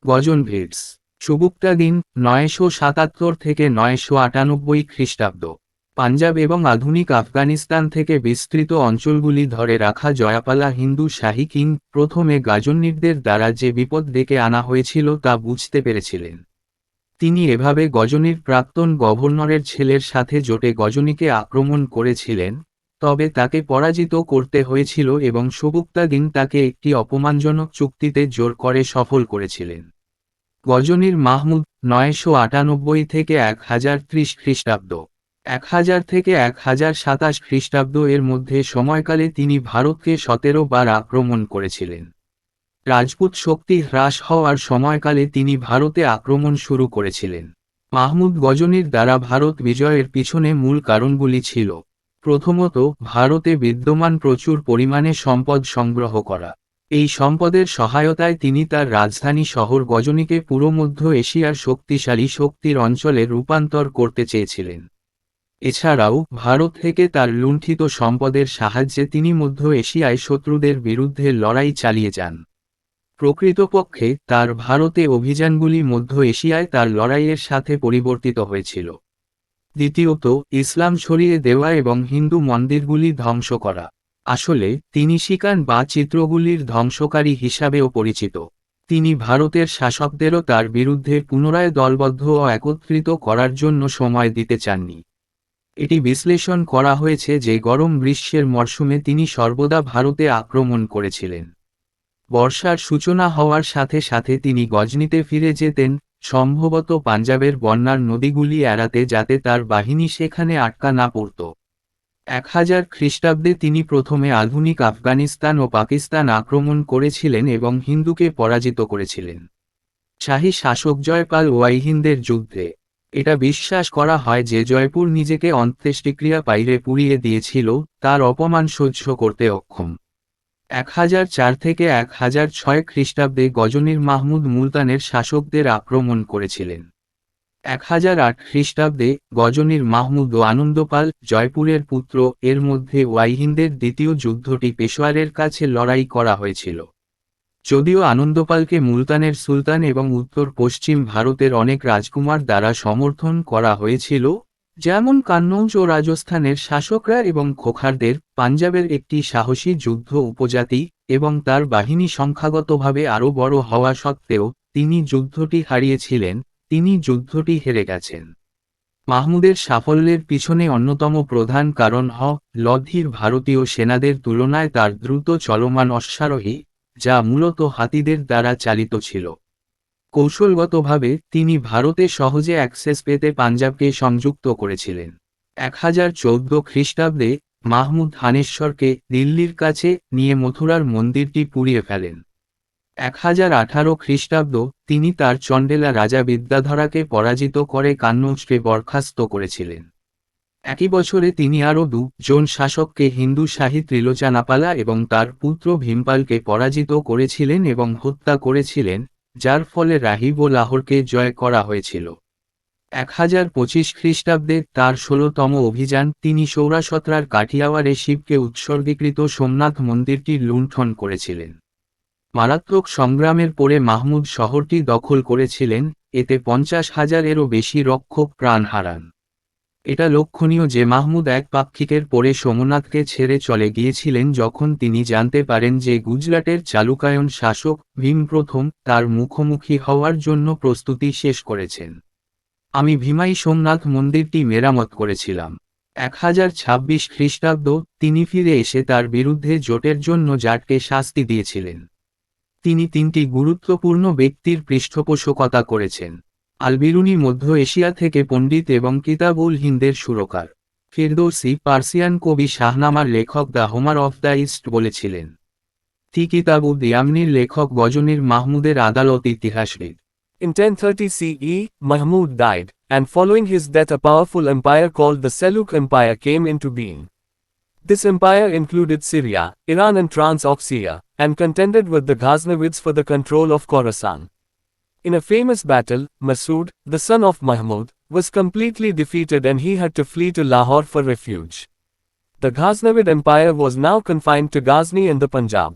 গজনভিডস সুবুক্তাদিন 977 থেকে 998 খ্রিস্টাব্দ পাঞ্জাব এবং আধুনিক আফগানিস্তান থেকে বিস্তৃত অঞ্চলগুলি ধরে রাখা জয়াপালা হিন্দু শাহী কিং প্রথমে গাজনিরদের দ্বারা যে বিপদ ডেকে আনা হয়েছিল তা বুঝতে পেরেছিলেন। তিনি এভাবে গজনির প্রাক্তন গভর্নরের ছেলের সাথে জোটে গজনিকে আক্রমণ করেছিলেন, তবে তাকে পরাজিত করতে হয়েছিল এবং সবুক্তাগিন তাকে একটি অপমানজনক চুক্তিতে জোর করে সফল করেছিলেন। গজনির মাহমুদ 998 থেকে 1030 খ্রিস্টাব্দ 1000 থেকে 1027 খ্রিস্টাব্দ এর মধ্যে সময়কালে তিনি ভারতকে 17 বার আক্রমণ করেছিলেন। রাজপুত শক্তি হ্রাস হওয়ার সময়কালে তিনি ভারতে আক্রমণ শুরু করেছিলেন। মাহমুদ গজনির দ্বারা ভারত বিজয়ের পিছনে মূল কারণগুলি ছিল: প্রথমত, ভারতে বিদ্যমান প্রচুর পরিমাণে সম্পদ সংগ্রহ করা। এই সম্পদের সহায়তায় তিনি তার রাজধানী শহর গজনিকে পুরো মধ্য এশিয়ার শক্তিশালী শক্তির অঞ্চলে রূপান্তর করতে চেয়েছিলেন। এছাড়াও ভারত থেকে তার লুণ্ঠিত সম্পদের সাহায্যে তিনি মধ্য এশিয়ায় শত্রুদের বিরুদ্ধে লড়াই চালিয়ে যান। প্রকৃতপক্ষে তার ভারতে অভিযানগুলি মধ্য এশিয়ায় তার লড়াইয়ের সাথে পরিবর্তিত হয়েছিল। দ্বিতীয়ত, ইসলাম ছড়িয়ে দেওয়া এবং হিন্দু মন্দিরগুলি ধ্বংস করা। আসলে তিনি শিকান বা চিত্রগুলির ধ্বংসকারী হিসাবেও পরিচিত। তিনি ভারতের শাসকদেরও তার বিরুদ্ধে পুনরায় দলবদ্ধ ও একত্রিত করার জন্য সময় দিতে চাননি। এটি বিশ্লেষণ করা হয়েছে যে গরম গ্রীষ্মের মরশুমে তিনি সর্বদা ভারতে আক্রমণ করেছিলেন। বর্ষার সূচনা হওয়ার সাথে সাথে তিনি গজনিতে ফিরে যেতেন, সম্ভবত পাঞ্জাবের বন্যার নদীগুলি এড়াতে যাতে তার বাহিনী সেখানে আটকা না পড়ত। 1000 খ্রিস্টাব্দে তিনি প্রথমে আধুনিক আফগানিস্তান ও পাকিস্তান আক্রমণ করেছিলেন এবং হিন্দুকে পরাজিত করেছিলেন। শাহী শাসক জয়পাল ওয়াইহিন্দের যুদ্ধে এটা বিশ্বাস করা হয় যে জয়পুর নিজেকে অন্ত্যেষ্টিক্রিয়া পাইরে পুড়িয়ে দিয়েছিল, তার অপমান সহ্য করতে অক্ষম। 1004 থেকে 1006 খ্রিস্টাব্দে গজনির মাহমুদ মুলতানের শাসকদের আক্রমণ করেছিলেন। 1008 খ্রিস্টাব্দে গজনির মাহমুদ ও আনন্দপাল, জয়পুরের পুত্র, এর মধ্যে ওয়াইহিন্দের দ্বিতীয় যুদ্ধটি পেশোয়ারের কাছে লড়াই করা হয়েছিল। যদিও আনন্দপালকে মুলতানের সুলতান এবং উত্তর পশ্চিম ভারতের অনেক রাজকুমার দ্বারা সমর্থন করা হয়েছিল, যেমন কান্নৌজ ও রাজস্থানের শাসকরা এবং খোখারদের, পাঞ্জাবের একটি সাহসী যুদ্ধ উপজাতি এবং তার বাহিনী সংখ্যাগতভাবে আরও বড় হওয়া সত্ত্বেও তিনি যুদ্ধটি হারিয়েছিলেন, তিনি যুদ্ধটি হেরে গেছেন। মাহমুদের সাফল্যের পিছনে অন্যতম প্রধান কারণ লদ্ধির ভারতীয় সেনাদের তুলনায় তার দ্রুত চলমান অশ্বারোহী, যা মূলত হাতিদের দ্বারা চালিত ছিল। কৌশলগতভাবে তিনি ভারতে সহজে অ্যাক্সেস পেতে পাঞ্জাবকে সংযুক্ত করেছিলেন। 1014 খ্রিস্টাব্দে মাহমুদ হানেশ্বরকে দিল্লির কাছে নিয়ে মথুরার মন্দিরটি পুড়িয়ে ফেলেন। 1018 খ্রিস্টাব্দ তিনি তার চণ্ডেলা রাজা বিদ্যাধরাকে পরাজিত করে কান্নৌজকে বরখাস্ত করেছিলেন। একই বছরে তিনি আরও দুজন শাসককে হিন্দু শাহী ত্রিলোচানাপালা এবং তার পুত্র ভীমপালকে পরাজিত করেছিলেন এবং হত্যা করেছিলেন, যার ফলে রাহিব ও লাহোরকে জয় করা হয়েছিল। 1025 খ্রিস্টাব্দে তার 16তম অভিযান, তিনি সৌরাসত্রার কাঠিয়াওয়ারে শিবকে উৎসর্গীকৃত সোমনাথ মন্দিরটি লুণ্ঠন করেছিলেন। মারাত্মক সংগ্রামের পরে মাহমুদ শহরটি দখল করেছিলেন, এতে 50,000-এরও বেশি রক্ষক প্রাণ হারান। এটা লক্ষণীয় যে মাহমুদ এক পাক্ষিকের পরে সোমনাথকে ছেড়ে চলে গিয়েছিলেন যখন তিনি জানতে পারেন যে গুজরাটের চালুকায়ন শাসক ভীম প্রথম তার মুখোমুখি হওয়ার জন্য প্রস্তুতি শেষ করেছেন। আমি ভীমাই সোমনাথ মন্দিরটি মেরামত করেছিলাম। 1026 খ্রিস্টাব্দ তিনি ফিরে এসে তার বিরুদ্ধে জোটের জন্য জাটকে শাস্তি দিয়েছিলেন। তিনি 3টি গুরুত্বপূর্ণ ব্যক্তির পৃষ্ঠপোষকতা করেছেন। আল-বিরুনি মধ্য এশিয়া থেকে পণ্ডিত এবং কিতাব-উল হিন্দের সুরকার। ফিরদৌসি পার্সিয়ান কবি শাহনামার লেখক the Homer of the east বলেছিলেন। কিতাব-উদ-দিয়ামনির লেখক গজনির মাহমুদের আদালত ইতিহাসবিদ। In 1030 CE, Mahmud died, and following his death a powerful empire called the Seljuk Empire came into being. This empire included Syria, Iran and Transoxia, and contended with the Ghaznavids for the control of Khorasan. In a famous battle, Masood, the son of Mahmud, was completely defeated and he had to flee to Lahore for refuge. The Ghaznavid Empire was now confined to Ghazni in the Punjab.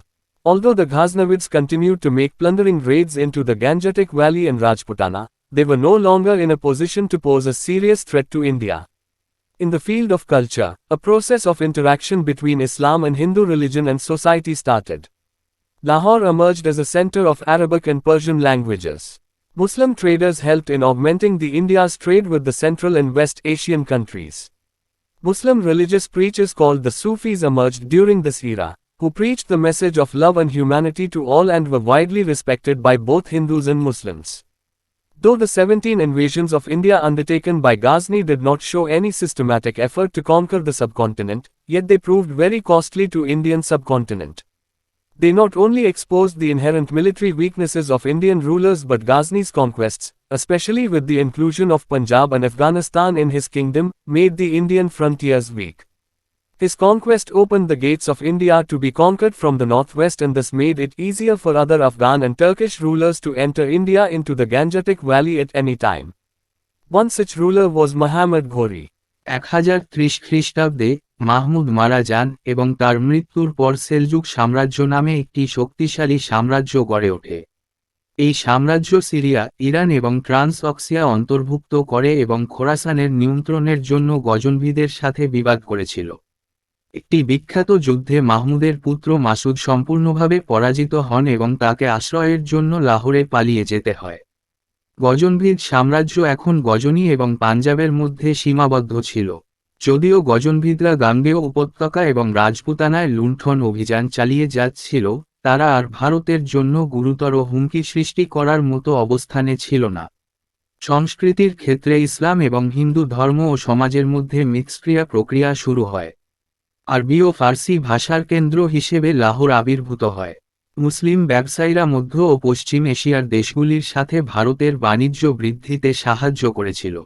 Although the Ghaznavids continued to make plundering raids into the Gangetic Valley and Rajputana, they were no longer in a position to pose a serious threat to India. In the field of culture, a process of interaction between Islam and Hindu religion and society started. Lahore emerged as a center of Arabic and Persian languages. Muslim traders helped in augmenting the India's trade with the Central and West Asian countries. Muslim religious preachers called the Sufis emerged during this era, who preached the message of love and humanity to all and were widely respected by both Hindus and Muslims. Though the 17 invasions of India undertaken by Ghazni did not show any systematic effort to conquer the subcontinent, yet they proved very costly to Indian subcontinent. They not only exposed the inherent military weaknesses of Indian rulers but Ghazni's conquests, especially with the inclusion of Punjab and Afghanistan in his kingdom, made the Indian frontiers weak. His conquest opened the gates of India to be conquered from the northwest and thus made it easier for other Afghan and Turkish rulers to enter India into the Gangetic Valley at any time. One such ruler was Muhammad Ghori. 1030 খ্রিস্টাব্দে মাহমুদ মারা যান এবং তার মৃত্যুর পর Seljuk সাম্রাজ্য নামে একটি শক্তিশালী সাম্রাজ্য গড়ে ওঠে। এই সাম্রাজ্য সিরিয়া, ইরান এবং ট্রান্সঅক্সিয়া অন্তর্ভুক্ত করে এবং খোরাসানের নিয়ন্ত্রণের জন্য গজনভিদের সাথে বিবাদ করেছিল। একটি বিখ্যাত যুদ্ধে মাহমুদের পুত্র মাসুদ সম্পূর্ণভাবে পরাজিত হন এবং তাকে আশ্রয়ের জন্য লাহোরে পালিয়ে যেতে হয়। গজনভিদ সাম্রাজ্য এখন গজনি এবং পাঞ্জাবের মধ্যে সীমাবদ্ধ ছিল। যদিও গজনভিদরা গাঙ্গেয় উপত্যকা এবং রাজপুতানায় লুণ্ঠন অভিযান চালিয়ে যাচ্ছিল, তারা আর ভারতের জন্য গুরুতর হুমকি সৃষ্টি করার মতো অবস্থানে ছিল না। সংস্কৃতির ক্ষেত্রে ইসলাম এবং হিন্দু ধর্ম ও সমাজের মধ্যে মিক্সক্রিয়া প্রক্রিয়া শুরু হয়। আরবি ও ফার্সি ভাষার কেন্দ্র হিসেবে লাহোর আবির্ভূত হয়। মুসলিম ব্যবসায়ীরা মধ্য ও পশ্চিম এশিয়ার দেশগুলির সাথে ভারতের বাণিজ্য বৃদ্ধিতে সাহায্য করেছিল।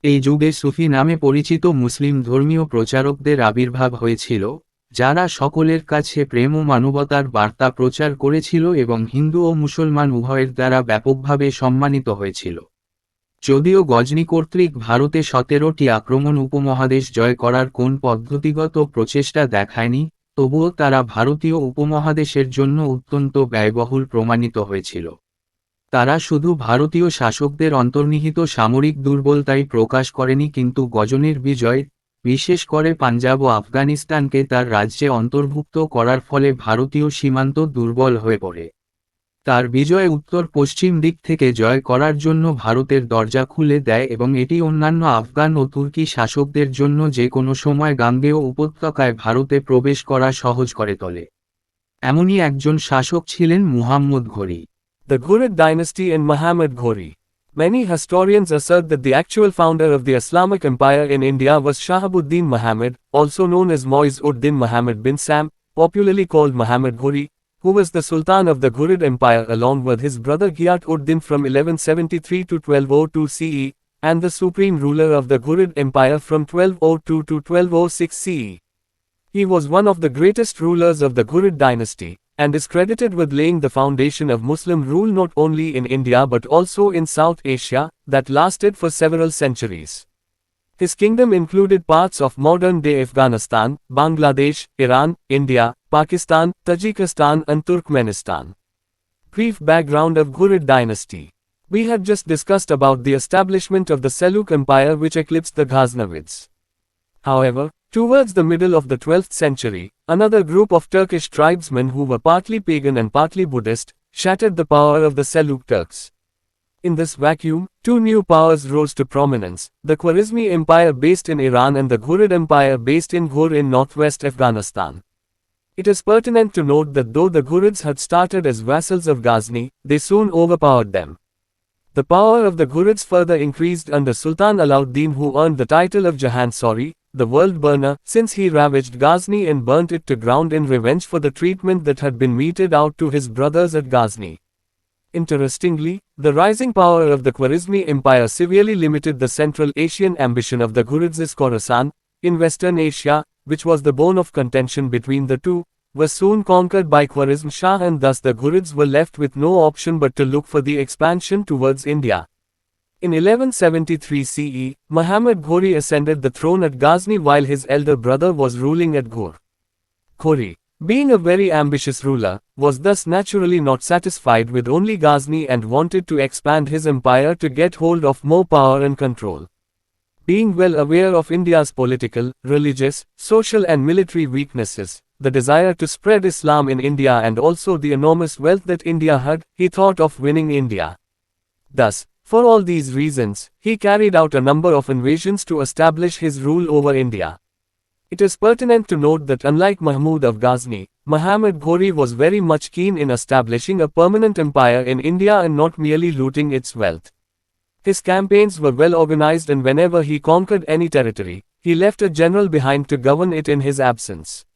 এই যুগে সুফি নামে পরিচিত মুসলিম ধর্মীয় প্রচারকদের আবির্ভাব হয়েছিল, যারা সকলের কাছে প্রেম ও মানবতার বার্তা প্রচার করেছিল এবং হিন্দু ও মুসলমান উভয়ের দ্বারা ব্যাপকভাবে সম্মানিত হয়েছিল। যদিও গজনি কর্তৃক ভারতে 17টি আক্রমণ উপমহাদেশ জয় করার কোন পদ্ধতিগত প্রচেষ্টা দেখায়নি, তবুও তারা ভারতীয় উপমহাদেশের জন্য অত্যন্ত ব্যয়বহুল প্রমাণিত হয়েছিল। তারা শুধু ভারতীয় শাসকদের অন্তর্নিহিত সামরিক দুর্বলতাই প্রকাশ করেনি কিন্তু গজনির বিজয়, বিশেষ করে পাঞ্জাব ও আফগানিস্তানকে তার রাজ্যে অন্তর্ভুক্ত করার ফলে ভারতীয় সীমান্ত দুর্বল হয়ে পড়ে। তার বিজয় উত্তর পশ্চিম দিক থেকে জয় করার জন্য ভারতের দরজা খুলে দেয় এবং এটি অন্যান্য আফগান ও তুর্কি শাসকদের জন্য যে কোনো সময় গাঙ্গেয় উপত্যকায় ভারতে প্রবেশ করা সহজ করে তোলে। এমনই একজন শাসক ছিলেন Muhammad Ghori. The Ghurid dynasty and Muhammad Ghori. Many historians assert that the actual founder of the Islamic Empire in India was Shahabuddin Muhammad, also known as Muiz-ud-Din Muhammad bin Sam, popularly called Muhammad Ghori, who was the Sultan of the Ghurid Empire along with his brother Ghiyat-ud-Din from 1173 to 1202 CE, and the supreme ruler of the Ghurid Empire from 1202 to 1206 CE. He was one of the greatest rulers of the Ghurid dynasty, and is credited with laying the foundation of Muslim rule not only in India but also in South Asia, that lasted for several centuries. His kingdom included parts of modern-day Afghanistan, Bangladesh, Iran, India, Pakistan, Tajikistan and Turkmenistan. Brief background of Ghurid dynasty. We have just discussed about the establishment of the Seljuk Empire which eclipsed the Ghaznavids. However, towards the middle of the 12th century, another group of Turkish tribesmen who were partly pagan and partly Buddhist, shattered the power of the Seljuk Turks. In this vacuum, two new powers rose to prominence, the Khwarezmi Empire based in Iran and the Ghurid Empire based in Ghur in northwest Afghanistan. It is pertinent to note that though the Ghurids had started as vassals of Ghazni, they soon overpowered them. The power of the Ghurids further increased under Sultan Alauddin who earned the title of Jahan Sori, the world burner, since he ravaged Ghazni and burnt it to ground in revenge for the treatment that had been meted out to his brothers at Ghazni. Interestingly, the rising power of the Khwarezmi Empire severely limited the Central Asian ambition of the Ghurids. Khorasan, in Western Asia, which was the bone of contention between the two, was soon conquered by Khwarezm Shah and thus the Ghurids were left with no option but to look for the expansion towards India. In 1173 CE, Muhammad Ghori ascended the throne at Ghazni while his elder brother was ruling at Ghur. Ghori, being a very ambitious ruler, was thus naturally not satisfied with only Ghazni and wanted to expand his empire to get hold of more power and control. Being well aware of India's political, religious, social and military weaknesses, the desire to spread Islam in India and also the enormous wealth that India had, he thought of winning India. Thus, for all these reasons, he carried out a number of invasions to establish his rule over India. It is pertinent to note that unlike Mahmud of Ghazni, Muhammad Ghori was very much keen in establishing a permanent empire in India and not merely looting its wealth. His campaigns were well organized, and whenever he conquered any territory, he left a general behind to govern it in his absence.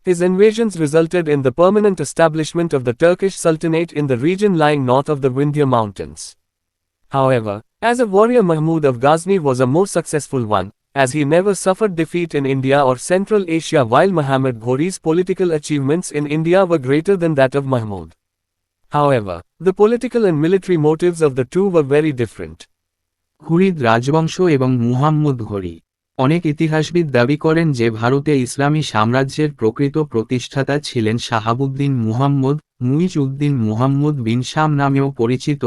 His invasions resulted in the permanent establishment of the Turkish Sultanate in the region lying north of the Vindhya Mountains. However, as a warrior, Mahmud of Ghazni was a more successful one, as he never suffered defeat in India or Central Asia, while Muhammad Ghori's political achievements in India were greater than that of Mahmud. However, the political and military motives of the two were very different. Ghurid রাজবংশ এবং মুহাম্মদ ঘড়ি। অনেক ইতিহাসবিদ দাবি করেন যে ভারতে ইসলামী সাম্রাজ্যের প্রকৃত প্রতিষ্ঠাতা ছিলেন শাহাবুদ্দিন মুহাম্মদ, মুইজ উদ্দিন মুহাম্মদ বিন শাম নামেও পরিচিত,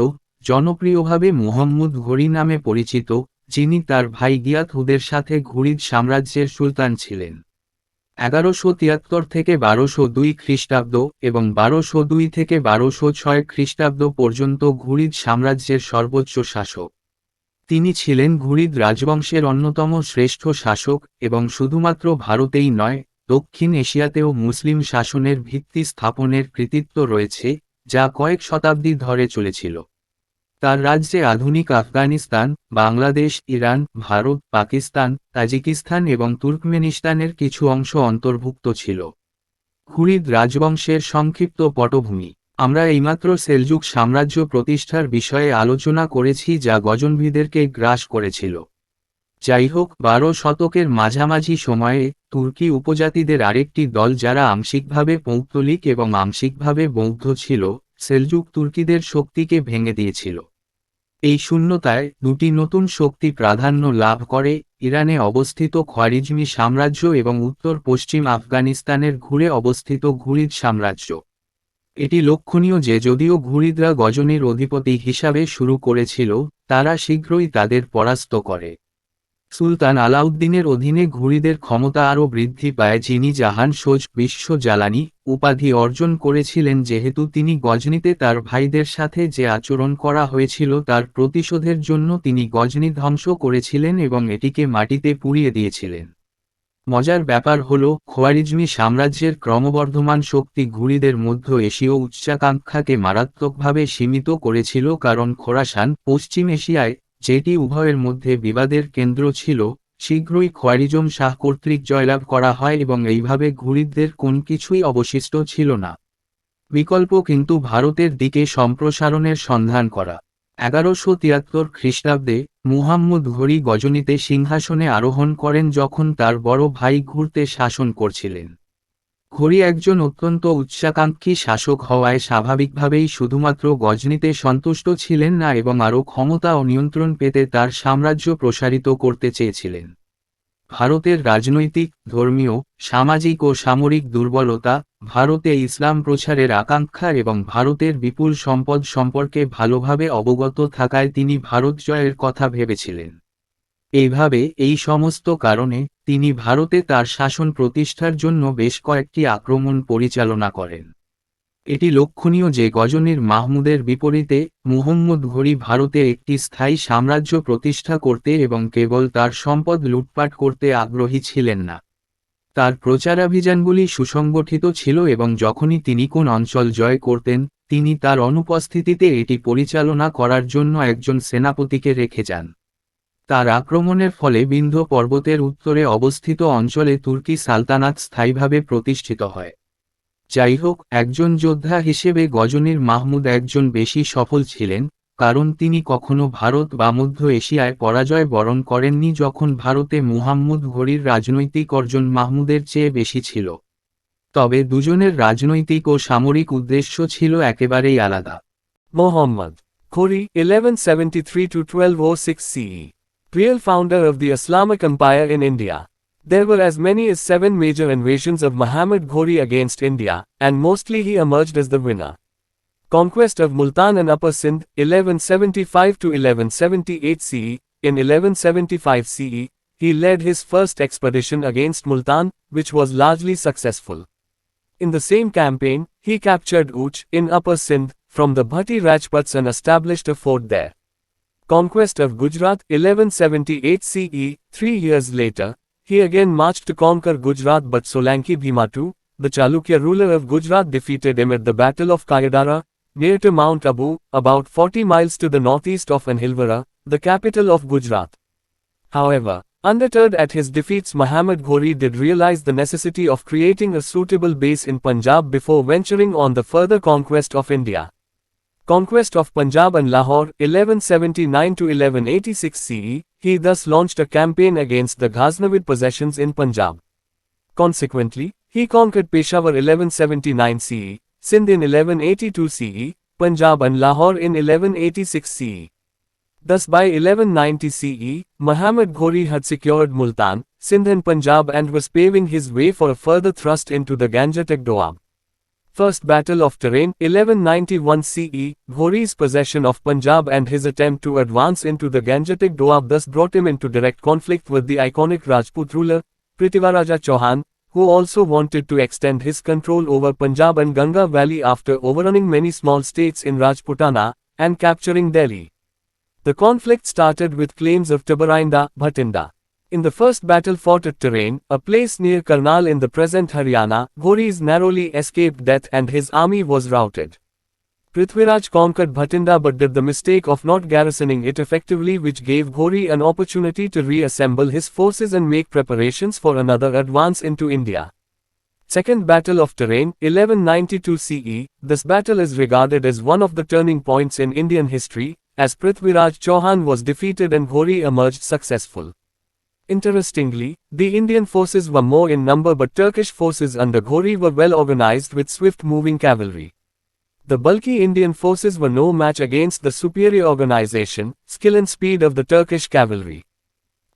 জনপ্রিয়ভাবে মুহাম্মদ ঘড়ি নামে পরিচিত, যিনি তার ভাই গিয়াথ উদের সাথে ঘুরিদ সাম্রাজ্যের সুলতান ছিলেন। 1173 থেকে 1202 খ্রিস্টাব্দ এবং 1202 থেকে 1206 খ্রিস্টাব্দ পর্যন্ত ঘুরিদ সাম্রাজ্যের সর্বোচ্চ শাসক। তিনি ছিলেন ঘুরিদ রাজবংশের অন্যতম শ্রেষ্ঠ শাসক এবং শুধুমাত্র ভারতেই নয়, দক্ষিণ এশিয়াতেও মুসলিম শাসনের ভিত্তি স্থাপনের কৃতিত্ব রয়েছে, যা কয়েক শতাব্দী ধরে চলেছিল। তার রাজ্যে আধুনিক আফগানিস্তান, বাংলাদেশ, ইরান, ভারত, পাকিস্তান, তাজিকিস্তান এবং তুর্কমেনিস্তানের কিছু অংশ অন্তর্ভুক্ত ছিল। ঘুরিদ রাজবংশের সংক্ষিপ্ত পটভূমি। আমরা এইমাত্র সেলজুক সাম্রাজ্য প্রতিষ্ঠার বিষয়ে আলোচনা করেছি, যা গজনভিদেরকে গ্রাস করেছিল। যাই হোক, 12 শতকের মাঝামাঝি সময়ে তুর্কি উপজাতিদের আরেকটি দল, যারা আংশিকভাবে পৌত্তলিক এবং আংশিকভাবে বৌদ্ধ ছিল, সেলজুক তুর্কিদের শক্তিকে ভেঙে দিয়েছিল। এই শূন্যতায় দুটি নতুন শক্তি প্রাধান্য লাভ করে, ইরানে অবস্থিত খোয়ারিজমি সাম্রাজ্য এবং উত্তর পশ্চিম আফগানিস্তানের ঘুরে অবস্থিত ঘুরিদ সাম্রাজ্য। এটি লক্ষণীয় যে যদিও ঘুরিদরা গজনির অধিপতি হিসাবে শুরু করেছিল, তারা শীঘ্রই তাদের পরাস্ত করে। সুলতান আলাউদ্দিনের অধীনে ঘুরিদের ক্ষমতা আরও বৃদ্ধি পায়, যিনি জাহান সোজ বিশ্ব জ্বালানি উপাধি অর্জন করেছিলেন, যেহেতু তিনি গজনিতে তার ভাইদের সাথে যে আচরণ করা হয়েছিল তার প্রতিশোধের জন্য তিনি গজনি ধ্বংস করেছিলেন এবং এটিকে মাটিতে পুড়িয়ে দিয়েছিলেন। মজার ব্যাপার হল, খোয়ারিজমি সাম্রাজ্যের ক্রমবর্ধমান শক্তি ঘুরিদের মধ্য এশীয় উচ্চাকাঙ্ক্ষাকে মারাত্মকভাবে সীমিত করেছিল, কারণ খোরাসান পশ্চিম এশিয়ায়, যেটি উভয়ের মধ্যে বিবাদের কেন্দ্র ছিল, শীঘ্রই খোয়ারিজম শাহ কর্তৃক জয়লাভ করা হয় এবং এইভাবে ঘুরিদদের কোন কিছুই অবশিষ্ট ছিল না। বিকল্প কিন্তু ভারতের দিকে সম্প্রসারণের সন্ধান করা। 1173 খ্রিস্টাব্দে মুহাম্মদ ঘড়ি গজনিতে সিংহাসনে আরোহণ করেন যখন তার বড় ভাই ঘুরতে শাসন করছিলেন। ঘড়ি একজন অত্যন্ত উচ্চাকাঙ্ক্ষী শাসক হওয়ায় স্বাভাবিকভাবেই শুধুমাত্র গজনিতে সন্তুষ্ট ছিলেন না এবং আরও ক্ষমতা ও নিয়ন্ত্রণ পেতে তার সাম্রাজ্য প্রসারিত করতে চেয়েছিলেন। ভারতের রাজনৈতিক, ধর্মীয়, সামাজিক ও সামরিক দুর্বলতা, ভারতে ইসলাম প্রচারের আকাঙ্ক্ষা এবং ভারতের বিপুল সম্পদ সম্পর্কে ভালোভাবে অবগত থাকায় তিনি ভারত জয়ের কথা ভেবেছিলেন। এইভাবে এই সমস্ত কারণে তিনি ভারতে তার শাসন প্রতিষ্ঠার জন্য বেশ কয়েকটি আক্রমণ পরিচালনা করেন। এটি লক্ষণীয় যে গজনির মাহমুদের বিপরীতে মুহাম্মদ ঘড়ি ভারতে একটি স্থায়ী সাম্রাজ্য প্রতিষ্ঠা করতে এবং কেবল তার সম্পদ লুটপাট করতে আগ্রহী ছিলেন না। তার প্রচারাভিযানগুলি সুসংগঠিত ছিল এবং যখনই তিনি কোন অঞ্চল জয় করতেন, তিনি তার অনুপস্থিতিতে এটি পরিচালনা করার জন্য একজন সেনাপতিকে রেখে যান। তার আক্রমণের ফলে বিন্ধ্য পর্বতের উত্তরে অবস্থিত অঞ্চলে তুর্কি সালতানাত স্থায়ীভাবে প্রতিষ্ঠিত হয়। যাই হোক, একজন যোদ্ধা হিসেবে গজনির মাহমুদ একজন বেশি সফল ছিলেন, কারণ তিনি কখনো ভারত বা মধ্য এশিয়ায় পরাজয় বরণ করেননি যখন ভারতে মুহাম্মদ ঘড়ির রাজনৈতিক অর্জন মাহমুদের চেয়ে বেশি ছিল। তবে দুজনের রাজনৈতিক ও সামরিক উদ্দেশ্য ছিল একেবারেই আলাদা। Muhammad Ghori, 1173 to 1206 CE, real founder of the Islamic Empire in India. There were as many as 7 major invasions of Muhammad Ghori against India, and mostly he emerged as the winner. Conquest of Multan and Upper Sindh, 1175 to 1178 CE, in 1175 CE, he led his first expedition against Multan, which was largely successful. In the same campaign, he captured Uch in Upper Sindh from the Bhatti Rajputs and established a fort there. Conquest of Gujarat 1178 CE, 3 years later, he again marched to conquer Gujarat, but Solanki Bhima II, the Chalukya ruler of Gujarat, defeated him at the Battle of Kayadara, near to Mount Abu, about 40 miles to the northeast of Anhilwara, the capital of Gujarat. However, undeterred at his defeats, Muhammad Ghori did realize the necessity of creating a suitable base in Punjab before venturing on the further conquest of India. Conquest of Punjab and Lahore 1179 to 1186 CE, he thus launched a campaign against the Ghaznavid possessions in Punjab. Consequently, he conquered Peshawar 1179 CE, Sindh in 1182 CE, Punjab and Lahore in 1186 CE. Thus by 1190 CE, Muhammad Ghori had secured Multan, Sindh and Punjab and was paving his way for a further thrust into the Gangetic Doab. First Battle of Terrain 1191 CE, Ghori's possession of Punjab and his attempt to advance into the Gangetic Doab thus brought him into direct conflict with the iconic Rajput ruler, Prithviraj Chauhan, who also wanted to extend his control over Punjab and Ganga Valley after overrunning many small states in Rajputana and capturing Delhi. The conflict started with claims of Tabarinda, Bhatinda. In the first battle fought at Terrain, a place near Karnal in the present Haryana, Ghori's narrowly escaped death and his army was routed. Prithviraj conquered Bhatinda but did the mistake of not garrisoning it effectively, which gave Ghori an opportunity to reassemble his forces and make preparations for another advance into India. Second Battle of Terrain 1192 CE, this battle is regarded as one of the turning points in Indian history, as Prithviraj Chauhan was defeated and Ghori emerged successful. Interestingly, the Indian forces were more in number, but Turkish forces under Ghori were well organized with swift-moving cavalry. The bulky Indian forces were no match against the superior organization, skill and speed of the Turkish cavalry.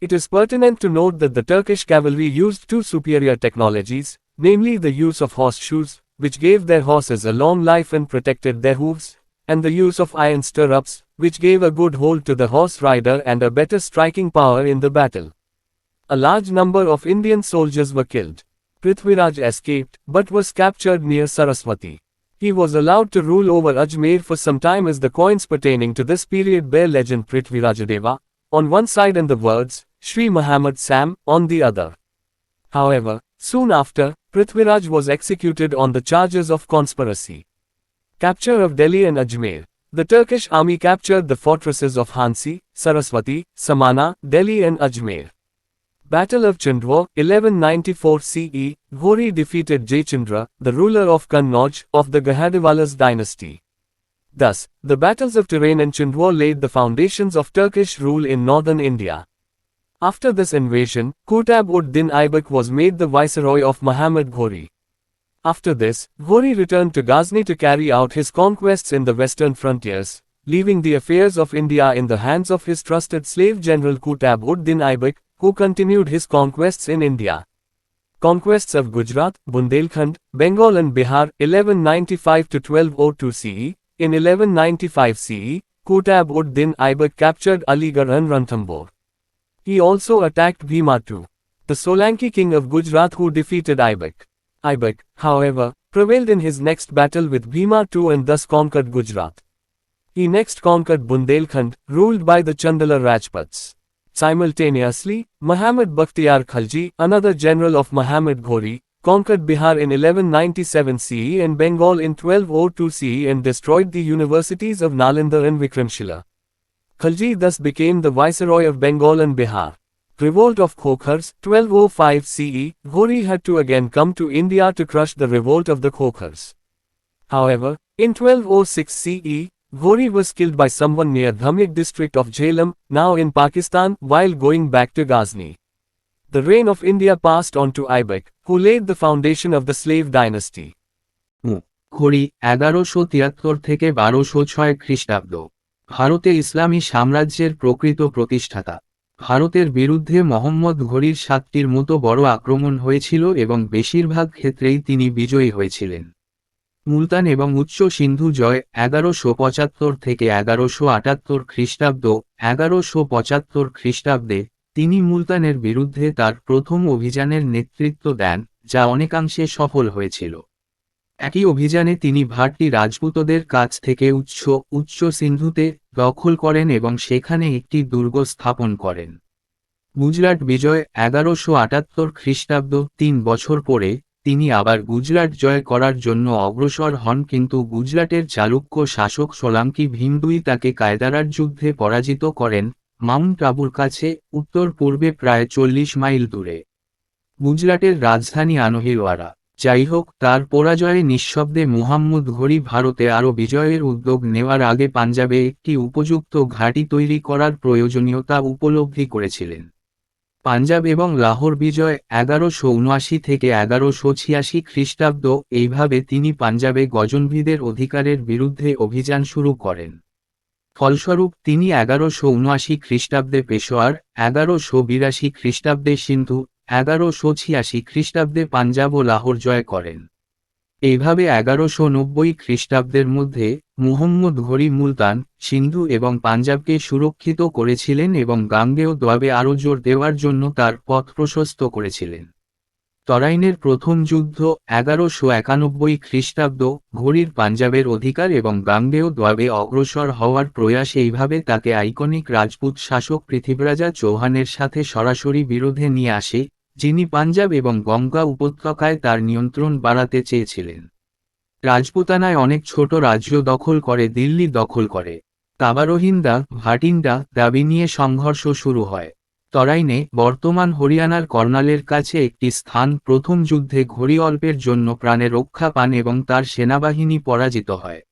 It is pertinent to note that the Turkish cavalry used two superior technologies, namely the use of horseshoes, which gave their horses a long life and protected their hooves, and the use of iron stirrups, which gave a good hold to the horse rider and a better striking power in the battle. A large number of Indian soldiers were killed. Prithviraj escaped, but was captured near Saraswati. He was allowed to rule over Ajmer for some time, as the coins pertaining to this period bear legend Prithvirajadeva on one side and the words Shri Muhammad Sam on the other. However, soon after, Prithviraj was executed on the charges of conspiracy. Capture of Delhi and Ajmer. The Turkish army captured the fortresses of Hansi, Saraswati, Samana, Delhi and Ajmer. Battle of Chandwa 1194 CE, Ghori defeated Jayachandra, the ruler of Kannauj, of the Gahadiwalas dynasty. Thus, the battles of Terrain and Chandwa laid the foundations of Turkish rule in northern India. After this invasion, Qutb-ud-Din Aibak was made the viceroy of Muhammad Ghori. After this, Ghori returned to Ghazni to carry out his conquests in the western frontiers, leaving the affairs of India in the hands of his trusted slave general Qutb-ud-Din Aibak, who continued his conquests in India. Conquests of Gujarat, Bundelkhand, Bengal and Bihar 1195 to 1202 CE. In 1195 CE, Qutb-ud-Din Aibak captured Aligarh and Ranthambore. He also attacked Bhima II, the Solanki king of Gujarat, who defeated Aibak. Aibak, however, prevailed in his next battle with Bhima II and thus conquered Gujarat. He next conquered Bundelkhand, ruled by the Chandala Rajputs. Simultaneously, Muhammad Bakhtiyar Khalji, another general of Muhammad Ghori, conquered Bihar in 1197 CE and Bengal in 1202 CE and destroyed the universities of Nalanda and Vikramshila. Khalji thus became the viceroy of Bengal and Bihar. Revolt of Khokhars 1205 CE, Ghori had to again come to India to crush the revolt of the Khokhars. However, in 1206 CE, Ghori was killed by someone near Dhamyak district of Jhelum, now in Pakistan, while going back to Ghazni. The reign of India passed on to Aibak, who laid the foundation of the slave dynasty. ঘড়ি 1173 থেকে 1206 খ্রিস্টাব্দ। ভারতে ইসলামী সাম্রাজ্যের প্রকৃত প্রতিষ্ঠাতা। ভারতের বিরুদ্ধে মোহাম্মদ ঘড়ির 7টির মতো বড় আক্রমণ হয়েছিল এবং বেশিরভাগ ক্ষেত্রেই তিনি বিজয়ী হয়েছিলেন। মুলতান এবং উচ্চ সিন্ধু জয় 1175 থেকে 1178 খ্রিস্টাব্দ। 1175 খ্রিস্টাব্দে তিনি মুলতানের বিরুদ্ধে তার প্রথম অভিযানের নেতৃত্ব দেন, যা অনেকাংশে সফল হয়েছিল। একই অভিযানে তিনি ভাট্টি রাজপুতদের কাছ থেকে উচ্চ সিন্ধুতে দখল করেন এবং সেখানে একটি দুর্গ স্থাপন করেন। গুজরাট বিজয় 1178 খ্রিস্টাব্দ। 3 বছর পরে তিনি আবার গুজরাট জয় করার জন্য অগ্রসর হন, কিন্তু গুজরাটের চালুক্য শাসক সোলাঙ্কি ভীমদুই তাকে কায়দারার যুদ্ধে পরাজিত করেন, মাউন্ট আবুর কাছে, উত্তর পূর্বে প্রায় 40 মাইল দূরে। গুজরাটের রাজধানী আনোহিওয়ারা। যাই হোক, তার পরাজয়ে নিঃশব্দে মুহাম্মদ ঘুরি ভারতে আরও বিজয়ের উদ্যোগ নেওয়ার আগে পাঞ্জাবে একটি উপযুক্ত ঘাঁটি তৈরি করার প্রয়োজনীয়তা উপলব্ধি করেছিলেন। পাঞ্জাব এবং লাহোর বিজয় 1179 থেকে 1186 খ্রিস্টাব্দ। এইভাবে তিনি পাঞ্জাবে গজনভিদের অধিকারের বিরুদ্ধে অভিযান শুরু করেন। ফলস্বরূপ তিনি 1179 খ্রিস্টাব্দে পেশোয়ার, 1182 খ্রিস্টাব্দে সিন্ধু, 1186 খ্রিস্টাব্দে পাঞ্জাব ও লাহোর জয় করেন। এইভাবে 1190 খ্রিস্টাব্দের মধ্যে মুহম্মদ ঘুরি মুলতান, সিন্ধু এবং পাঞ্জাবকে সুরক্ষিত করেছিলেন এবং গাঙ্গেয় দোয়াবে আরও জোর দেওয়ার জন্য তার পথ প্রশস্ত করেছিলেন। তরাইনের প্রথম যুদ্ধ 1191 খ্রিস্টাব্দ। ঘুরির পাঞ্জাবের অধিকার এবং গাঙ্গেয় দোয়াবে অগ্রসর হওয়ার প্রয়াস এইভাবে তাকে আইকনিক রাজপুত শাসক পৃথিবীরাজা চৌহানের সাথে সরাসরি বিরোধে নিয়ে আসে, যিনি পাঞ্জাব এবং গঙ্গা উপত্যকায় তার নিয়ন্ত্রণ বাড়াতে চেয়েছিলেন। রাজপুতানায় অনেক ছোট রাজ্য দখল করে দিল্লি দখল করে। তাবারোহিন্দা, ভাটিন্ডা দাবি নিয়ে সংঘর্ষ শুরু হয়। তরাইনে, বর্তমান হরিয়ানার কর্নালের কাছে একটি স্থান, প্রথম যুদ্ধে ঘুরি অল্পের জন্য প্রাণে রক্ষা পান এবং তার সেনাবাহিনী পরাজিত হয়।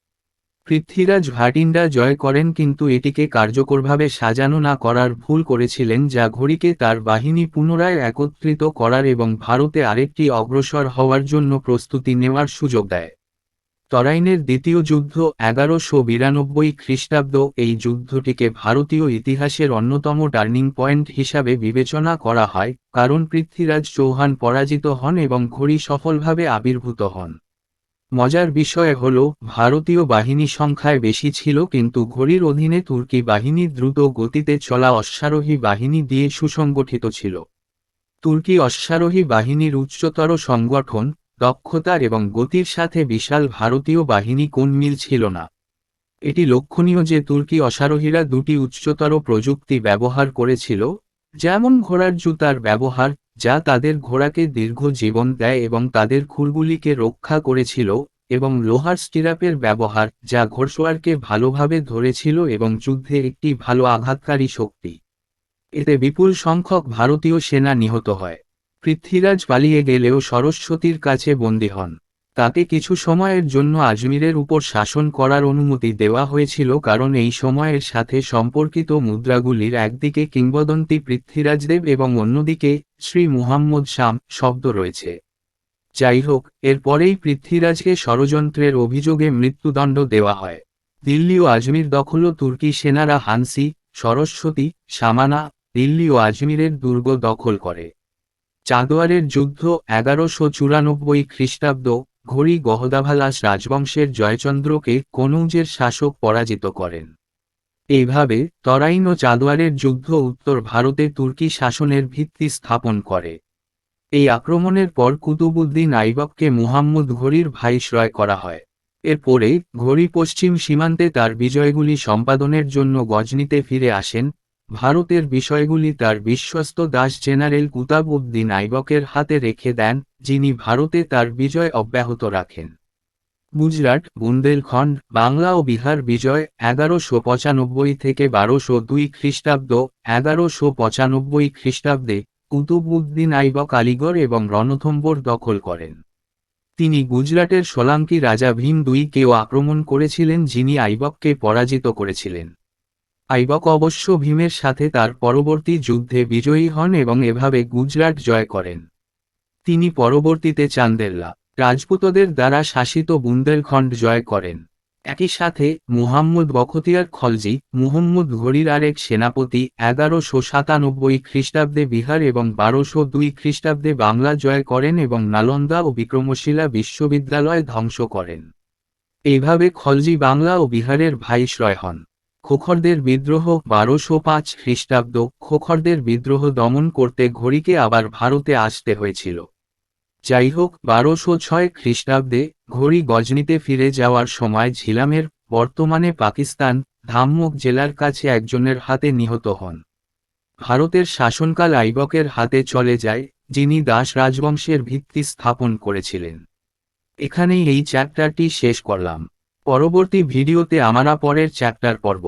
পৃথ্বীরাজ ভাটিন্ডা জয় করেন, কিন্তু এটিকে কার্যকরভাবে সাজানো না করার ভুল করেছিলেন, যা ঘুরিকে তার বাহিনী পুনরায় একত্রিত করার এবং ভারতে আরেকটি অগ্রসর হওয়ার জন্য প্রস্তুতি নেওয়ার সুযোগ দেয়। তরাইনের দ্বিতীয় যুদ্ধ 1192 খ্রিস্টাব্দ। এই যুদ্ধটিকে ভারতীয় ইতিহাসের অন্যতম টার্নিং পয়েন্ট হিসাবে বিবেচনা করা হয়, কারণ পৃথ্বীরাজ চৌহান পরাজিত হন এবং ঘুরি সফলভাবে আবির্ভূত হন। মজার বিষয় হল, ভারতীয় বাহিনী সংখ্যায় বেশি ছিল, কিন্তু ঘুরির অধীনে তুর্কি বাহিনী দ্রুত গতিতে চলা অশ্বারোহী বাহিনী দিয়ে সুসংগঠিত ছিল। তুর্কি অশ্বারোহী বাহিনীর উচ্চতর সংগঠন, দক্ষতা এবং গতির সাথে বিশাল ভারতীয় বাহিনী কোন মিল ছিল না। এটি লক্ষণীয় যে তুর্কি অশ্বারোহীরা দুটি উচ্চতর প্রযুক্তি ব্যবহার করেছিল, যেমন ঘোড়ার জুতার ব্যবহার, যা তাদের ঘোড়াকে দীর্ঘ জীবন দেয় এবং তাদের খুরগুলিকে রক্ষা করেছিল, এবং লোহার স্টিরাপের ব্যবহার, যা ঘোড়সওয়ারকে ভালোভাবে ধরেছিল এবং যুদ্ধে একটি ভালো আঘাতকারী শক্তি। এতে বিপুল সংখ্যক ভারতীয় সেনা নিহত হয়। পৃথ্বীরাজ পালিয়ে গেলেও সরস্বতীর কাছে বন্দী হন। তাকে কিছু সময়ের জন্য আজমিরের উপর শাসন করার অনুমতি দেওয়া হয়েছিল, কারণ এই সময়ের সাথে সম্পর্কিত মুদ্রাগুলির একদিকে কিংবদন্তি পৃথ্বীরাজদেব এবং অন্যদিকে শ্রী মুহাম্মদ শাম শব্দ রয়েছে। যাই হোক, এরপরেই পৃথ্বীরাজকে ষড়যন্ত্রের অভিযোগে মৃত্যুদণ্ড দেওয়া হয়। দিল্লি ও আজমির দখল তুর্কি সেনারা হানসি, সরস্বতী, সামানা, দিল্লি ও আজমিরের দুর্গ দখল করে। চাঁদোয়ারের যুদ্ধ 1194 খ্রিস্টাব্দ। ঘুরি গহদাভালাস রাজবংশের জয়চন্দ্রকে কনৌজের শাসক পরাজিত করেন। এইভাবে তরাইন ও চাঁদোয়ারের যুদ্ধ উত্তর ভারতে তুর্কি শাসনের ভিত্তি স্থাপন করে। এই আক্রমণের পর কুতুবউদ্দিন আইবককে মুহাম্মদ ঘুরির ভাইসরয় করা হয়। এরপরে ঘুরি পশ্চিম সীমান্তে তার বিজয়গুলি সম্পাদনের জন্য গজনিতে ফিরে আসেন। ভারতের বিষয়গুলি তার বিশ্বস্ত দাস জেনারেল কুতাবউদ্দিন আইবকের হাতে রেখে দেন, যিনি ভারতে তার বিজয় অব্যাহত রাখেন। গুজরাট, বুন্দেলখণ্ড, বাংলা ও বিহার বিজয় 1195 থেকে 1202 খ্রিস্টাব্দ। 1195 খ্রিস্টাব্দে কুতুবউদ্দিন আইবক আলিগড় এবং রণথম্বর দখল করেন। তিনি গুজরাটের সোলাঙ্কি রাজা ভীম দুইকেও আক্রমণ করেছিলেন, যিনি আইবককে পরাজিত করেছিলেন। আইবক অবশ্য ভীমের সাথে তার পরবর্তী যুদ্ধে বিজয়ী হন এবং এভাবে গুজরাট জয় করেন। তিনি পরবর্তীতে চান্দেরলা রাজপুতদের দ্বারা শাসিত বুন্দেলখণ্ড জয় করেন। একই সাথে মুহাম্মদ বখতিয়ার খলজি, মুহাম্মদ ঘুরির আরেক সেনাপতি, 1197 খ্রিস্টাব্দে বিহার এবং 1202 খ্রিস্টাব্দে বাংলা জয় করেন এবং নালন্দা ও বিক্রমশিলা বিশ্ববিদ্যালয় ধ্বংস করেন। এইভাবে খলজি বাংলা ও বিহারের ভাইসরয় হন। খোখরদের বিদ্রোহ 1205 খ্রিস্টাব্দ। খোখরদের বিদ্রোহ দমন করতে ঘড়িকে আবার ভারতে আসতে হয়েছিল। যাই হোক, 1206 খ্রিস্টাব্দে ঘড়ি গজনিতে ফিরে যাওয়ার সময় ঝিলামের, বর্তমানে পাকিস্তান, ধামমুখ জেলার কাছে একজনের হাতে নিহত হন। ভারতের শাসনকাল আইবকের হাতে চলে যায়, যিনি দাস রাজবংশের ভিত্তি স্থাপন করেছিলেন। এখানেই এই চ্যাপ্টারটি শেষ করলাম। পরবর্তী ভিডিওতে আমরা পরের চ্যাপ্টার পড়ব।